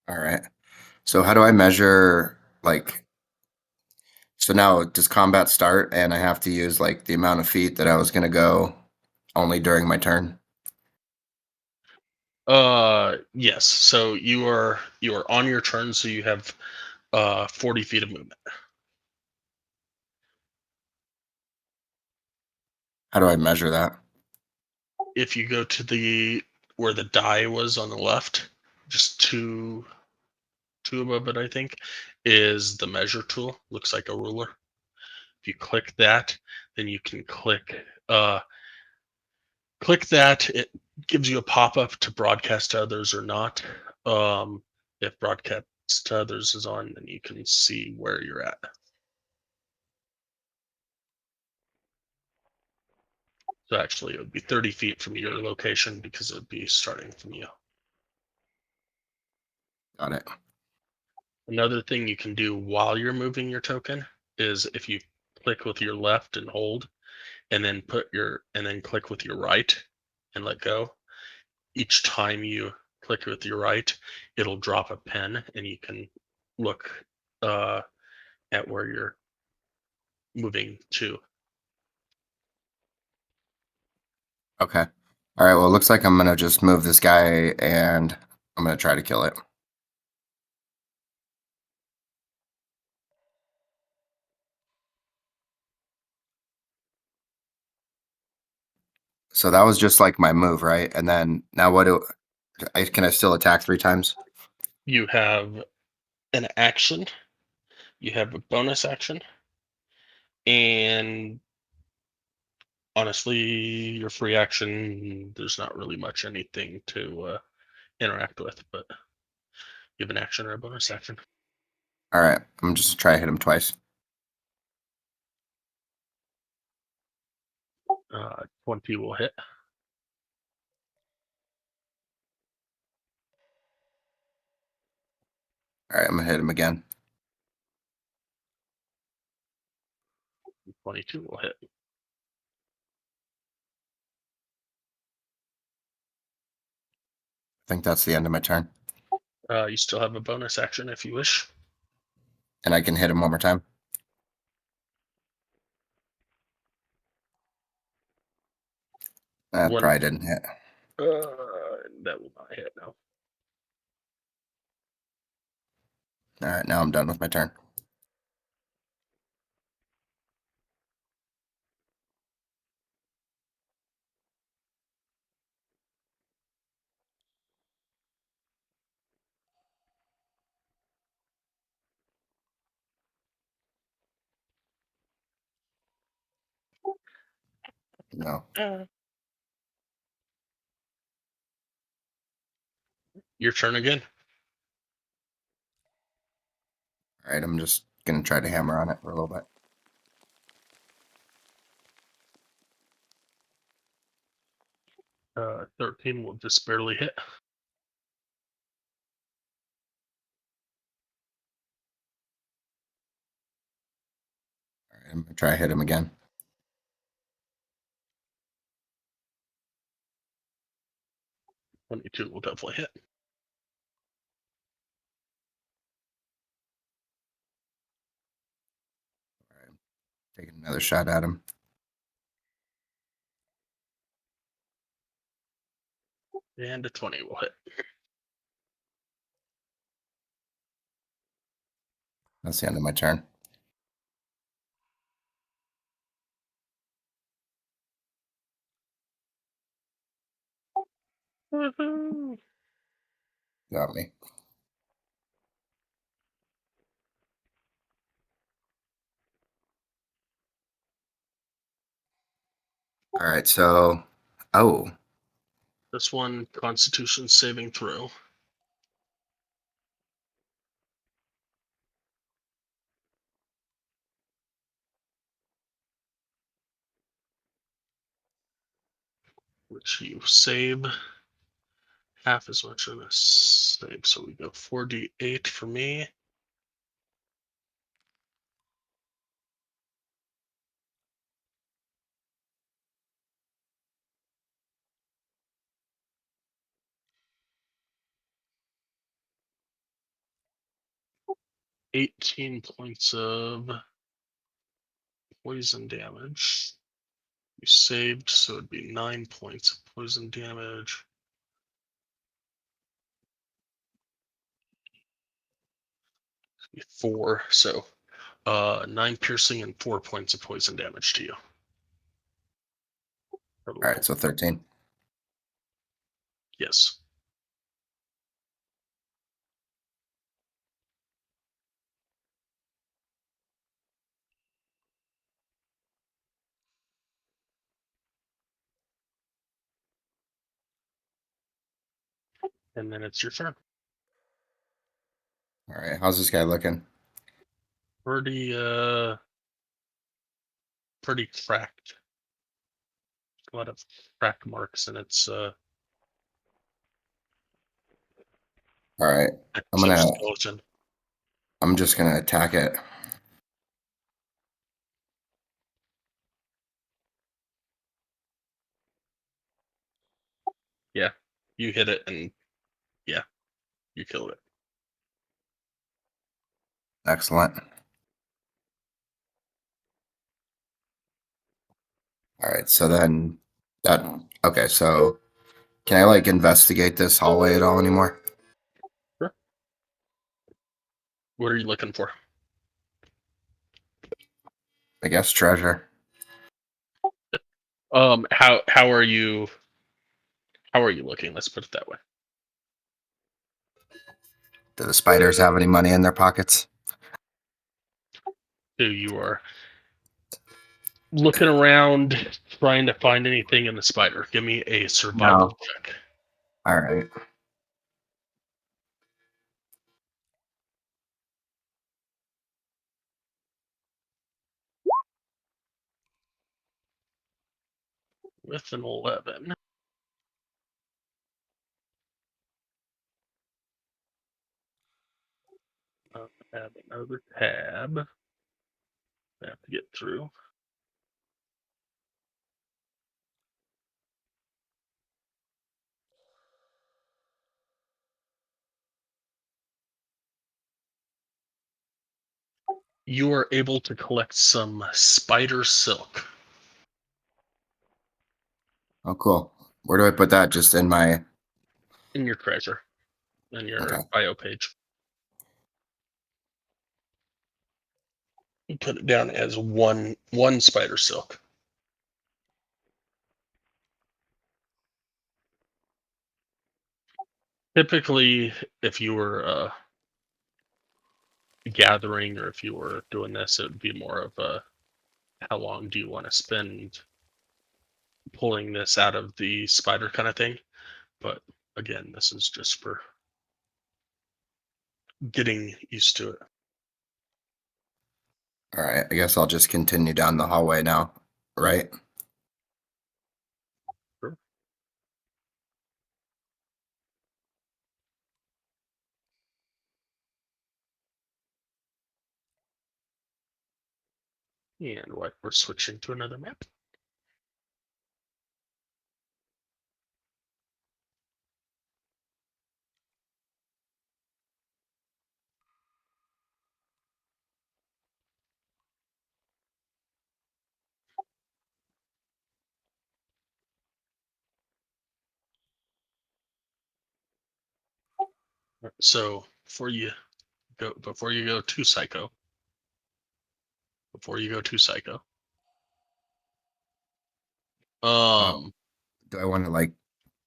All right. So how do I measure like so now does combat start and I have to use like the amount of feet that I was gonna go only during my turn? Yes. So you are on your turn, so you have 40 feet of movement. How do I measure that? If you go to the where the die was on the left, just two above it, I think, is the measure tool. Looks like a ruler. If you click that, then you can click that. It gives you a pop-up to broadcast to others or not. If broadcast to others is on, then you can see where you're at. So actually, it would be 30 feet from your location because it would be starting from you. Got it. Another thing you can do while you're moving your token is if you click with your left and hold, and then click with your right and let go. Each time you click with your right, it'll drop a pen, and you can look at where you're moving to. Okay. All right. Well, it looks like I'm gonna just move this guy, and I'm gonna try to kill it. So that was just like my move, right? And then now what do can I still attack 3 times? You have an action, you have a bonus action, and honestly, your free action, there's not really much anything to interact with, but you have an action or a bonus action. All right. I'm just try to hit him twice. 20 will hit. All right. I'm gonna hit him again. 22 will hit. I think that's the end of my turn, You still have a bonus action if you wish. and I can hit him one more time. That One. probably didn't hit. That will not hit now. All right. Now I'm done with my turn. No. Your turn again. All right. I'm just gonna try to hammer on it for a little bit. 13 will just barely hit. All right, I'm gonna try to hit him again. 22 will definitely hit. All right. Taking another shot at him. And a 20 will hit. That's the end of my turn. Woohoo! Got me. All right. So, oh, This one, Constitution saving throw. Which you save half as much in a save. So we go 4d8 for me. $18 points of poison damage. You saved, so it'd be 9 points of poison damage. Four, so 9 piercing and 4 points of poison damage to you. all right. So 13. Yes. And then it's your turn. All right. How's this guy looking? Pretty pretty cracked. A lot of crack marks, and it's All right. I'm gonna exoskeleton. I'm just gonna attack it. Yeah, you hit it, and yeah, you killed it. Excellent. All right, so then that okay, so can I like investigate this hallway at all anymore? Sure. What are you looking for? I guess treasure. How are you? How are you looking? Let's put it that way. Do the spiders have any money in their pockets? So you are looking around, trying to find anything in the spider. Give me a survival No. check. All right. With an 11. Add another tab. I have to get through. You are able to collect some spider silk Oh, cool. Where do I put that? Just in my. in your treasure, in Okay. your bio page. You put it down as one spider silk. Typically, if you were gathering or if you were doing this, it would be more of a how long do you want to spend pulling this out of the spider kind of thing. But again, this is just for getting used to it. All right. I guess I'll just continue down the hallway now. Right. Sure. And what we're switching to another map. So before you go to psycho, before you go to psycho, Oh, um, do I want to like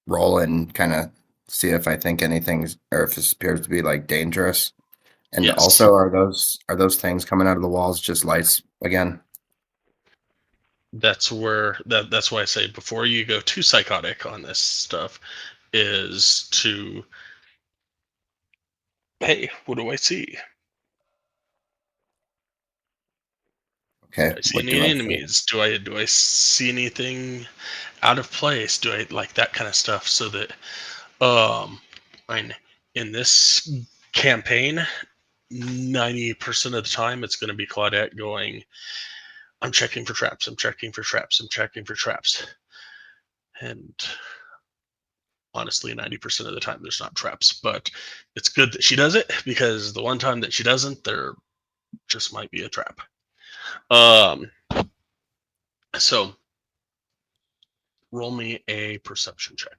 roll and kind of see if I think anything's or if this appears to be like dangerous? And yes, also, are those things coming out of the walls just lights again? that's why I say before you go too psychotic on this stuff is to, hey, what do I see? Okay. Do I see What do any I see? enemies? Do I see anything out of place? Do I like that kind of stuff? So that I mean, in this campaign, 90% of the time it's going to be Claudette going, I'm checking for traps. I'm checking for traps. I'm checking for traps. And honestly, 90% of the time there's not traps, but it's good that she does it because the one time that she doesn't, there just might be a trap. Um, so roll me a perception check.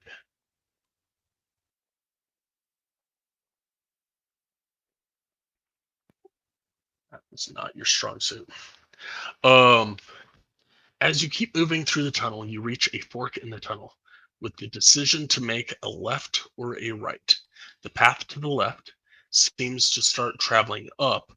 That's not your strong suit. Um, as you keep moving through the tunnel, you reach a fork in the tunnel with the decision to make a left or a right. The path to the left seems to start traveling up,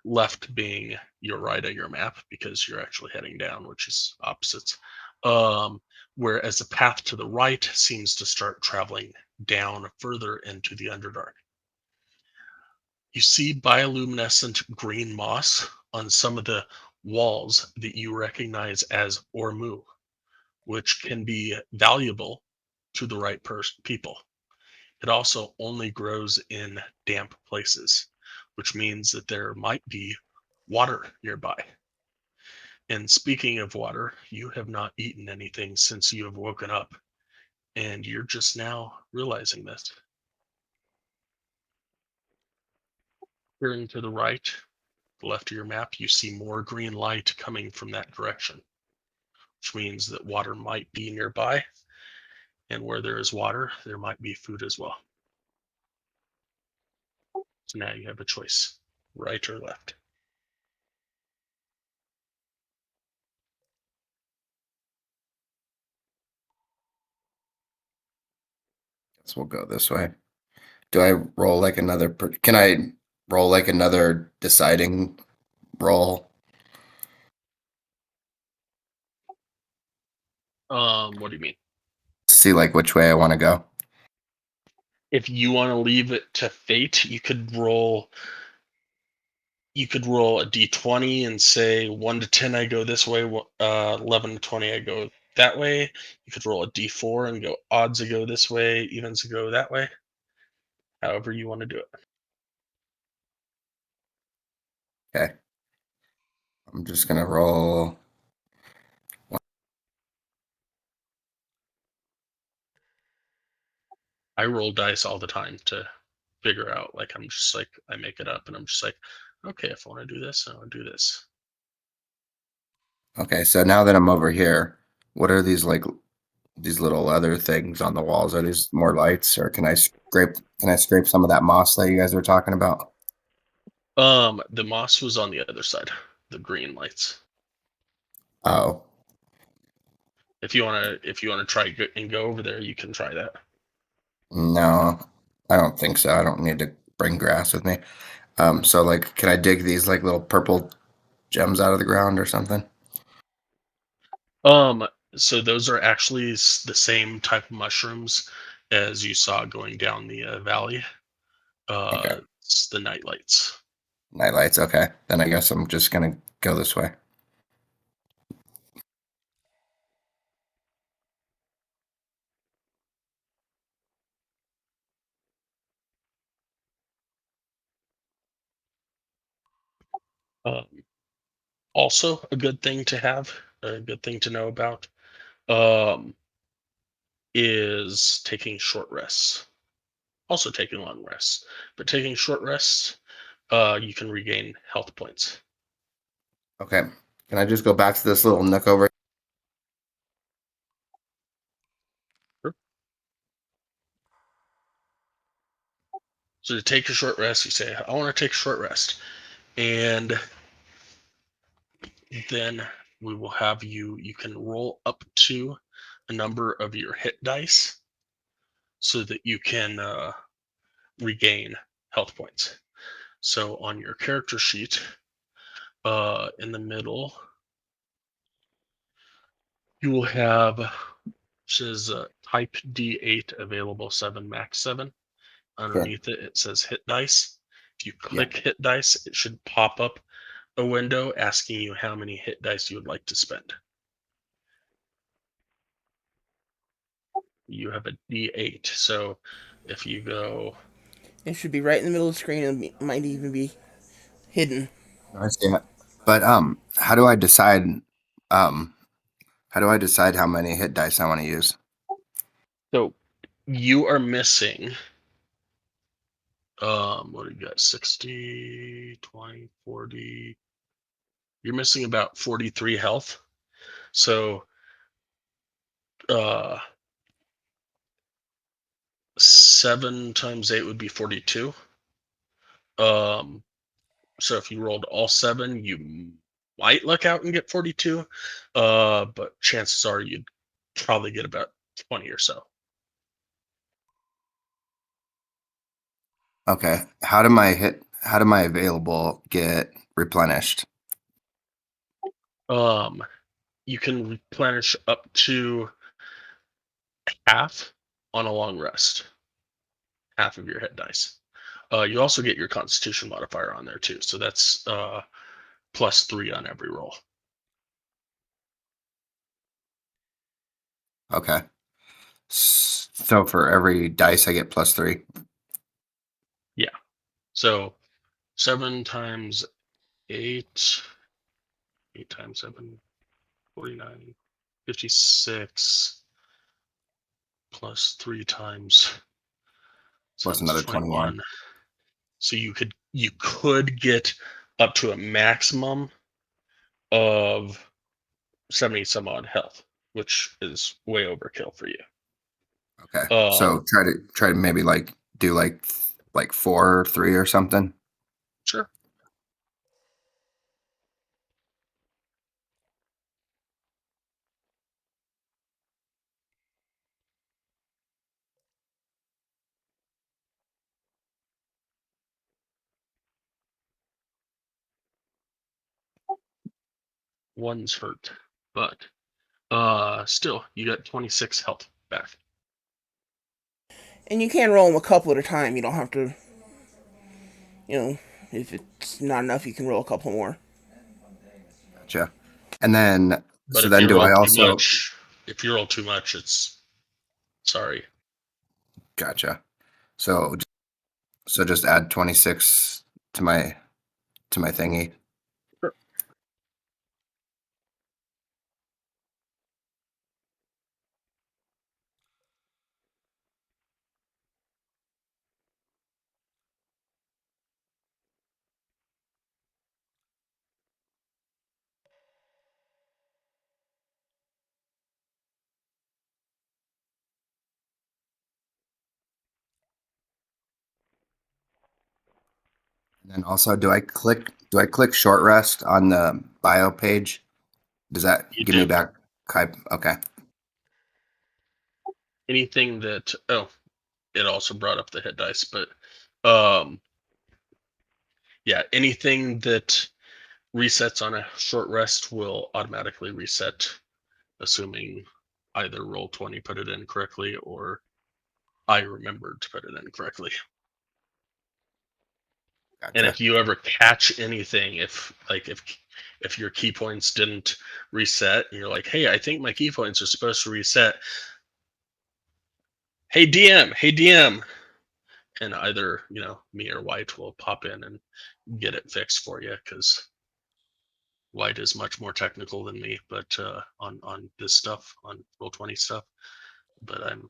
left being your right of your map because you're actually heading down, which is opposites. Um, Whereas the path to the right seems to start traveling down further into the Underdark. You see bioluminescent green moss on some of the walls that you recognize as ormu, which can be valuable to the right people. It also only grows in damp places, which means that there might be water nearby. And speaking of water, you have not eaten anything since you have woken up, and you're just now realizing this. Turning to the right, the left of your map, you see more green light coming from that direction, which means that water might be nearby. And where there is water, there might be food as well. So now you have a choice, right or left. Guess we'll go this way. Do I roll like another? Can I roll like another deciding roll? What do you mean? To see like which way I want to go. If you want to leave it to fate, you could roll a d20 and say 1 to 10 I go this way, 11 to 20 I go that way. You could roll a d4 and go odds I go this way, evens I go that way. However you want to do it. Okay. I'm just gonna roll. I roll dice all the time to figure out. Like I'm just like I make it up and I'm just like, okay, if I want to do this, I want to do this. Okay, so now that I'm over here, what are these like these little other things on the walls? Are these more lights, or can I scrape some of that moss that you guys were talking about? The moss was on the other side, the green lights. Oh, If you wanna try and go over there, you can try that. no, I don't think so. I don't need to bring grass with me. So like, can I dig these like little purple gems out of the ground or something? Um, so those are actually the same type of mushrooms as you saw going down the valley. Okay, It's the night lights. night lights. Okay, then I guess I'm just gonna go this way. Um, Also, a good thing to have, a good thing to know about, um, is taking short rests. Also taking long rests, but taking short rests, you can regain health points. Okay, can I just go back to this little nook over? Sure. So to take a short rest, you say, "I want to take a short rest," and then we will have you. You can roll up to a number of your hit dice so that you can regain health points. So on your character sheet, in the middle, you will have says type D8 available 7 max 7. Sure. Underneath it, it says hit dice. If you Yeah. click hit dice, it should pop up a window asking you how many hit dice you would like to spend. You have a D8. So if you go, It should be right in the middle of the screen and might even be hidden. I see it. But um how do I decide how many hit dice I want to use? so you are missing, what do you got? 60, 20, 40. You're missing about 43 health. So, uh, 7 times 8 would be 42. Um, So if you rolled all 7, you might luck out and get 42. But chances are you'd probably get about 20 or so. Okay. How do my available get replenished? Um, you can replenish up to half on a long rest, half of your hit dice. You also get your Constitution modifier on there too, so that's +3 on every roll. Okay. So for every dice I get +3. Yeah. So 7 times 8. 8 times 7, 49, 56, plus 3 times Plus 7 is another 21. 21. So you could get up to a maximum of 70 some odd health, which is way overkill for you. Okay. So try to maybe like do like 4 or 3 or something. Sure. One's hurt, but still you got 26 health back. And you can roll them a couple at a time. You don't have to, if it's not enough, you can roll a couple more. Gotcha. And then But so if then you do roll I too also much, it's sorry. gotcha. So just add 26 to my thingy. Sure. And then also do I click short rest on the bio page? Does that You give me do. back okay. Anything that it also brought up the hit dice, but um yeah, anything that resets on a short rest will automatically reset, assuming either roll 20 put it in correctly or I remembered to put it in correctly. And Gotcha. if you ever catch anything, if your key points didn't reset, and you're like, hey, I think my key points are supposed to reset. Hey DM, and either me or White will pop in and get it fixed for you, because White is much more technical than me, but on this stuff, on Roll20 stuff. But I'm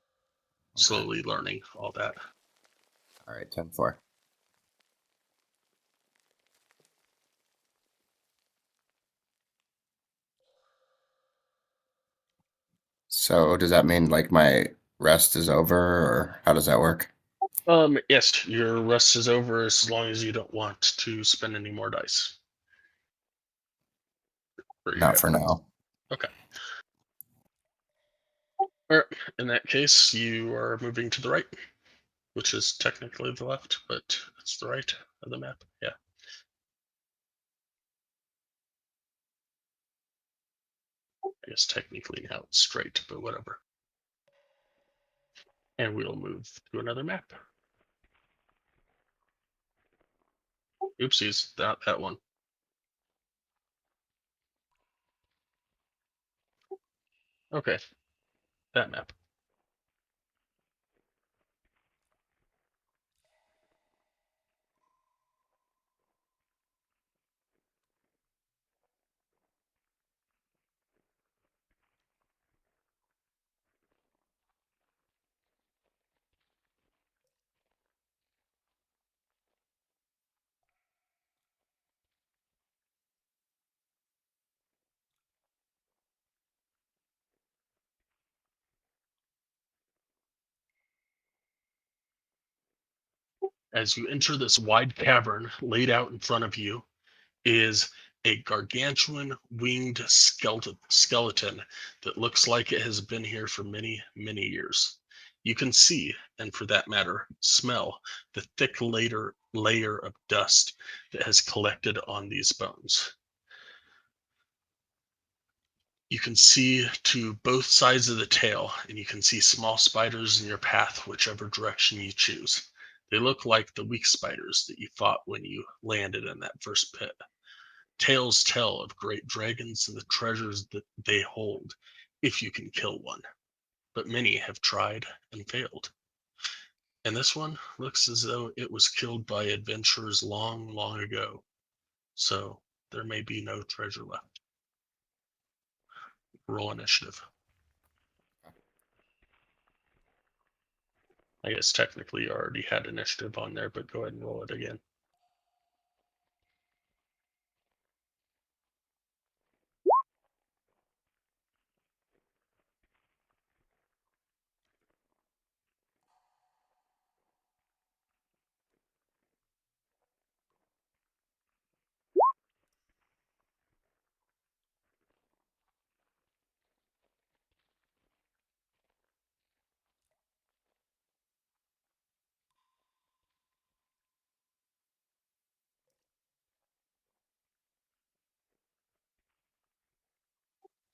Okay. slowly learning all that. All right, 10-4. So does that mean like my rest is over, or how does that work? Yes, your rest is over as long as you don't want to spend any more dice for your Not hit for points. now. Okay. All right. In that case, you are moving to the right, which is technically the left, but it's the right of the map. Yeah. I guess technically now it's straight, but whatever. And we'll move to another map. Oopsies, that one. Okay, that map. As you enter this wide cavern laid out in front of you is a gargantuan winged skeleton that looks like it has been here for many, many years. You can see, and for that matter, smell the thick layer of dust that has collected on these bones. You can see to both sides of the tail, and you can see small spiders in your path, whichever direction you choose. They look like the weak spiders that you fought when you landed in that first pit. Tales tell of great dragons and the treasures that they hold if you can kill one, but many have tried and failed. And this one looks as though it was killed by adventurers long, long ago. So there may be no treasure left. Roll initiative. I guess technically you already had initiative on there, but go ahead and roll it again.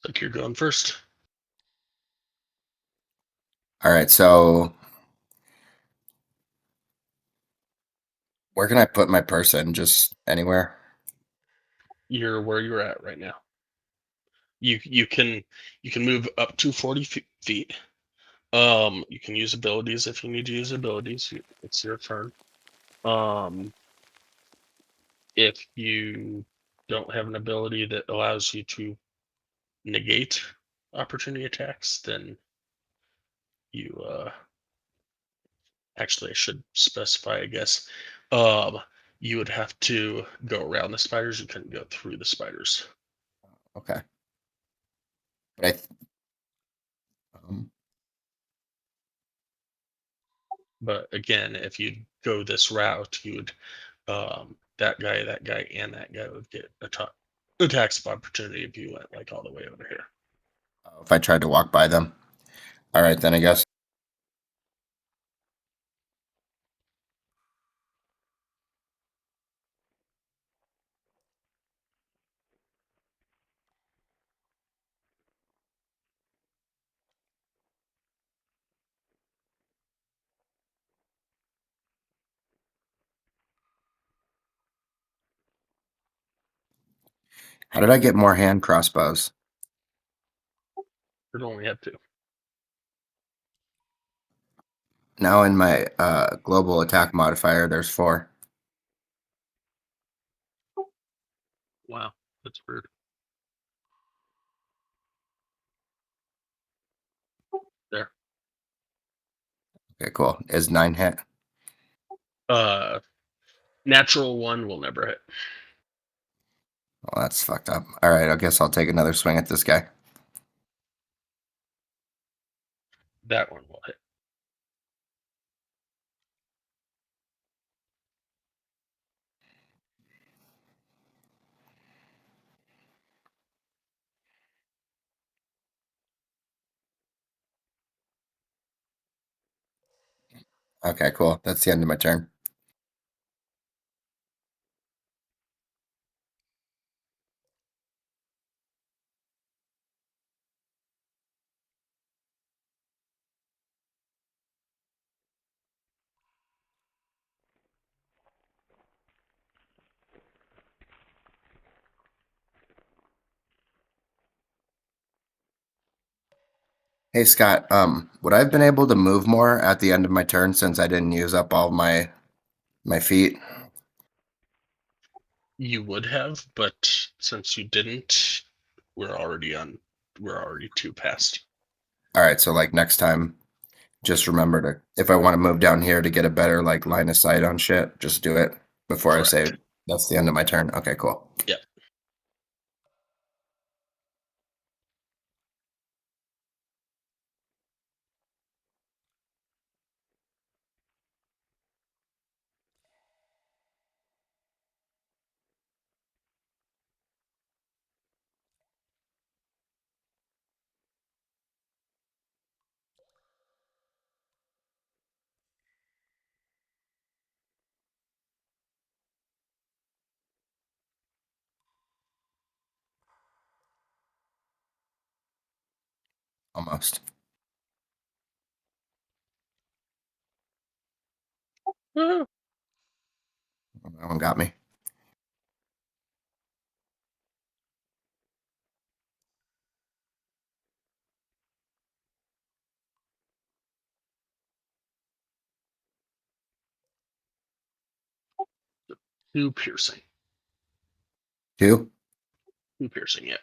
Like you're going first. All right, so where can I put my person? Just anywhere? You're where you're at right now. You can move up to 40 feet. You can use abilities if you need to use abilities. It's your turn. If you don't have an ability that allows you to negate opportunity attacks, then you actually I should specify, I guess. Um, you would have to go around the spiders. You couldn't go through the spiders. Okay. But um, But again, if you go this route, you would that guy, and that guy would get attacks of opportunity if you went like all the way over here. if I tried to walk by them. All right, then I guess. How did I get more hand crossbows? You'd only have two. Now in my global attack modifier, there's 4. Wow, that's weird. There. Okay, cool. Is 9 hit? Natural one will never hit. Well, that's fucked up. All right, I guess I'll take another swing at this guy. That one will hit. Okay, cool. That's the end of my turn. Hey Scott, would I have been able to move more at the end of my turn since I didn't use up all my feet? You would have, but since you didn't, we're already two past. All right, so like next time, just remember to if I want to move down here to get a better like line of sight on shit, just do it before I say Correct. that's the end of my turn. Okay, cool. Yeah. Almost. Ah, That one got me. 2 piercing. 2? 2 piercing, yeah.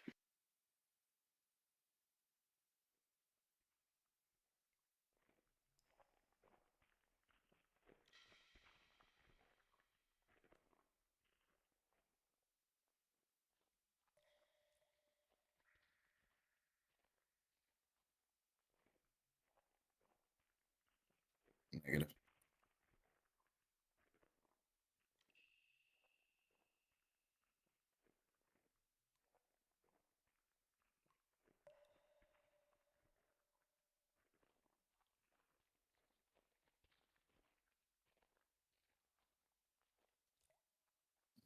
Negative.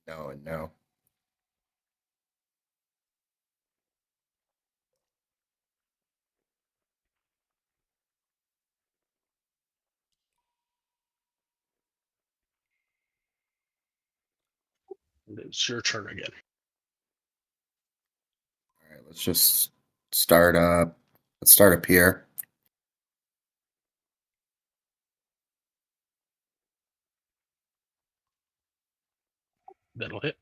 No and no. And it's your turn again. All right, let's just start up. Let's start up here. That'll hit.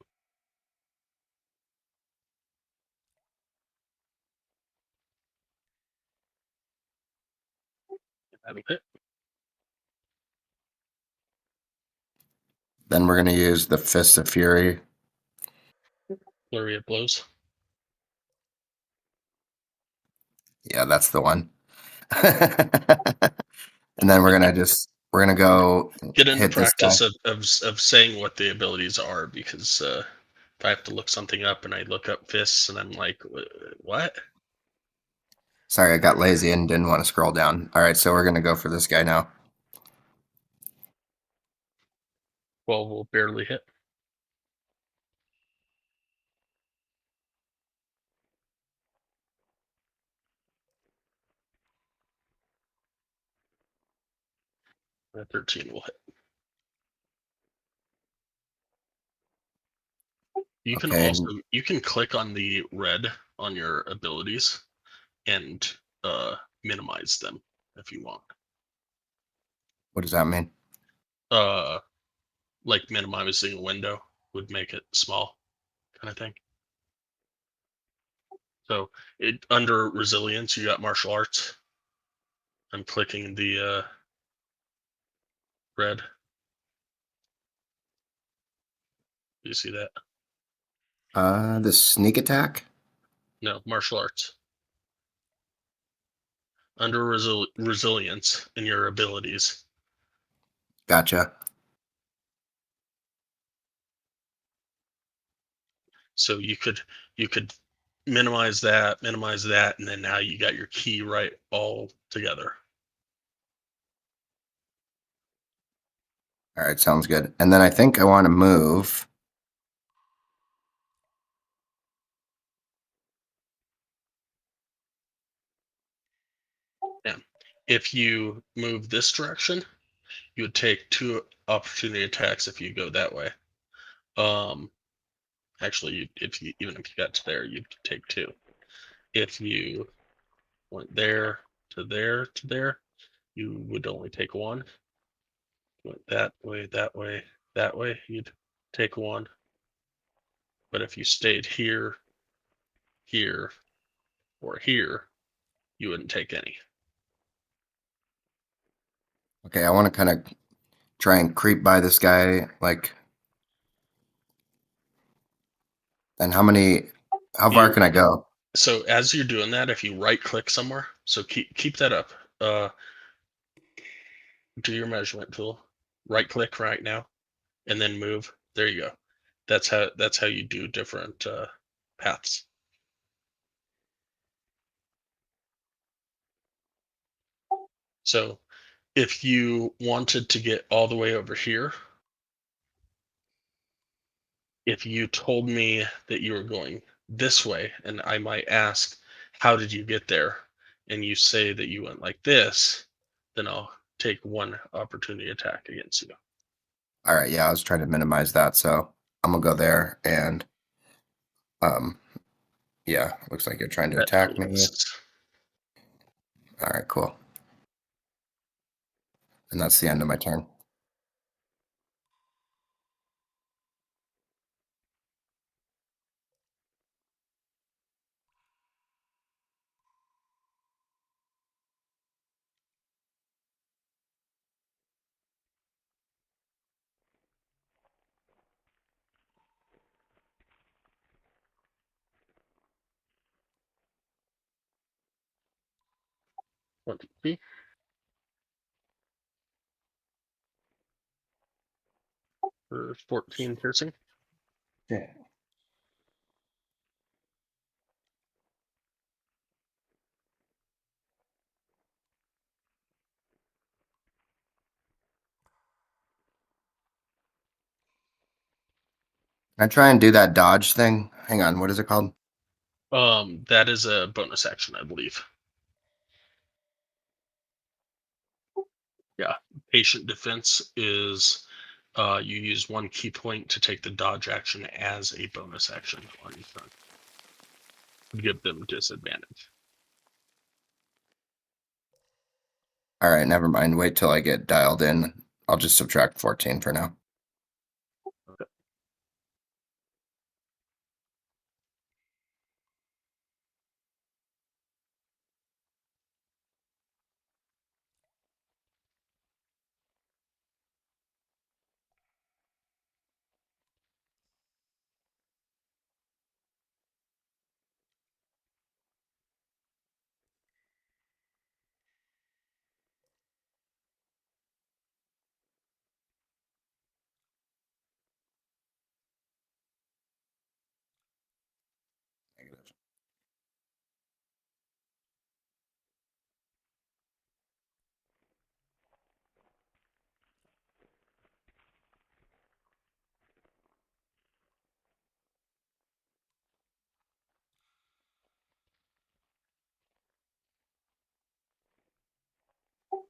That'll hit. Then we're going to use the Fist of Fury. Flurry of blows. Yeah, that's the one. And then we're gonna go Get into hit this guy. practice of saying what the abilities are, because if I have to look something up and I look up fists and I'm like, what? Sorry, I got lazy and didn't want to scroll down. All right, so we're gonna go for this guy now. 12 will barely hit. And a 13 will hit. You can Okay, also click on the red on your abilities and minimize them if you want. what does that mean? Like minimizing a window would make it small, kind of thing. So under resilience, you got martial arts. I'm clicking the red. Do you see that? The sneak attack. No, martial arts. Under resilience in your abilities. Gotcha. So you could minimize that, and then now you got your key right all together. All right, sounds good. And then I think I want to move. Yeah. If you move this direction, you would take 2 opportunity attacks if you go that way. Actually, even if you got to there, you'd take 2. If you went there to there to there, you would only take 1. Went that way, that way, you'd take 1. But if you stayed here, here, or here, you wouldn't take any. Okay, I want to kind of try and creep by this guy. Like, and how far can I go? So as you're doing that, if you right click somewhere, so keep that up. Do your measurement tool, right click right now, and then move. There you go. That's how you do different paths. So if you wanted to get all the way over here, if you told me that you were going this way, and I might ask, how did you get there? And you say that you went like this, then I'll take 1 opportunity attack against you. All right, yeah, I was trying to minimize that, so I'm gonna go there and um yeah, looks like you're trying to That attack totally me. misses. All right, cool. And that's the end of my turn. 20 for 14 piercing. Yeah. I try and do that dodge thing. Hang on, what is it called? That is a bonus action, I believe. Yeah, patient defense is you use 1 key point to take the dodge action as a bonus action on your turn. Give them disadvantage. All right, never mind. Wait till I get dialed in. I'll just subtract 14 for now. Okay. Negative.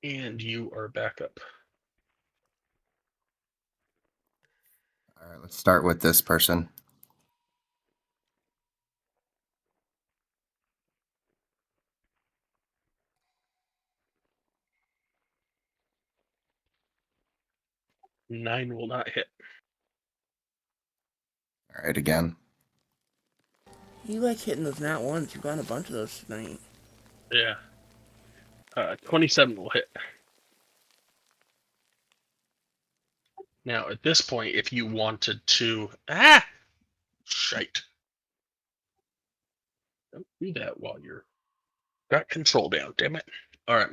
And you are back up. All right, let's start with this person. Nine will not hit. All right, again. You like hitting those nat ones. You've gotten a bunch of those tonight. Yeah. 27 will hit. Now, at this point, if you wanted to... Shite. Don't do that while you're... Got control down, damn it. All right.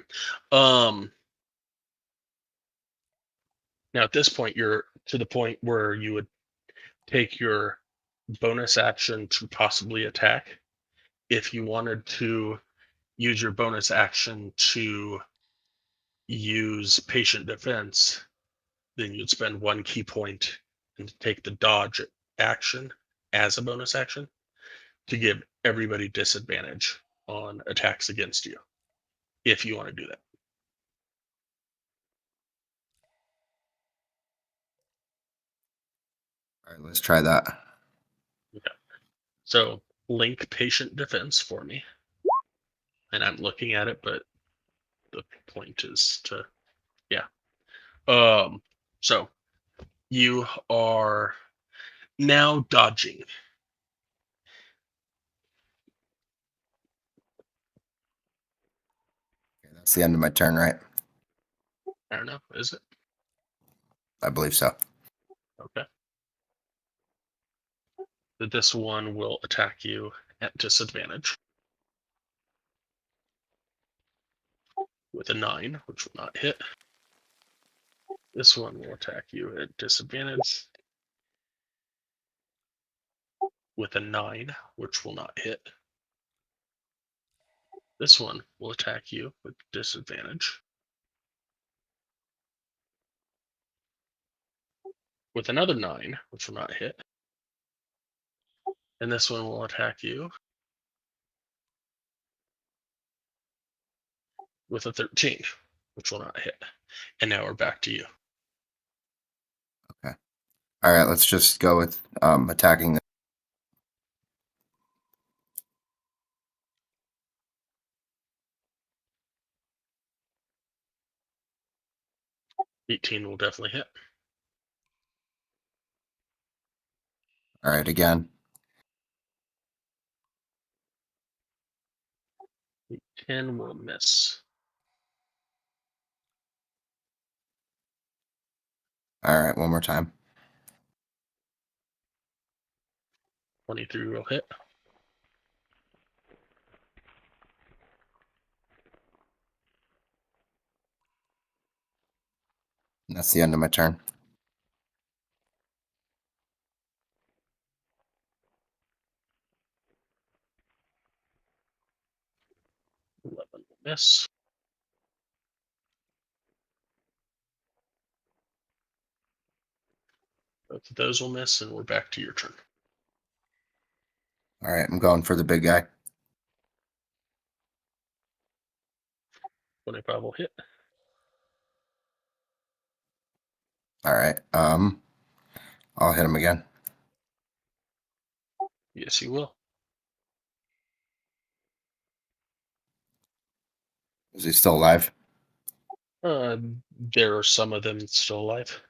Now, at this point, you're to the point where you would take your bonus action to possibly attack. If you wanted to use your bonus action to use patient defense, then you'd spend 1 key point and take the dodge action as a bonus action to give everybody disadvantage on attacks against you, if you want to do that. All right, let's try that. Okay. So link patient defense for me. And I'm looking at it, but the point is to, yeah. So you are now dodging. Okay, that's the end of my turn, right? I don't know, is it? I believe so. Okay. That this one will attack you at disadvantage with a 9, which will not hit. This one will attack you at disadvantage with a 9, which will not hit. This one will attack you with disadvantage with another 9, which will not hit. And this one will attack you with a 13, which will not hit. And now we're back to you. Okay. All right, let's just go with attacking. 18 will definitely hit. All right, again. 10 will miss. All right, one more time. 23 will hit. And that's the end of my turn. Will miss. Both of those will miss, and we're back to your turn. All right, I'm going for the big guy. 25 will hit. All right. I'll hit him again. Yes, you will. Is he still alive? There are some of them still alive.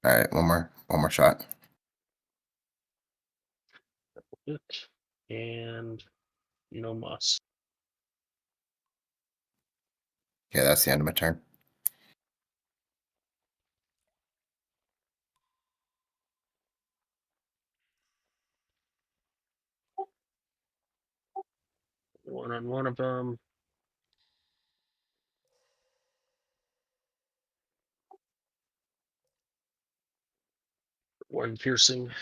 All right, one more shot. Hit. And no muss. Okay, that's the end of my turn. One on one of them. One piercing. Do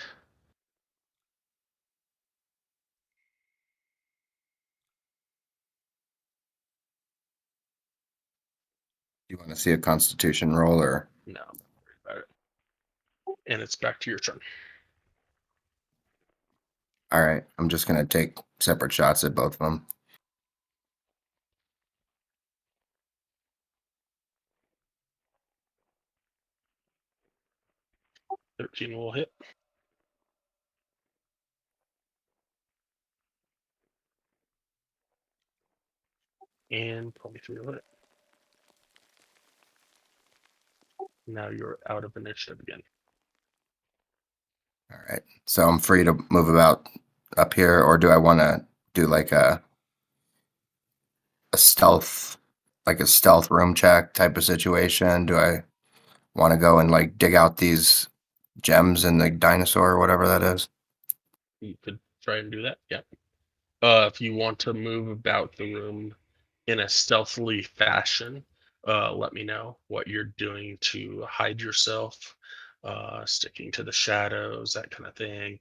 you want to see a Constitution roll or? No, I'm not worried about it. And it's back to your turn. All right, I'm just gonna take separate shots at both of them. $13 will hit. And 23 will hit. Now you're out of initiative again. All right, so I'm free to move about up here, or do I want to do like a stealth, like a stealth room check type of situation? Do I want to go and like dig out these gems in the dinosaur or whatever that is? You could try and do that. Yeah. If you want to move about the room in a stealthily fashion, let me know what you're doing to hide yourself, sticking to the shadows, that kind of thing.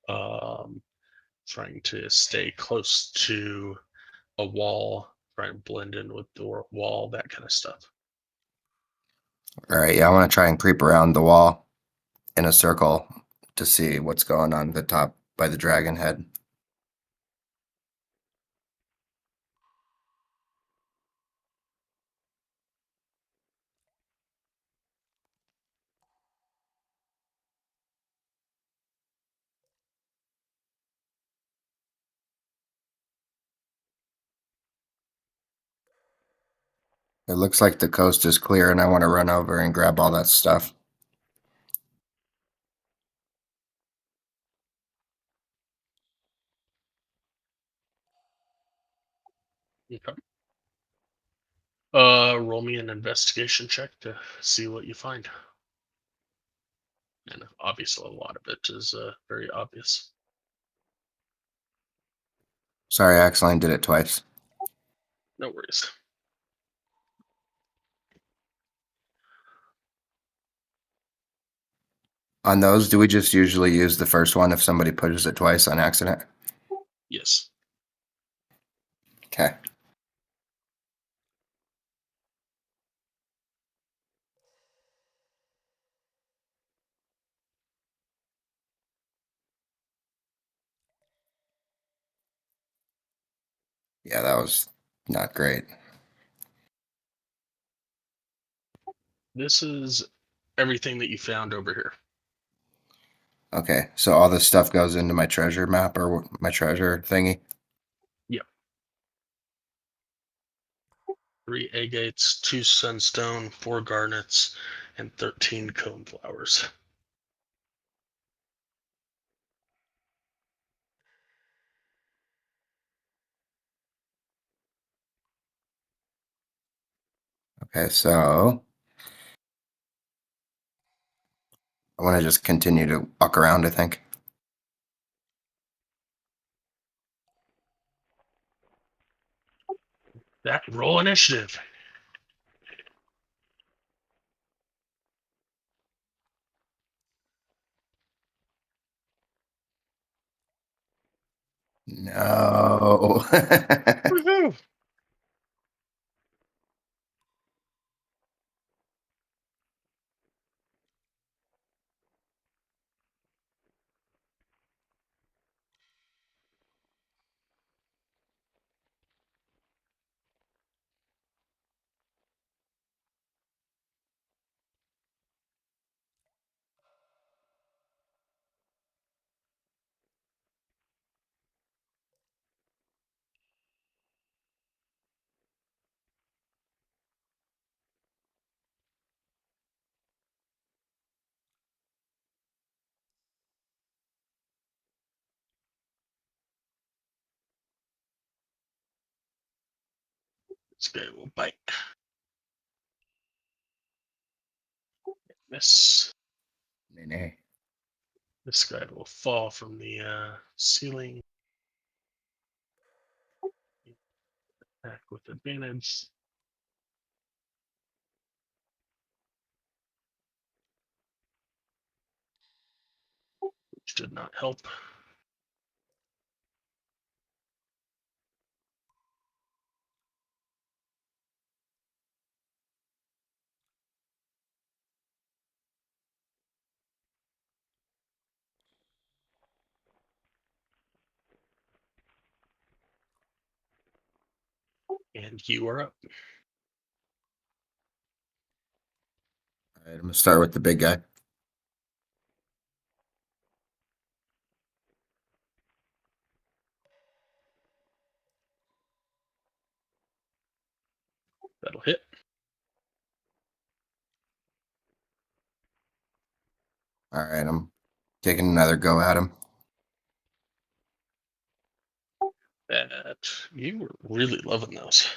Um, Trying to stay close to a wall, try and blend in with the wall, that kind of stuff. All right, yeah, I want to try and creep around the wall in a circle to see what's going on at the top by the dragon head. It looks like the coast is clear, and I want to run over and grab all that stuff. Okay. Roll me an investigation check to see what you find. And obviously, a lot of it is very obvious. Sorry, I accidentally did it twice. No worries. On those, do we just usually use the first one if somebody pushes it twice on accident? Yes. Okay. Yeah, that was not great. This is everything that you found over here. Okay, so all this stuff goes into my treasure map or my treasure thingy? Yep. 3 agates, 2 sunstone, 4 garnets, and 13 cone flowers. Okay, so I want to just continue to walk around, I think. That roll initiative. No. Woohoo! This guy will bite. Miss. Nay. This guy will fall from the ceiling. Attack with advantage. Which did not help. And you are up. All right, I'm gonna start with the big guy. That'll hit. All right, I'm taking another go at him. That you were really loving those.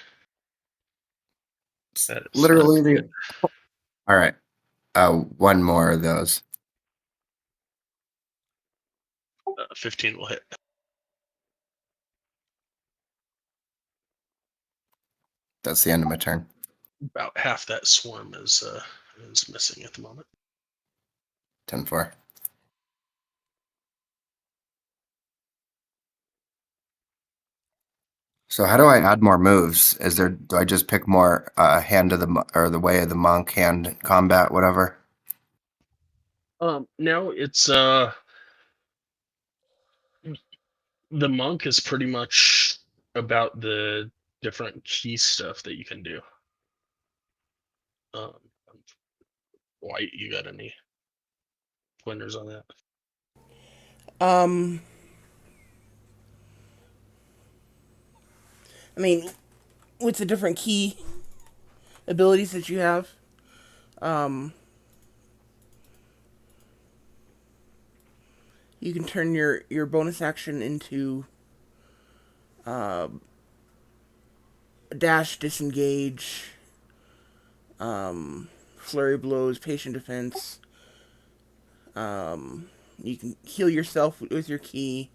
It's That is literally the. All right, one more of those. 15 will hit. That's the end of my turn. About half that swarm is missing at the moment. 10-4. So how do I add more moves? Do I just pick more hand of or the way of the monk, hand combat, whatever? Now it's the monk is pretty much about the different key stuff that you can do. Um, White, you got any pointers on that? Um, I mean, with the different key abilities that you have, um, you can turn your bonus action into uh, dash, disengage, flurry blows, patient defense. You can heal yourself with your key.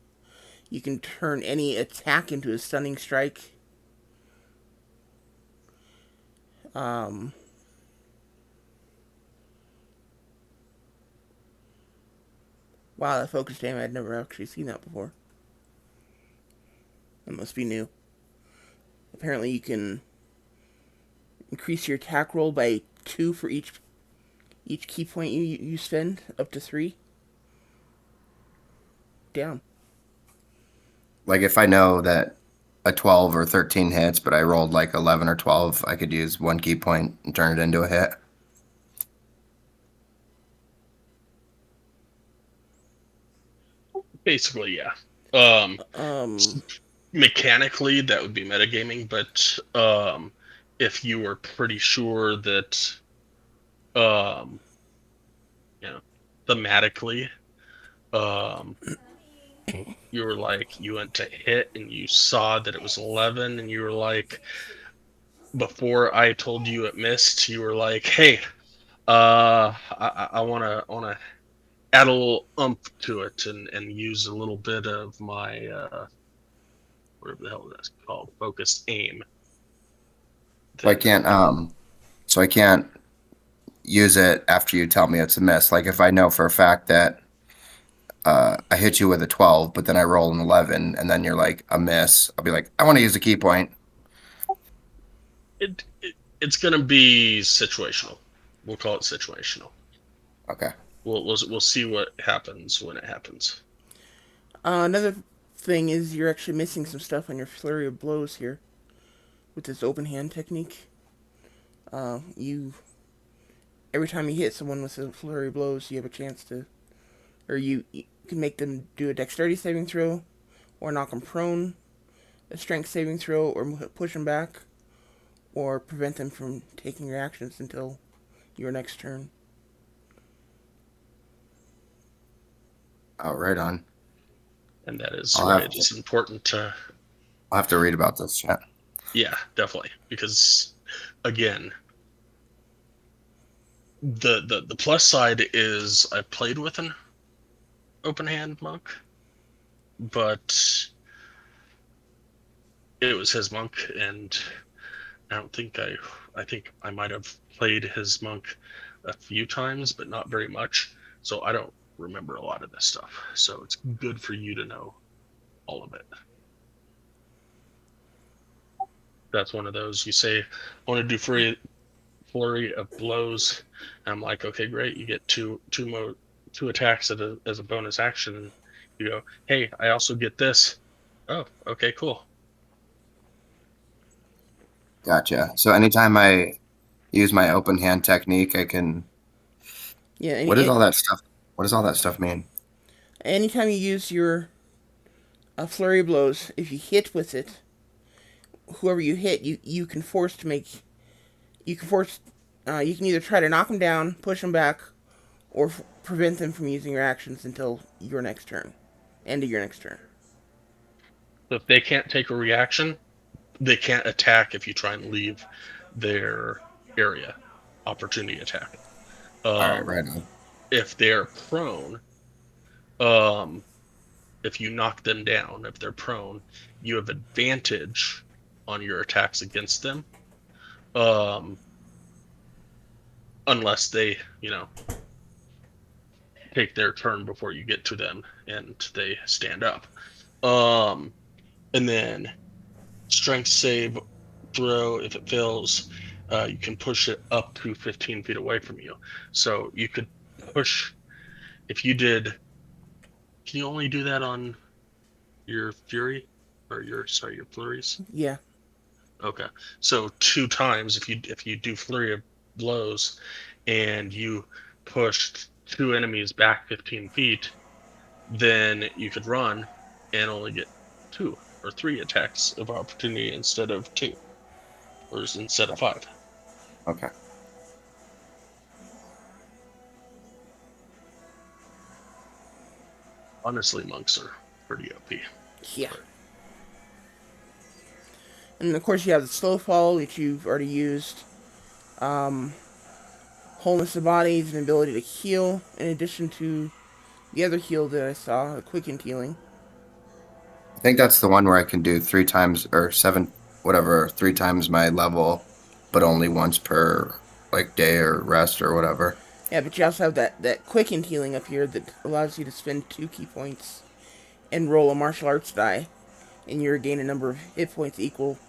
You can turn any attack into a stunning strike. Um, wow, that focus damage, I'd never actually seen that before. That must be new. Apparently, you can increase your attack roll by 2 for each key point you spend, up to 3. Damn. Like if I know that a 12 or 13 hits, but I rolled like 11 or 12, I could use one key point and turn it into a hit. Basically, yeah. Um, Um, Mechanically, that would be metagaming, but if you were pretty sure that, um, you know, thematically, um, you were like, you went to hit and you saw that it was 11, and you were like, before I told you it missed, you were like, hey, I wanna add a little umph to it and use a little bit of my whatever the hell that's called, focused aim. So I Then can't so I can't use it after you tell me it's a miss. Like if I know for a fact that I hit you with a 12, but then I roll an 11, and then you're like a miss, I'll be like, I want to use a key point. It's going to be situational. We'll call it situational. Okay. We'll see what happens when it happens. Another thing is you're actually missing some stuff on your flurry of blows here with this open hand technique. You every time you hit someone with a flurry of blows, you have a chance to, or you can make them do a dexterity saving throw, or knock them prone, a strength saving throw, or push them back, or prevent them from taking your actions until your next turn. Oh, right on. And that is why it is important to... I'll have to read about this chat. Yeah, definitely. Because, again, the plus side is I played with an open hand monk, but it was his monk, and I think I might have played his monk a few times, but not very much. So I don't remember a lot of this stuff. So it's good for you to know all of it. That's one of those you say, I want to do flurry of blows. And I'm like, okay, great. You get two attacks as a bonus action. And you go, hey, I also get this. Oh, okay, cool. Gotcha. So anytime I use my open hand technique, I can. Yeah. What does all that stuff? What does all that stuff mean? Anytime you use your flurry of blows, if you hit with it, whoever you hit, you can force to make. You can force. You can either try to knock them down, push them back, or prevent them from using your actions until your next turn, end of your next turn. So if they can't take a reaction, they can't attack if you try and leave their area. Opportunity attack. All right, right on. If they're prone, if you knock them down, if they're prone, you have advantage on your attacks against them. Unless they, take their turn before you get to them and they stand up. And then strength save throw, if it fails, you can push it up to 15 feet away from you. So you could push, if you did, can you only do that on your fury or your flurries? Yeah. Okay. So 2 times if you do flurry of blows and you pushed 2 enemies back 15 feet, then you could run and only get 2 or 3 attacks of opportunity instead of 2, or instead of 5. Okay. Honestly, monks are pretty OP. Yeah. And of course you have the slow fall, which you've already used. Wholeness of body is an ability to heal, in addition to the other heal that I saw, the quickened healing. I think that's the one where I can do 3 times or 7, whatever, 3 times my level, but only once per like day or rest or whatever. Yeah, but you also have that quickened healing up here that allows you to spend 2 key points and roll a martial arts die, and you regain a number of hit points equal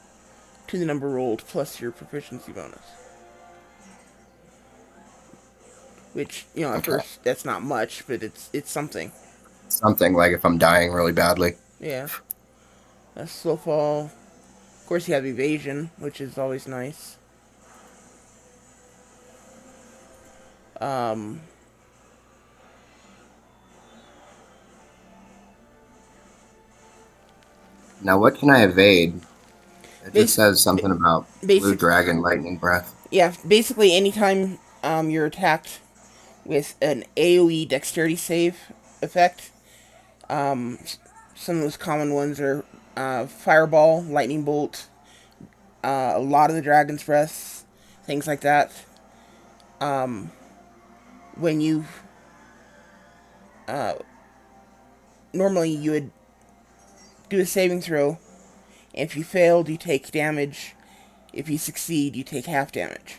to the number rolled plus your proficiency bonus. Which, at first that's not much, but it's something. Something like if I'm dying really badly. Yeah. A slow fall. Of course, you have evasion, which is always nice. Um, Now, what can I evade? It just says something about blue dragon lightning breath. Yeah, basically anytime you're attacked with an AoE dexterity save effect, some of those common ones are fireball, lightning bolt, a lot of the dragon's breath, things like that. When you normally you would do a saving throw. If you failed, you take damage. If you succeed, you take half damage.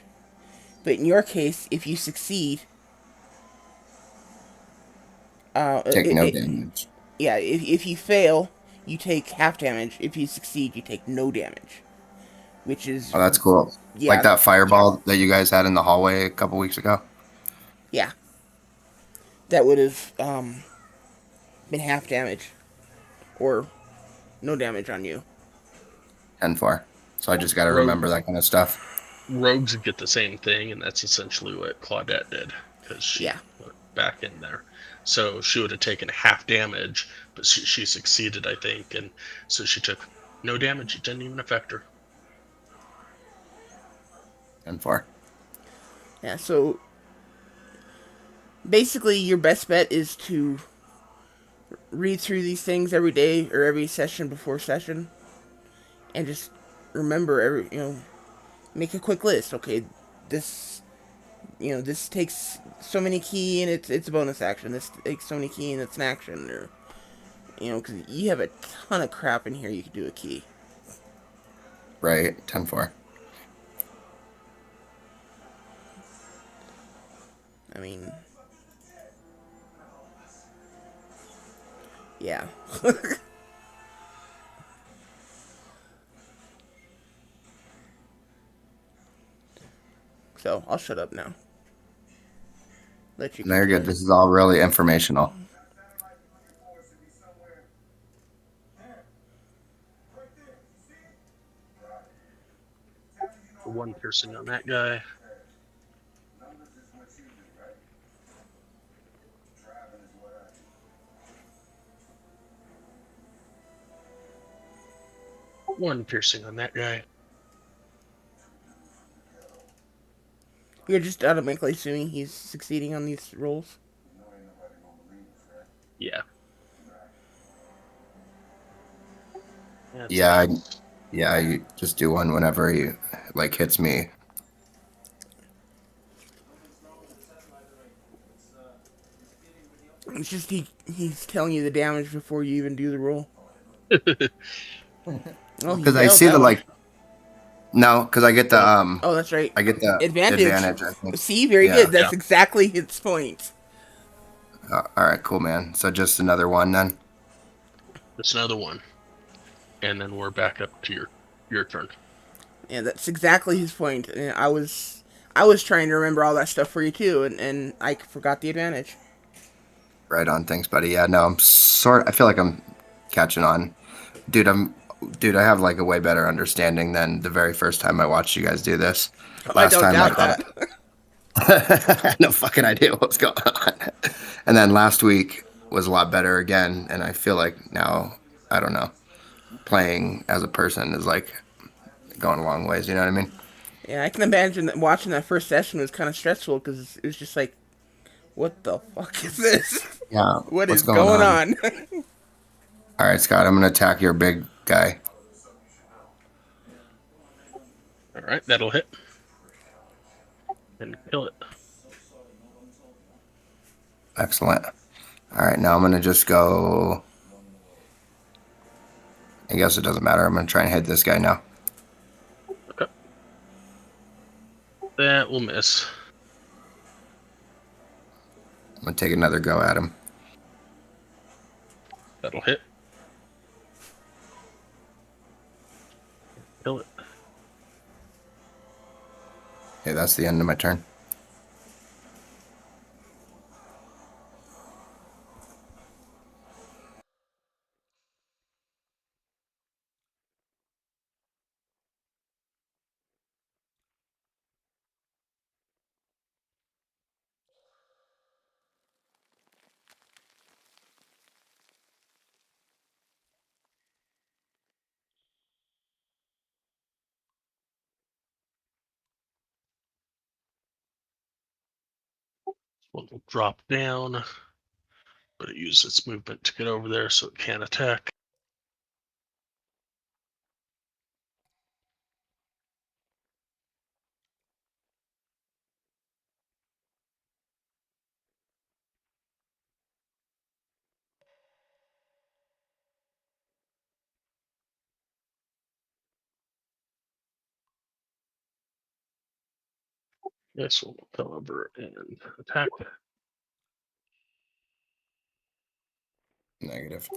But in your case, if you succeed, Take no it, damage. yeah, if you fail, you take half damage. If you succeed, you take no damage. Which is, Oh, that's cool. Like yeah, that fireball that you guys had in the hallway a couple weeks ago. yeah, that would have been half damage or no damage on you. 10-4. So I just got to Rogue remember that kind of stuff. rogues get the same thing, and that's essentially what Claudette did because Yeah, she went back in there. So she would have taken half damage, but she succeeded, I think, and so she took no damage. It didn't even affect her. 10-4. yeah. So basically, your best bet is to read through these things every day or every session before session, and just remember make a quick list. Okay, this this takes so many key and it's a bonus action. This takes so many key and it's an action, or because you have a ton of crap in here you could do a key. Right. 10-4. I mean, yeah. So I'll shut up now. Let you No, you're good. continue. This is all really informational. One piercing on that guy. One piercing on that guy. You're just automatically assuming he's succeeding on these rolls. Yeah, that's a Yeah, miss. yeah. You just do one whenever he like hits me. It's just he's telling you the damage before you even do the roll. Oh, he Because I failed see that the one. like no, because Oh, Oh, that's right. I get the Advantage. advantage. I think. See, very Yeah. good. That's yeah. exactly his point. All right. Cool, man. So just another one then. That's another one, and then we're back up to your turn. Yeah, that's exactly his point. And I was trying to remember all that stuff for you too, and I forgot the advantage. Right on. Thanks, buddy. Yeah. No, I'm sort. I feel like I'm catching on, dude. Dude. I have like a way better understanding than the very first time I watched you guys do this. Oh, I Last don't time I doubt thought that. no fucking idea what's going on. And then last week was a lot better again, and I feel like now I don't know, playing as a person is like going a long ways. You know what I mean? Yeah, I can imagine that watching that first session was kind of stressful because it was just like, what the fuck is this? Yeah. What What's is going going on? on? All right, Scott. I'm gonna attack your big guy. All right, that'll hit and kill it. Excellent. All right, now I'm gonna just go. I guess it doesn't matter. I'm gonna try and hit this guy now. Okay, that will miss. I'm gonna take another go at him. That'll hit. Kill it. Okay, that's the end of my turn. One will drop down, but it uses its movement to get over there, so it can't attack. This one will come over and attack. Negative.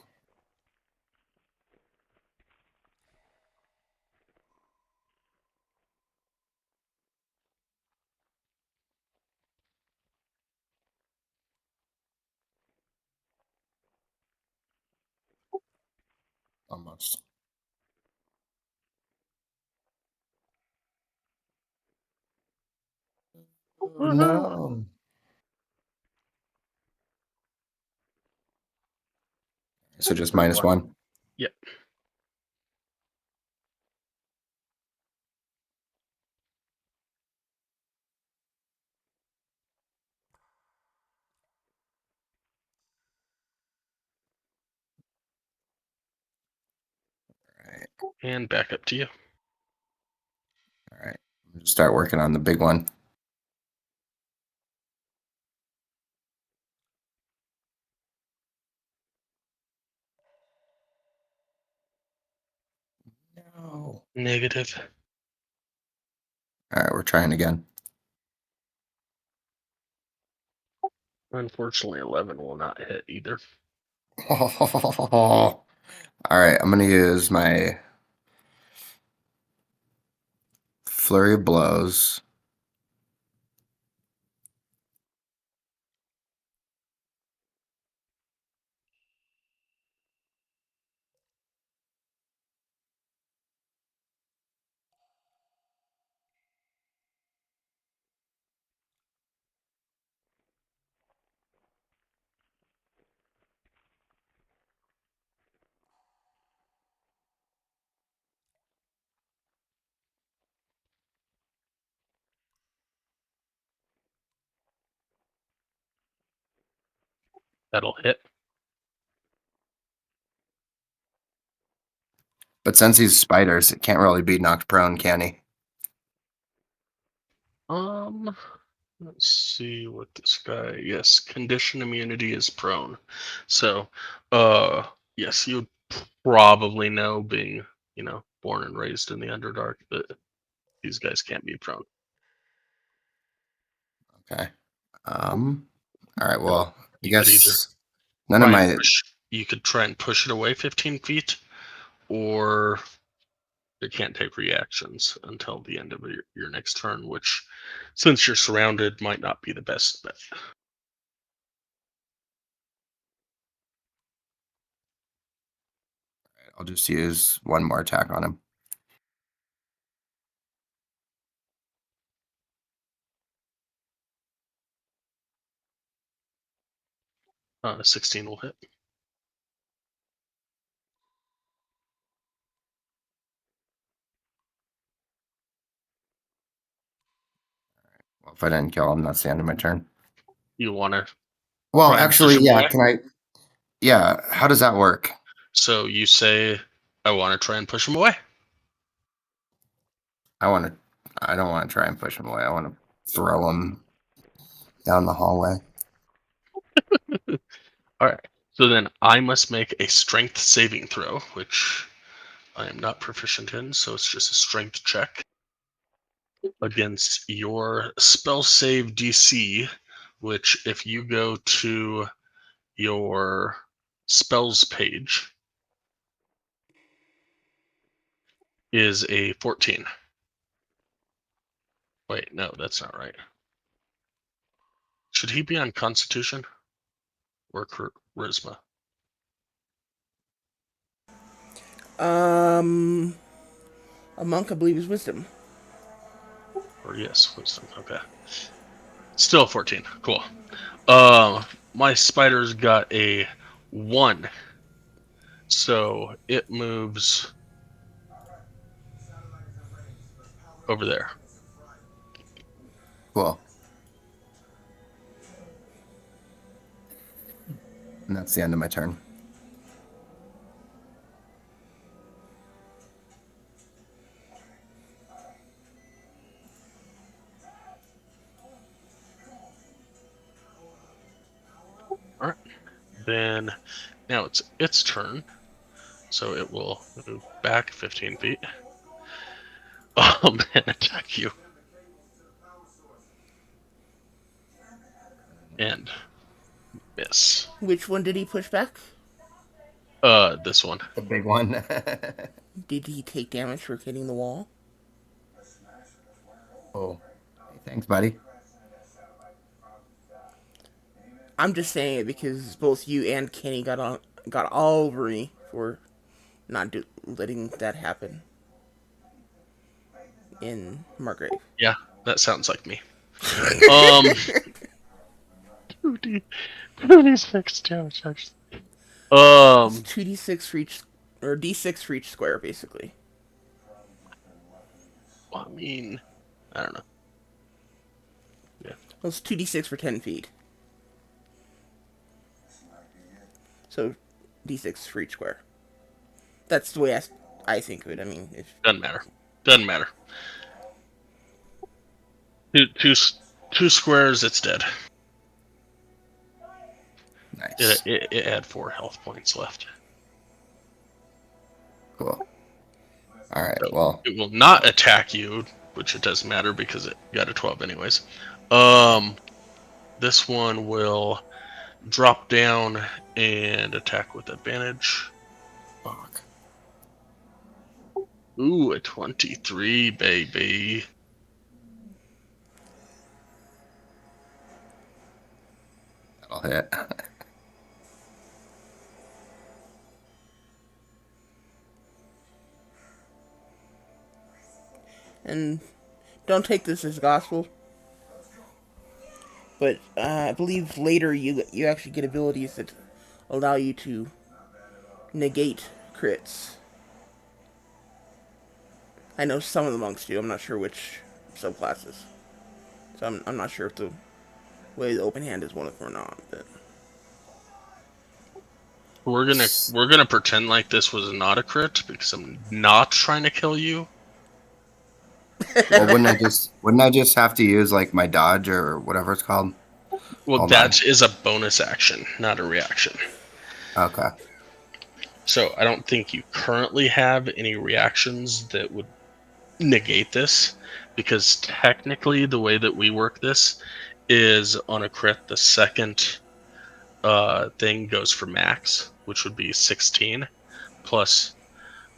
Almost. Oh, no. So just -1. Yep. All right. And back up to you. All right. Start working on the big one. No. Negative. All right, we're trying again. Unfortunately, 11 will not hit either. All right, I'm gonna use my flurry of blows. That'll hit. But since he's spiders, it can't really be knocked prone, can he? Let's see what this guy. Yes, condition immunity is prone. So, yes, you would probably know, being born and raised in the Underdark, that these guys can't be prone. Okay. All right. Now, Well, I you could either guess none of my. you could try and push it away 15 feet, or it can't take reactions until the end of your next turn, which, since you're surrounded, might not be the best bet. I'll just use one more attack on him. 16 will hit. Well, if I didn't kill him, that's the end of my turn. You want to Well, try and push actually, him yeah. away? Can I? Yeah. How does that work? So you say, I want to try and push him away. I want to. I don't want to try and push him away. I want to throw him down the hallway. All right. So then I must make a strength saving throw, which I am not proficient in, so it's just a strength check against your spell save DC, which, if you go to your spells page, is a 14. Wait, no, that's not right. Should he be on Constitution or Charisma? A monk, I believe, is wisdom. Or yes, Wisdom. Okay. Still 14. Cool. My spider's got a 1, so it moves over there. Cool. And that's the end of my turn. All right. Then now it's its turn, so it will move back 15 feet and attack you. And miss. Which one did he push back? This one. The big one. Did he take damage for hitting the wall? Oh, hey, thanks, buddy. I'm just saying it because both you and Kenny got all over me for not letting that happen in Margrave. Yeah, that sounds like me. Um, 2d6 damage actually. It's 2d6 for each, or d6 for each square, basically. I mean, I don't know. Yeah. Well, it's 2d6 for 10 feet. So, d6 for each square. That's the way I think of it. I mean, if Doesn't matter. Doesn't matter. Two squares, it's dead. Nice. It had 4 health points left. Cool. All right. So Well, it will not attack you, which it doesn't matter because it got a 12 anyways. This one will drop down and attack with advantage. fuck. Ooh, a 23, baby. That'll hit. and don't take this as gospel, but I believe later you actually get abilities that allow you to negate crits. I know some of the monks do. I'm not sure which subclasses. So I'm not sure if the way the open hand is one of them or not. But We're gonna pretend like this was not a crit because I'm not trying to kill you. Well, wouldn't I just have to use like my dodge or whatever it's called? Well, Hold on. that is a bonus action, not a reaction. Okay. So I don't think you currently have any reactions that would negate this, because technically the way that we work this is on a crit, the second thing goes for max, which would be 16 plus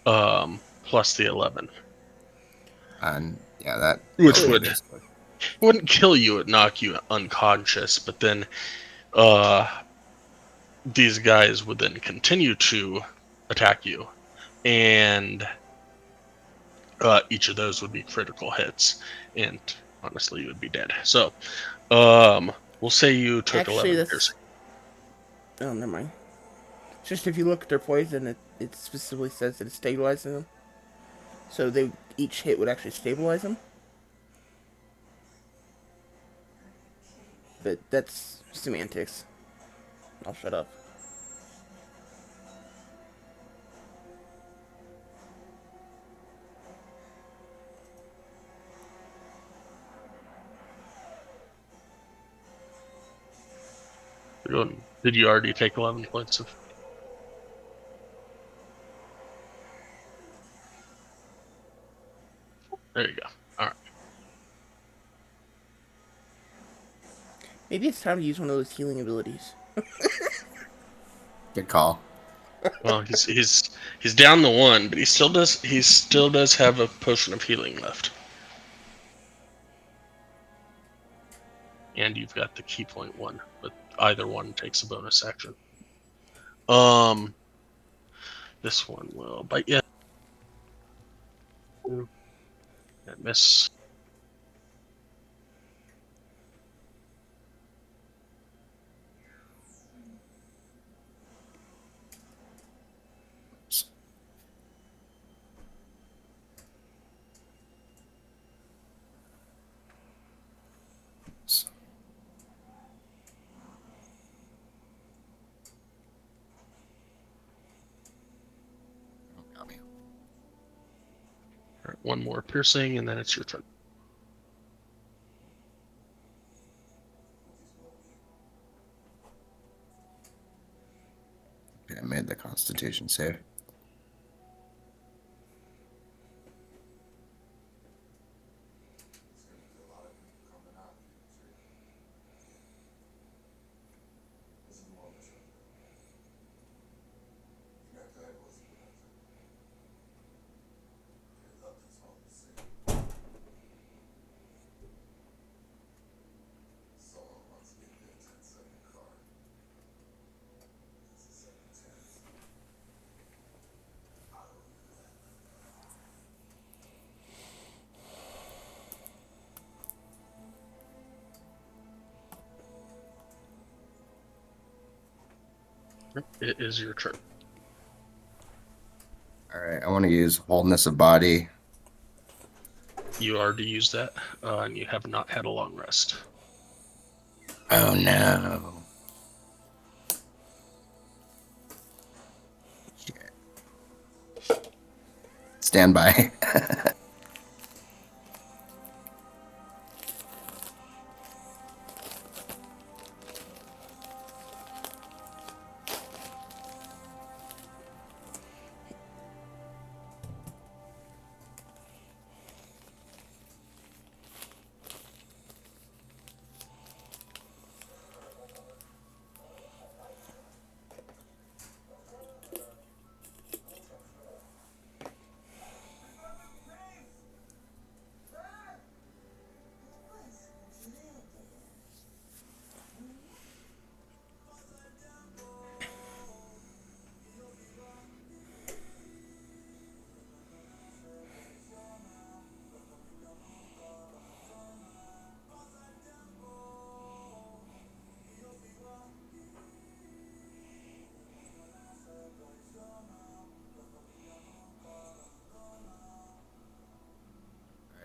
plus the 11, And yeah, that which kills me so basically. wouldn't kill you, it knock you unconscious, but then uh these guys would then continue to attack you, and each of those would be critical hits, and honestly you would be dead. So we'll say you took actually, 11 that's piercing. oh, never mind. Just if you look at their poison, it specifically says that it's stabilizing them. So they each hit would actually stabilize them. But that's semantics. I'll shut up. Did you already take 11 points of? There you go. All right. Maybe it's time to use one of those healing abilities. Good call. Well, he's down the 1, but he still does have a potion of healing left. And you've got the key point 1, but either one takes a bonus action. This one will bite you. And miss. Got me. All right, 1 more piercing, and then it's your turn. Okay, I made the Constitution save. It is your turn. All right, I want to use wholeness of body. You already used that, and you have not had a long rest. Oh no. Shit. Stand by.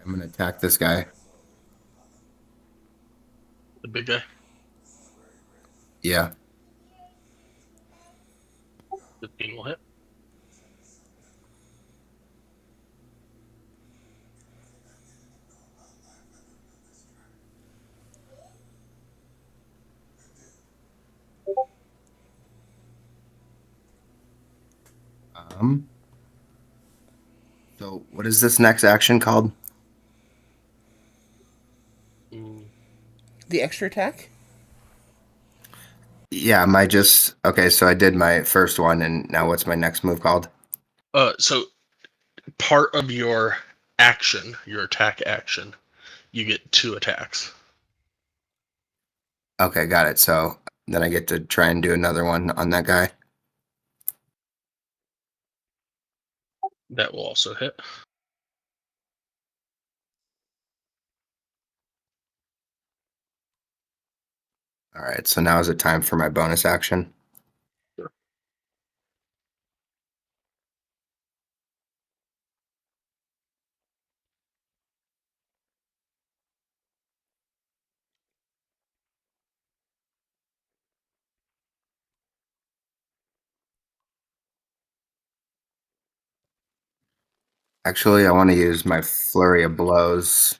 I'm gonna attack this guy. The big guy. Yeah. 15 will hit. Um. So what is this next action called? Mm. The extra attack? Yeah, my just okay. So I did my first one, and now what's my next move called? So part of your action, your attack action, you get 2 attacks. Okay, got it. So then I get to try and do another one on that guy. That will also hit. All right. So now is it time for my bonus action? Sure. Actually, I want to use my flurry of blows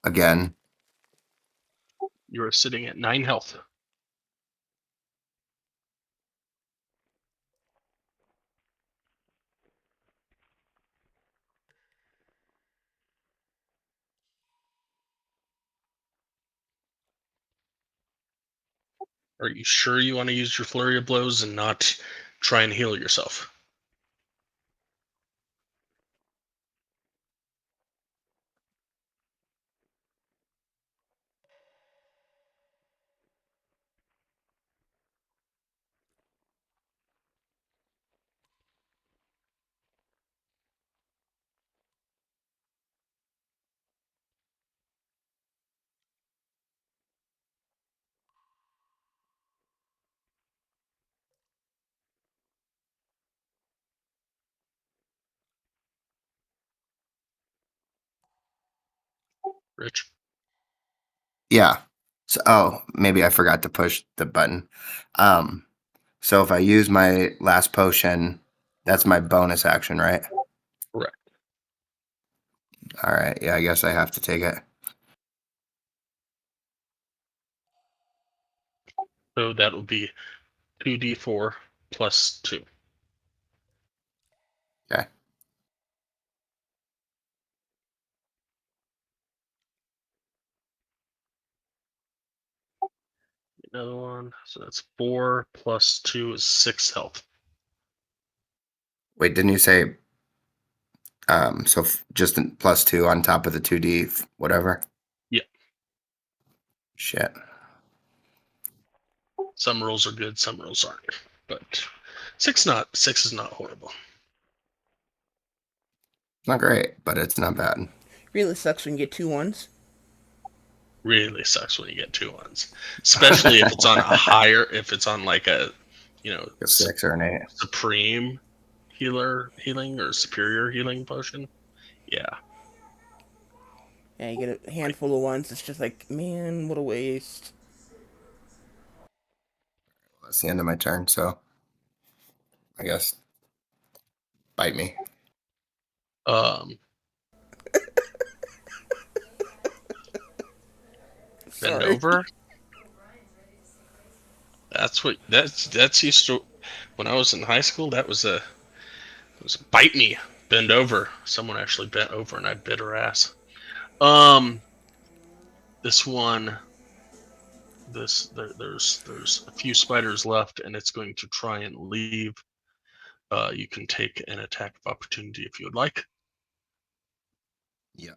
again. You are sitting at 9 health. Are you sure you want to use your flurry of blows and not try and heal yourself? Rich? Yeah. So, oh, maybe I forgot to push the button. Um, so if I use my last potion, that's my bonus action, right? Correct. All right. Yeah, I guess I have to take it. So that will be 2d4 plus 2. Okay. Another one. So that's 4 plus 2 is 6 health. Wait, didn't you say so just plus two on top of the 2D whatever? Yeah. Shit. Some rolls are good, some rolls aren't. But 6 is not horrible. Not great, but it's not bad. Really sucks when you get 2 1s. Really sucks when you get 2 ones. Especially if it's on a higher, if it's on like a A 6 or an 8. supreme healing or superior healing potion. Yeah. Yeah, you get a handful of ones. It's just like, man, what a waste. That's the end of my turn, so I guess bite me. Um, Bend Sorry. over. That's used to when I was in high school. It was bite me, bend over. Someone actually bent over and I bit her ass. This one, there's a few spiders left, and it's going to try and leave. You can take an attack of opportunity if you would like. Yeah.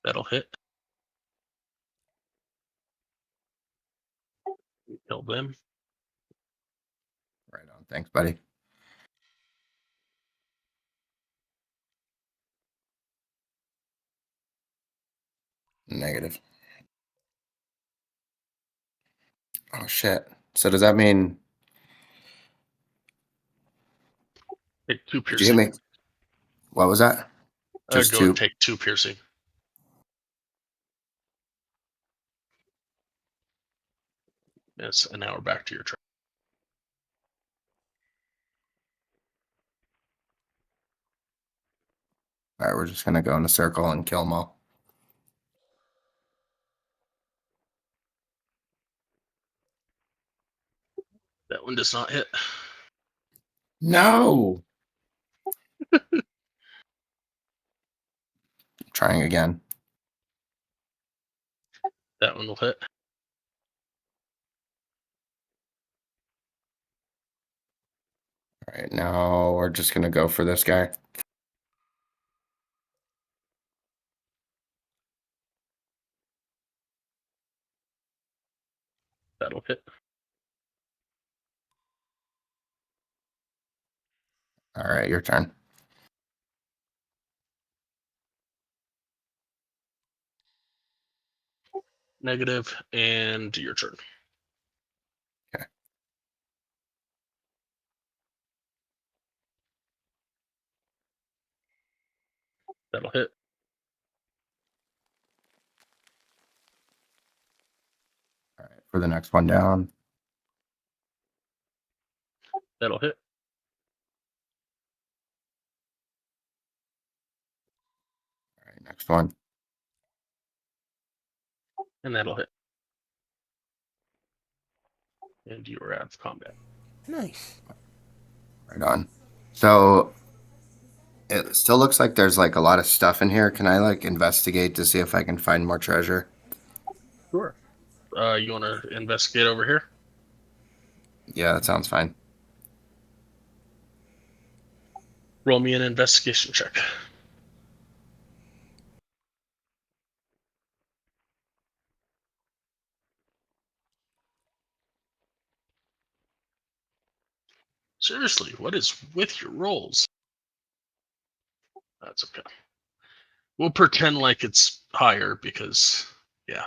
That'll hit. Kill them. Right on. Thanks, buddy. Negative. Oh shit. So does that mean Take 2 did you hit piercing. me? What was that? Just Go and 2. take 2 piercing. It's an hour back to your turn. All right, we're just gonna go in a circle and kill them all. That one does not hit. No. Trying again. That one will hit. All right, now we're just gonna go for this guy. That'll hit. All right, your turn. Negative, and your turn. Okay. That'll hit. All right, for the next one down. That'll hit. All right, next one. And that'll hit. And you are out of combat. Nice. Right on. So it still looks like there's like a lot of stuff in here. Can I like investigate to see if I can find more treasure? Sure. You want to investigate over here? Yeah, that sounds fine. Roll me an investigation check. Seriously, what is with your rolls? That's okay. We'll pretend like it's higher because, yeah.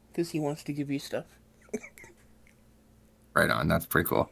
Because he wants to give you stuff. Right on. That's pretty cool.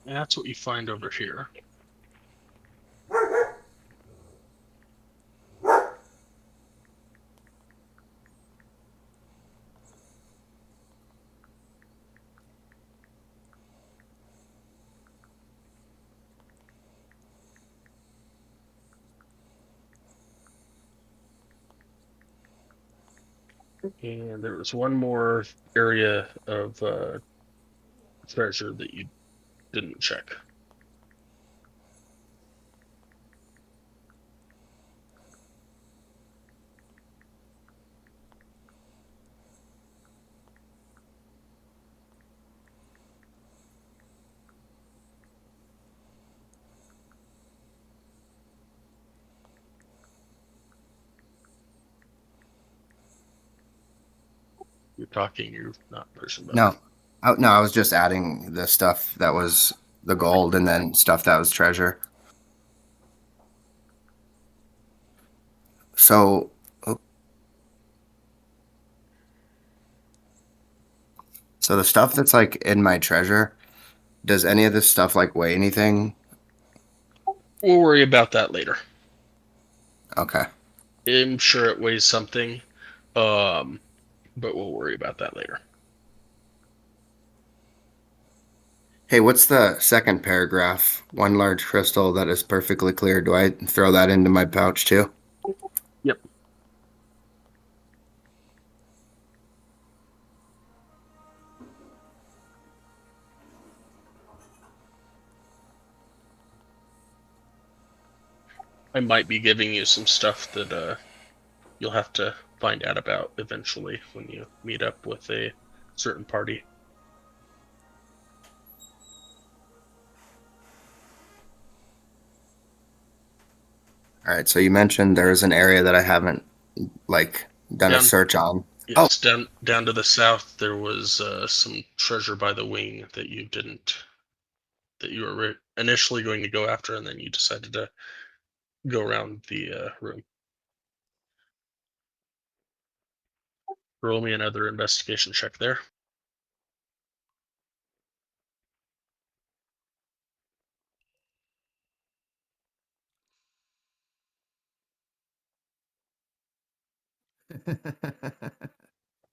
That's what you find over here. And there was one more area of treasure that you didn't check. You're talking, you're not pushing button. No, no, I was just adding the stuff that was the gold and then stuff that was treasure. So, so the stuff that's like in my treasure, does any of this stuff like weigh anything? We'll worry about that later. Okay. I'm sure it weighs something, but we'll worry about that later. Hey, what's the second paragraph? One large crystal that is perfectly clear. Do I throw that into my pouch too? Yep. I might be giving you some stuff that you'll have to find out about eventually when you meet up with a certain party. All right. So you mentioned there's an area that I haven't like done a Down, search on. Oh, yes, down to the south, there was some treasure by the wing that you didn't, that you were initially going to go after, and then you decided to go around the room. Roll me another investigation check there.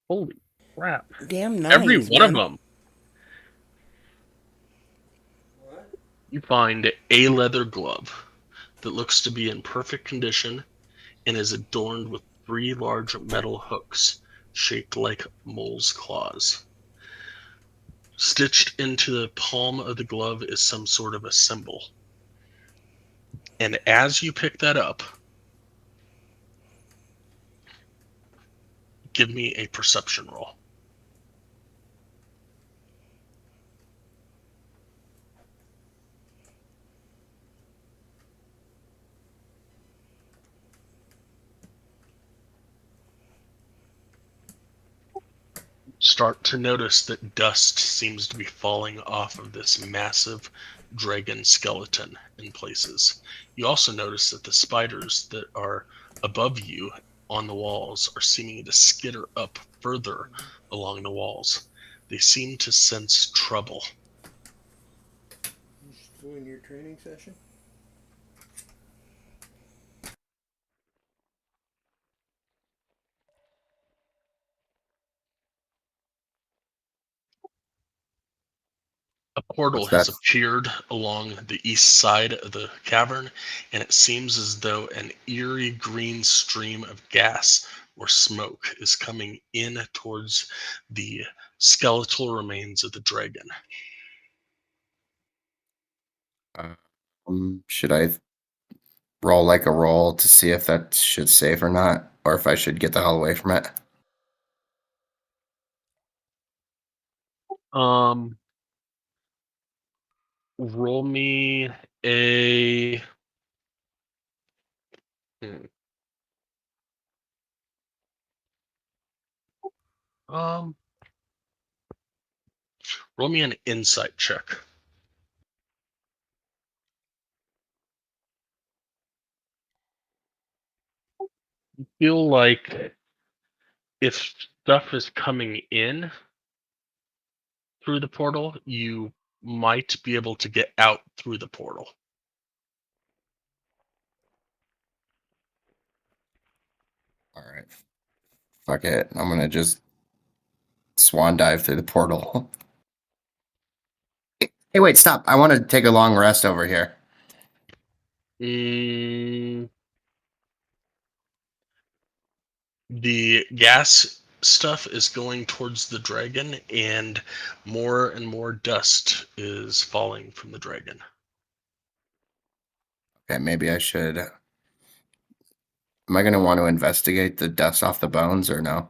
Holy crap! Damn Every nines, one of man. them. You find a leather glove that looks to be in perfect condition and is adorned with 3 large metal hooks shaped like mole's claws. Stitched into the palm of the glove is some sort of a symbol. And as you pick that up, give me a perception roll. Start to notice that dust seems to be falling off of this massive dragon skeleton in places. You also notice that the spiders that are above you on the walls are seeming to skitter up further along the walls. They seem to sense trouble. You just doing your training session? A portal what's has that? appeared along the east side of the cavern, and it seems as though an eerie green stream of gas or smoke is coming in towards the skeletal remains of the dragon. Should I roll like a roll to see if that should save or not, or if I should get the hell away from it? Um, roll me a. hmm, Um, roll me an insight check. Feel like if stuff is coming in through the portal, you might be able to get out through the portal. All right. Fuck it. I'm gonna just swan dive through the portal. Hey, wait, stop. I want to take a long rest over here. Mm, the gas stuff is going towards the dragon, and more dust is falling from the dragon. Okay, maybe I should. Am I going to want to investigate the dust off the bones or no?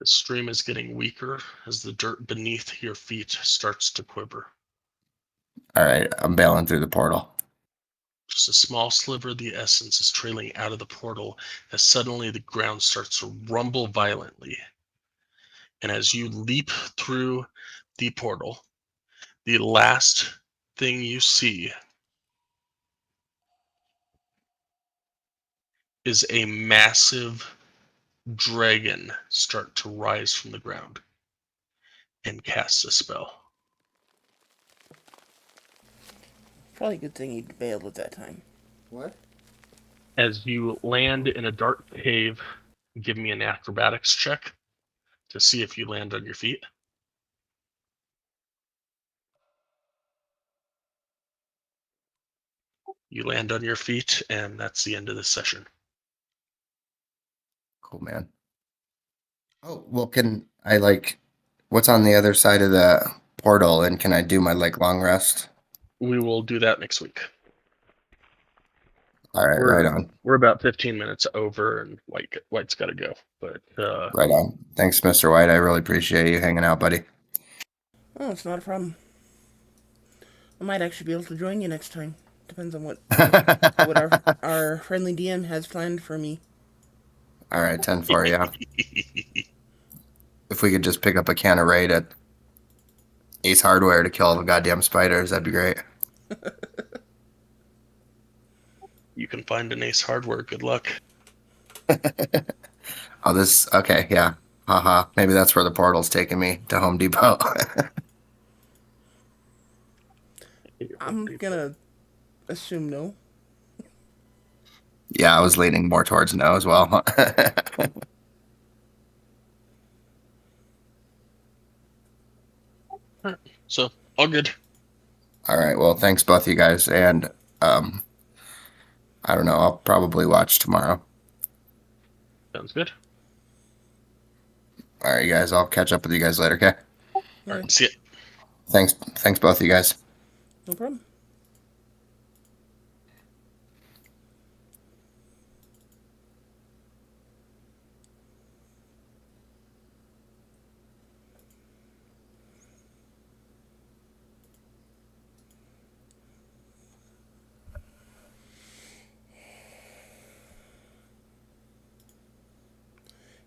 The stream is getting weaker as the dirt beneath your feet starts to quiver. All right, I'm bailing through the portal. Just a small sliver of the essence is trailing out of the portal as suddenly the ground starts to rumble violently. And as you leap through the portal, the last thing you see is a massive dragon start to rise from the ground and cast a spell. Probably a good thing he bailed at that time. What? As you land in a dark cave, give me an acrobatics check to see if you land on your feet. You land on your feet, and that's the end of the session. Cool, man. Oh, well, can I what's on the other side of the portal, and can I do my long rest? We will do that next week. All right, right on. We're about 15 minutes over, and White's got to go. But Right on. Thanks, Mr. White. I really appreciate you hanging out, buddy. Oh, it's not a problem. I might actually be able to join you next time. Depends on what our friendly DM has planned for me. All right, 10 for you. If we could just pick up a can of Raid at Ace Hardware to kill all the goddamn spiders, that'd be great. you can find an Ace Hardware. Good luck. Oh, okay, yeah. Haha. Maybe that's where the portal's taking me to Home Depot. I'm gonna assume no. Yeah, I was leaning more towards no as well. So, all good. All right, well, thanks both of you guys, and I don't know, I'll probably watch tomorrow. Sounds good. All right, you guys, I'll catch up with you guys later, okay? All right, see ya. Thanks both of you guys. No problem.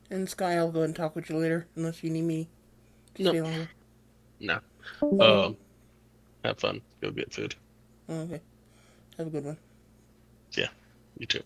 And Sky, I'll go and talk with you later, unless you need me to stay longer. No. Have fun. Go get food. Oh, okay. Have a good one. Yeah, you too.